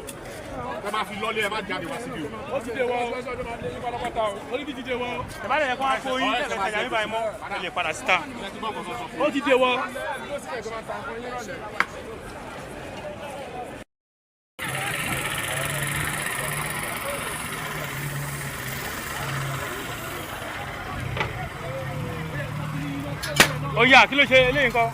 ẹ máa fi lọ́lé ẹ má jáde wá síbi o. Ó ti dé wọ́n. Ó ti dé wọ́n. Ẹ má lè kó wá fún yín tẹ̀lé tajà níbàyí mọ́. Ẹ lè padà síta. Ó ti dé wọ́n. Ó yá, kí ló ṣe eléyìí nǹkan?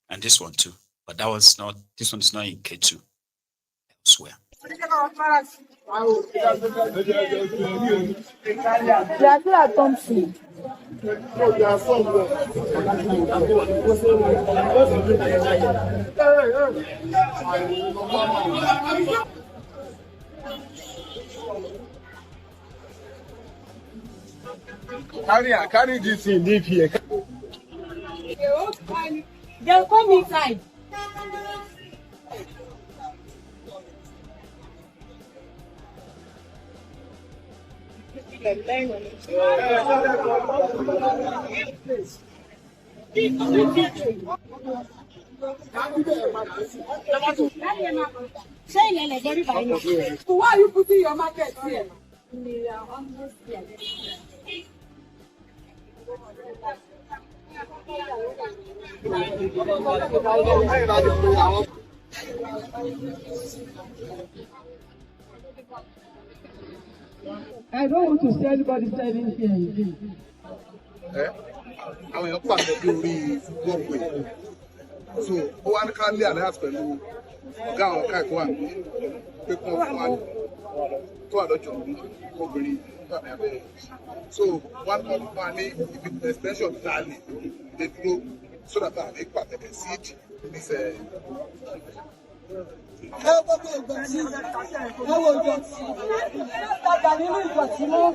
And this one too, but that was not. This one is not in K2. Elsewhere. They are still at Thompson. Carry this in deep here. They'll come inside. Why are you putting your market here? I don't want to see anybody standing here again. Àwọn èèyàn pàṣẹ bí orí walkway. So, ó wá ní ká lé àlẹ́ àti pẹ̀lú ọ̀gá àwọn ọ̀ká ẹ̀kọ́ àmì pé kí wọ́n fún wa tó àlọ́jọ́ obìnrin tàbí abẹ́rẹ́. So, wọ́n kọ́ fún wa ní ibi extension tá a lè dé dúró sódà tá a lè pàtẹ́kẹ̀ sí ìdí níṣẹ́. Ẹ gbọ́dọ̀ ìgbà sí ẹ wo ìjọ tàbí nínú ìgbọ̀tí mọ́.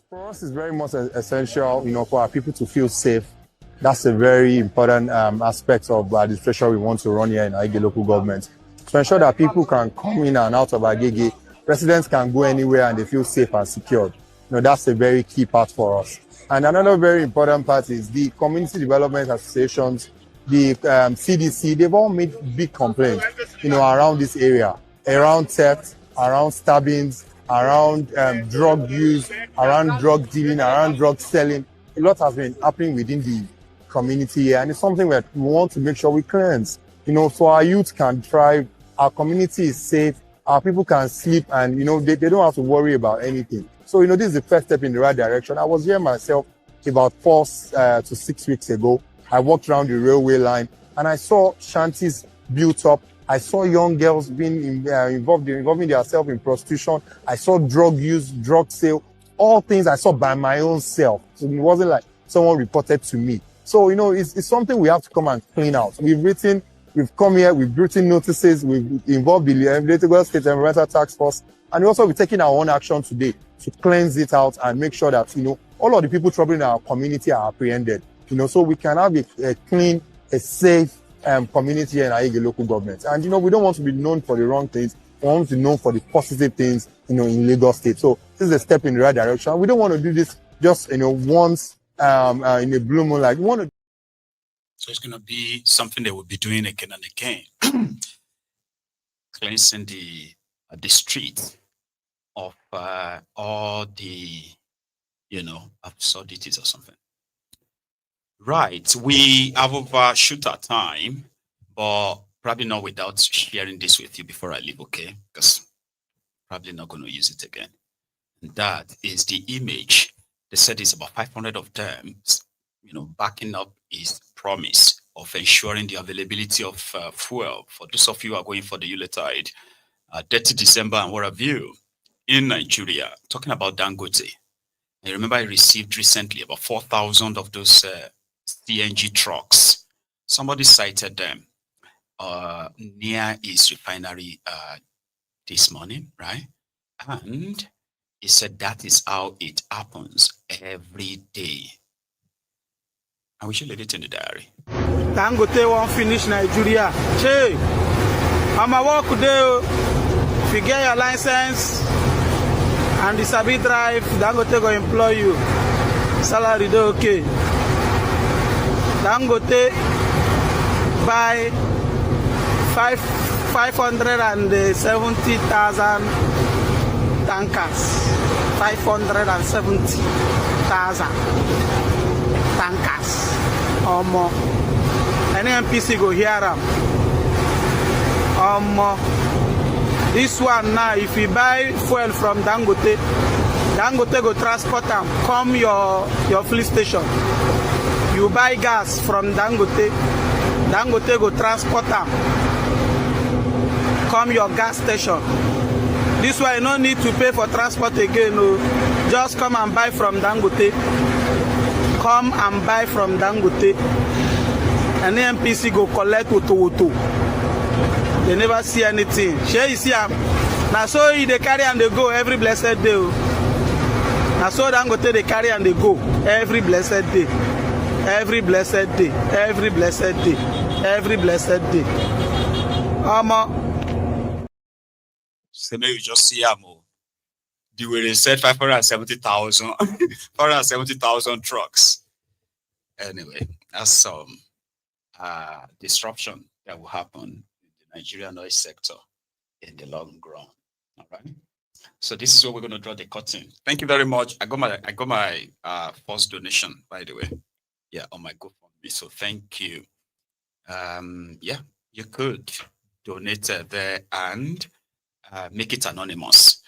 For us, it's very much essential, for our people to feel safe. That's a very important aspect of the administration we want to run here in Agege local government. To ensure that people can come in and out of Agege, residents can go anywhere and they feel safe and secured. That's a very key part for us. And another very important part is the community development associations, the CDC, they've all made big complaints, around this area, around theft, around stabbings, around drug use, around drug dealing, around drug selling. A lot has been happening within the community here, and it's something that we want to make sure we cleanse. So our youth can thrive, our community is safe, our people can sleep, and they don't have to worry about anything. So this is the first step in the right direction. I was here myself about 4 to 6 weeks ago, I walked around the railway line and I saw shanties built up. I saw young girls being involving themselves in prostitution. I saw drug use, drug sale, all things I saw by my own self. So it wasn't like someone reported to me. So, it's something we have to come and clean out. We've come here, we've written notices, we've involved the Lagos State Environmental Task Force, and we also be taking our own action today to cleanse it out and make sure that, all of the people troubling our community are apprehended, so we can have a clean, a safe community in Aige local government. And, we don't want to be known for the wrong things. We want to be known for the positive things, in Lagos State. So this is a step in the right direction. We don't want to do this just, once in a blue moon. Like, we want to. So it's going to be something they will be doing again and again. Cleansing the street of all the, absurdities or something. Right. We have overshoot our time, but probably not without sharing this with you before I leave, okay? Because probably not going to use it again. And that is the image. They said it's about 500 of them, backing up his promise of ensuring the availability of fuel for those of you who are going for the Yuletide, 30 December and what have you, in Nigeria, talking about Dangote. I remember I received recently about 4,000 of those CNG trucks. Somebody cited them near his refinery this morning, right? And he said that is how it happens every day. And we should leave it in the diary. Dangote won't finish Nigeria. Che, I'm a work today. If you get your license and the Sabi drive, Dangote go employ you. Salary dey okay. Dangote buy 570,000 tankers. 570,000 tankers or more. Any MPC go hear them. This one now, if you buy fuel from Dangote, Dangote go transport them, come your fuel station. You buy gas from Dangote, Dangote go transport them, come your gas station. This way you no need to pay for transport again. No. Just come and buy from Dangote. Come and buy from Dangote. And the MPC go collect auto. They never see anything. Share you see them. Now so they carry and they go every blessed day. Now so Dangote they carry and they go every blessed day. Every blessed day. Every blessed day. Every blessed day. So maybe you just see the way they said 570,000 trucks. Anyway, that's some disruption that will happen in the Nigerian oil sector in the long run. All right. So this is where we're going to draw the curtain. Thank you very much. I got my first donation, by the way. Yeah, on my GoFundMe. So thank you. Yeah, you could donate there and make it anonymous.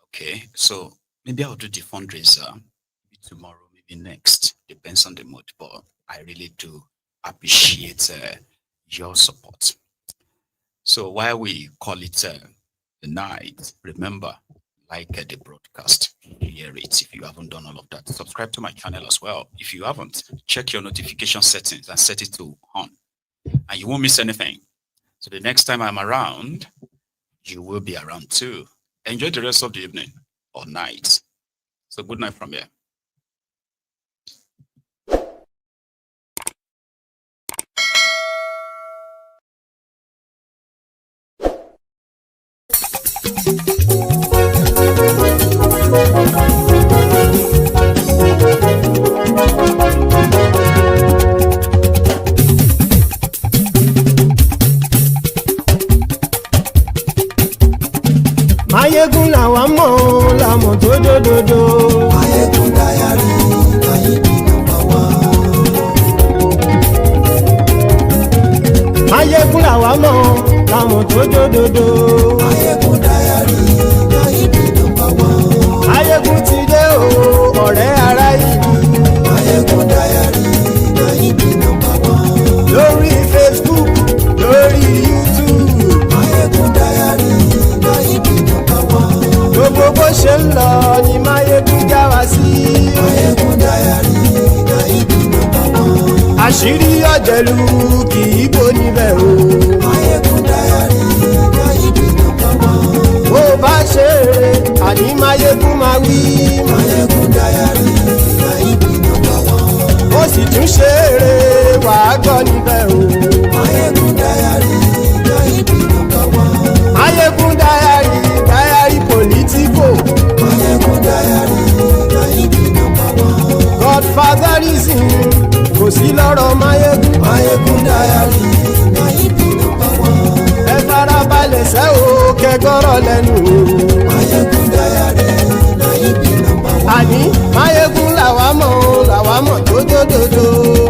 Okay, so maybe I'll do the fundraiser maybe tomorrow, maybe next, depends on the mood, but I really do appreciate your support. So while we call it the night, remember, like the broadcast, share it if you haven't done all of that. Subscribe to my channel as well. If you haven't, check your notification settings and set it to on, and you won't miss anything. So the next time I'm around, you will be around too. Enjoy the rest of the evening or night. So good night from here. Ayégún làwa mọ̀ ọ́ làmọ̀ tó dòdòdò. Ayégún ọ̀jẹ̀lú kì í bó níbẹ̀ o. Mayegun Diary Nayibi #1. bó bá ṣe eré àní Mayegun máa wí. Mayegun Diary Nayibi #1. ó sì tún ṣe eré wàá gbọ́ níbẹ̀ o. Mayegun Diary Nayibi #1. Mayegun Diary politico. Mayegun Diary Nayibi #1. Godfatherism kò sí lọ́rọ̀ Mayegun. Mayegun Diary Nayibi #1. ẹ farabalẹ̀ sẹ́ o kẹgọ́rọ̀ lẹ́nu. Mayegun Diary Nayibi #1. àní Mayegun làwa mọ̀ tó dòdòdò.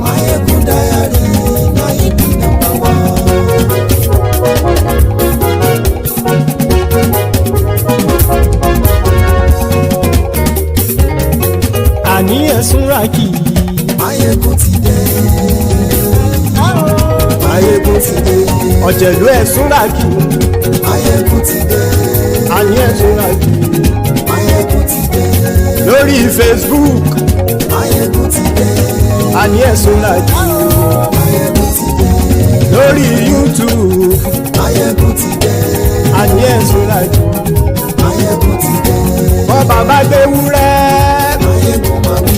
Mayegun Diary Nayibi #1. àní ẹ̀sùn ràkì. Mayegun ti dé. Mayegun ti dé. ọ̀jẹ̀lú ẹ̀sùn ràkì. Mayegun ti dé. àní ẹ̀sùn ràkì. Mayegun ti dé. lórí Facebook. Mayegun ti dé. àní ẹ̀sùn ràkì. Mayegun ti dé. lórí YouTube. Mayegun ti dé. àní ẹ̀sùn ràkì. Mayegun ti dé. bọ́ bàbá gbé wúrẹ́. Mayegun máa wí.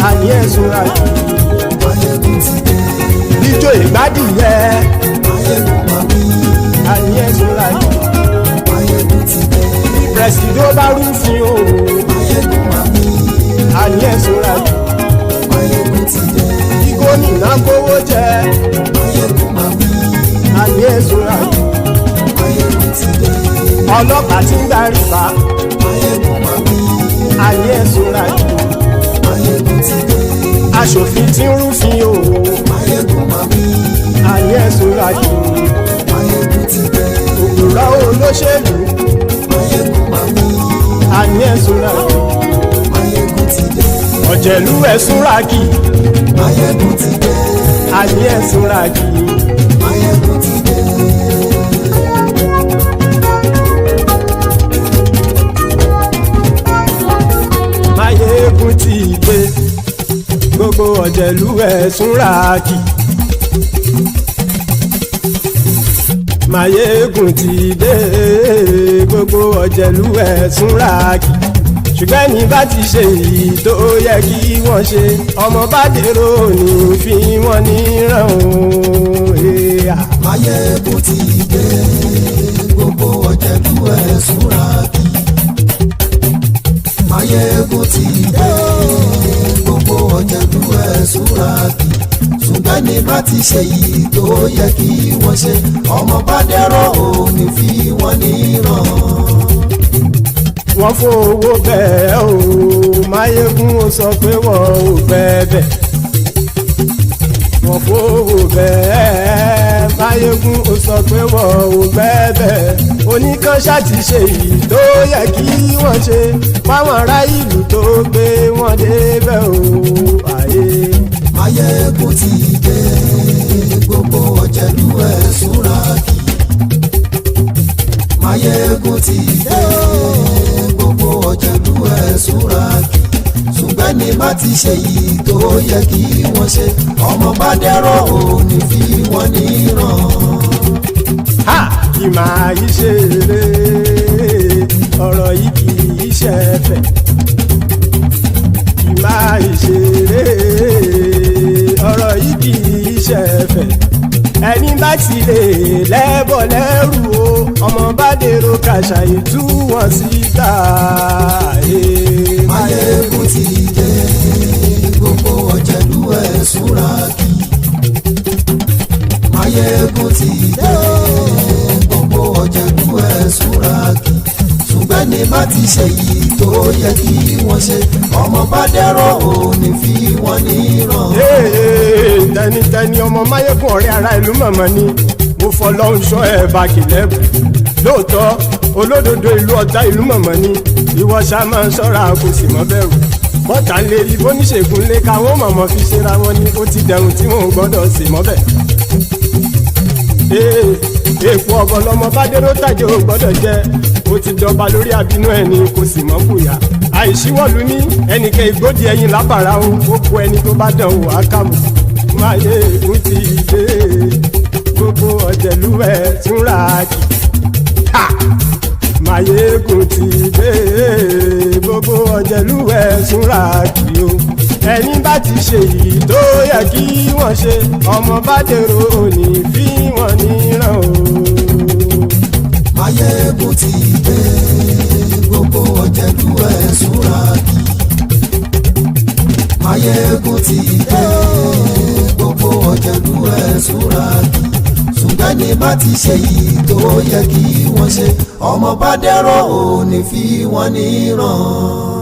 àní ẹ̀sùn ràkì. Mayegun ti dé. ijó ìgbádìyẹ. Mayegun máa wí. àní ẹ̀sùn ràkì. Mayegun ti dé. pẹ̀sìdó bá rúfin o. Mayegun máa wí. àní ẹ̀sùn ràkì. Mayegun ti dé. kí gómìnà kówó jẹ. Mayegun máa wí. àní ẹ̀sùn ràkì. Mayegun ti dé. ọlọ́pàá tí ń gba rìbá. Mayegun máa wí. àní ẹ̀sùn ràkì. Mayegun ti dé. aṣòfin tí ń rúfin o. Mayegun máa wí. àní ẹ̀sùn ràkì. Mayegun ti dé. òpùrọ́ olóṣèlú. Mayegun máa wí. àní ẹ̀sùn ràkì. Mayegun ti dé. ọ̀jẹ̀lú ẹ̀sùn ràkì. Mayegun ti dé. àní ẹ̀sùn ràkì. Mayegun ti dé. Mayegun ti dé. gbogbo ọ̀jẹ̀lú ẹ̀sùn ràkì. Mayegun ti dé. gbogbo ọ̀jẹ̀lú ẹ̀sùn ràkì. ṣùgbọ́n ní bá ti ṣe èyí tó yẹ kí wọ́n ṣe ọmọ bá dèrò ní fi wọ́n níran o. Mayegun ti dé. Gbogbo ọ̀jẹ̀lú ẹ̀sùn ràkì. Mayegun ti dé. Gbogbo ọ̀jẹ̀lú ẹ̀sùn ràkì. ṣùgbọ́n ní bá ti ṣe yìí tó yẹ kí wọ́n ṣe ọmọ bá dẹ́rọ̀ ò ní fi wọ́n níran. wọ́n fowó bẹ́ẹ̀ o Mayegun ó sọ pé wọ́n ò bẹ́ẹ̀ wọ́n fowó bẹ́ẹ̀ Mayegun ó sọ pé wọ́n ò bẹ́ẹ̀ oníkan ṣáàtì ṣe èyí tó yẹ kí wọ́n ṣe fáwọn ará ìlú tó gbé wọn débẹ̀ o ayé. Mayegun ti dé gbogbo ọ̀jẹ̀lú ẹ̀sùn ràkì. Mayegun ti dé gbogbo ọ̀jẹ̀lú ẹ̀sùn ràkì. ṣùgbọ́n ní bá ti ṣe yìí tó yẹ kí wọ́n ṣe ọmọ bá dẹ́rọ̀ ò ní fi wọ́n níran. kì máa yí ṣe eré ọ̀rọ̀ yìí kì í ṣe ẹ̀fẹ̀ kì máa yí ṣe eré ọ̀rọ̀ yìí kì í ṣe ẹ̀fẹ̀ ẹni bá ti lè lẹ́bọ̀ lẹ́rù o ọmọ bá dèrò kàṣàyè tú wọn síta. Mayegun ti dé gbogbo ọ̀jẹ̀lú ẹ̀sùn ràkì. Mayegun ti dé gbogbo ọ̀jẹ̀lú ẹ̀sùn ràkì. ṣùgbọ́n ní bá ti ṣe yìí tó yẹ kí wọ́n ṣe ọmọ bá dẹ́rọ̀ ò ní fi wọ́n níran. tẹnitẹni ọmọ Mayegun ọ̀rẹ́ ara ìlú mọ̀mọ́ ni mo fọlọ́run ṣọ́ ẹ̀ bá kìlẹ́bù lóòótọ́ olódodo ìlú ọ̀tá ìlú mọ̀mọ́ ni ìwọ ṣá máa ń ṣọ́ra kò sì mọ́ bẹ̀rù bọ́tà ń lè rí bóníṣègùn lé káwọn mọ̀mọ́ fi ṣera wọn ni ó ti dẹrùn tí wọn ò gbọ́dọ̀ sì mọ́ bẹ̀. èèpo ọ̀gọ̀lọ́mọ bá dérò tàjẹ́ ò gbọ́dọ̀ jẹ́ ó ti dọba lórí àbínú ẹni kò sì mọ́ bùyà àìsíwọ̀lú ní ẹnìkẹ́ ìgbódì ẹyin lábàrá ó kó ẹni tó bá dán wò á kàmù Máyégún ti dé gbogbo ọ̀jẹ̀lú ẹ̀ túnra kì. Máyégún ti dé gbogbo ọ̀jẹ̀lú ẹ̀ túnra kì o. Ẹni bá ti ṣe èyí tó yẹ kí wọ́n ṣe ọmọ bá dèrò òní fi wọ́n níran o. Máyégún ti dé gbogbo ọ̀jẹ̀lú ẹ̀ túnra kì. Máyégún ti dé gbogbo ọ̀jẹ̀lú ẹ̀ túnra kì. Ṣùgbọ́n ní bá ti ṣe yìí tó yẹ kí wọ́n ṣe ọmọ bá dẹ́rọ̀ ò ní fi wọ́n níran.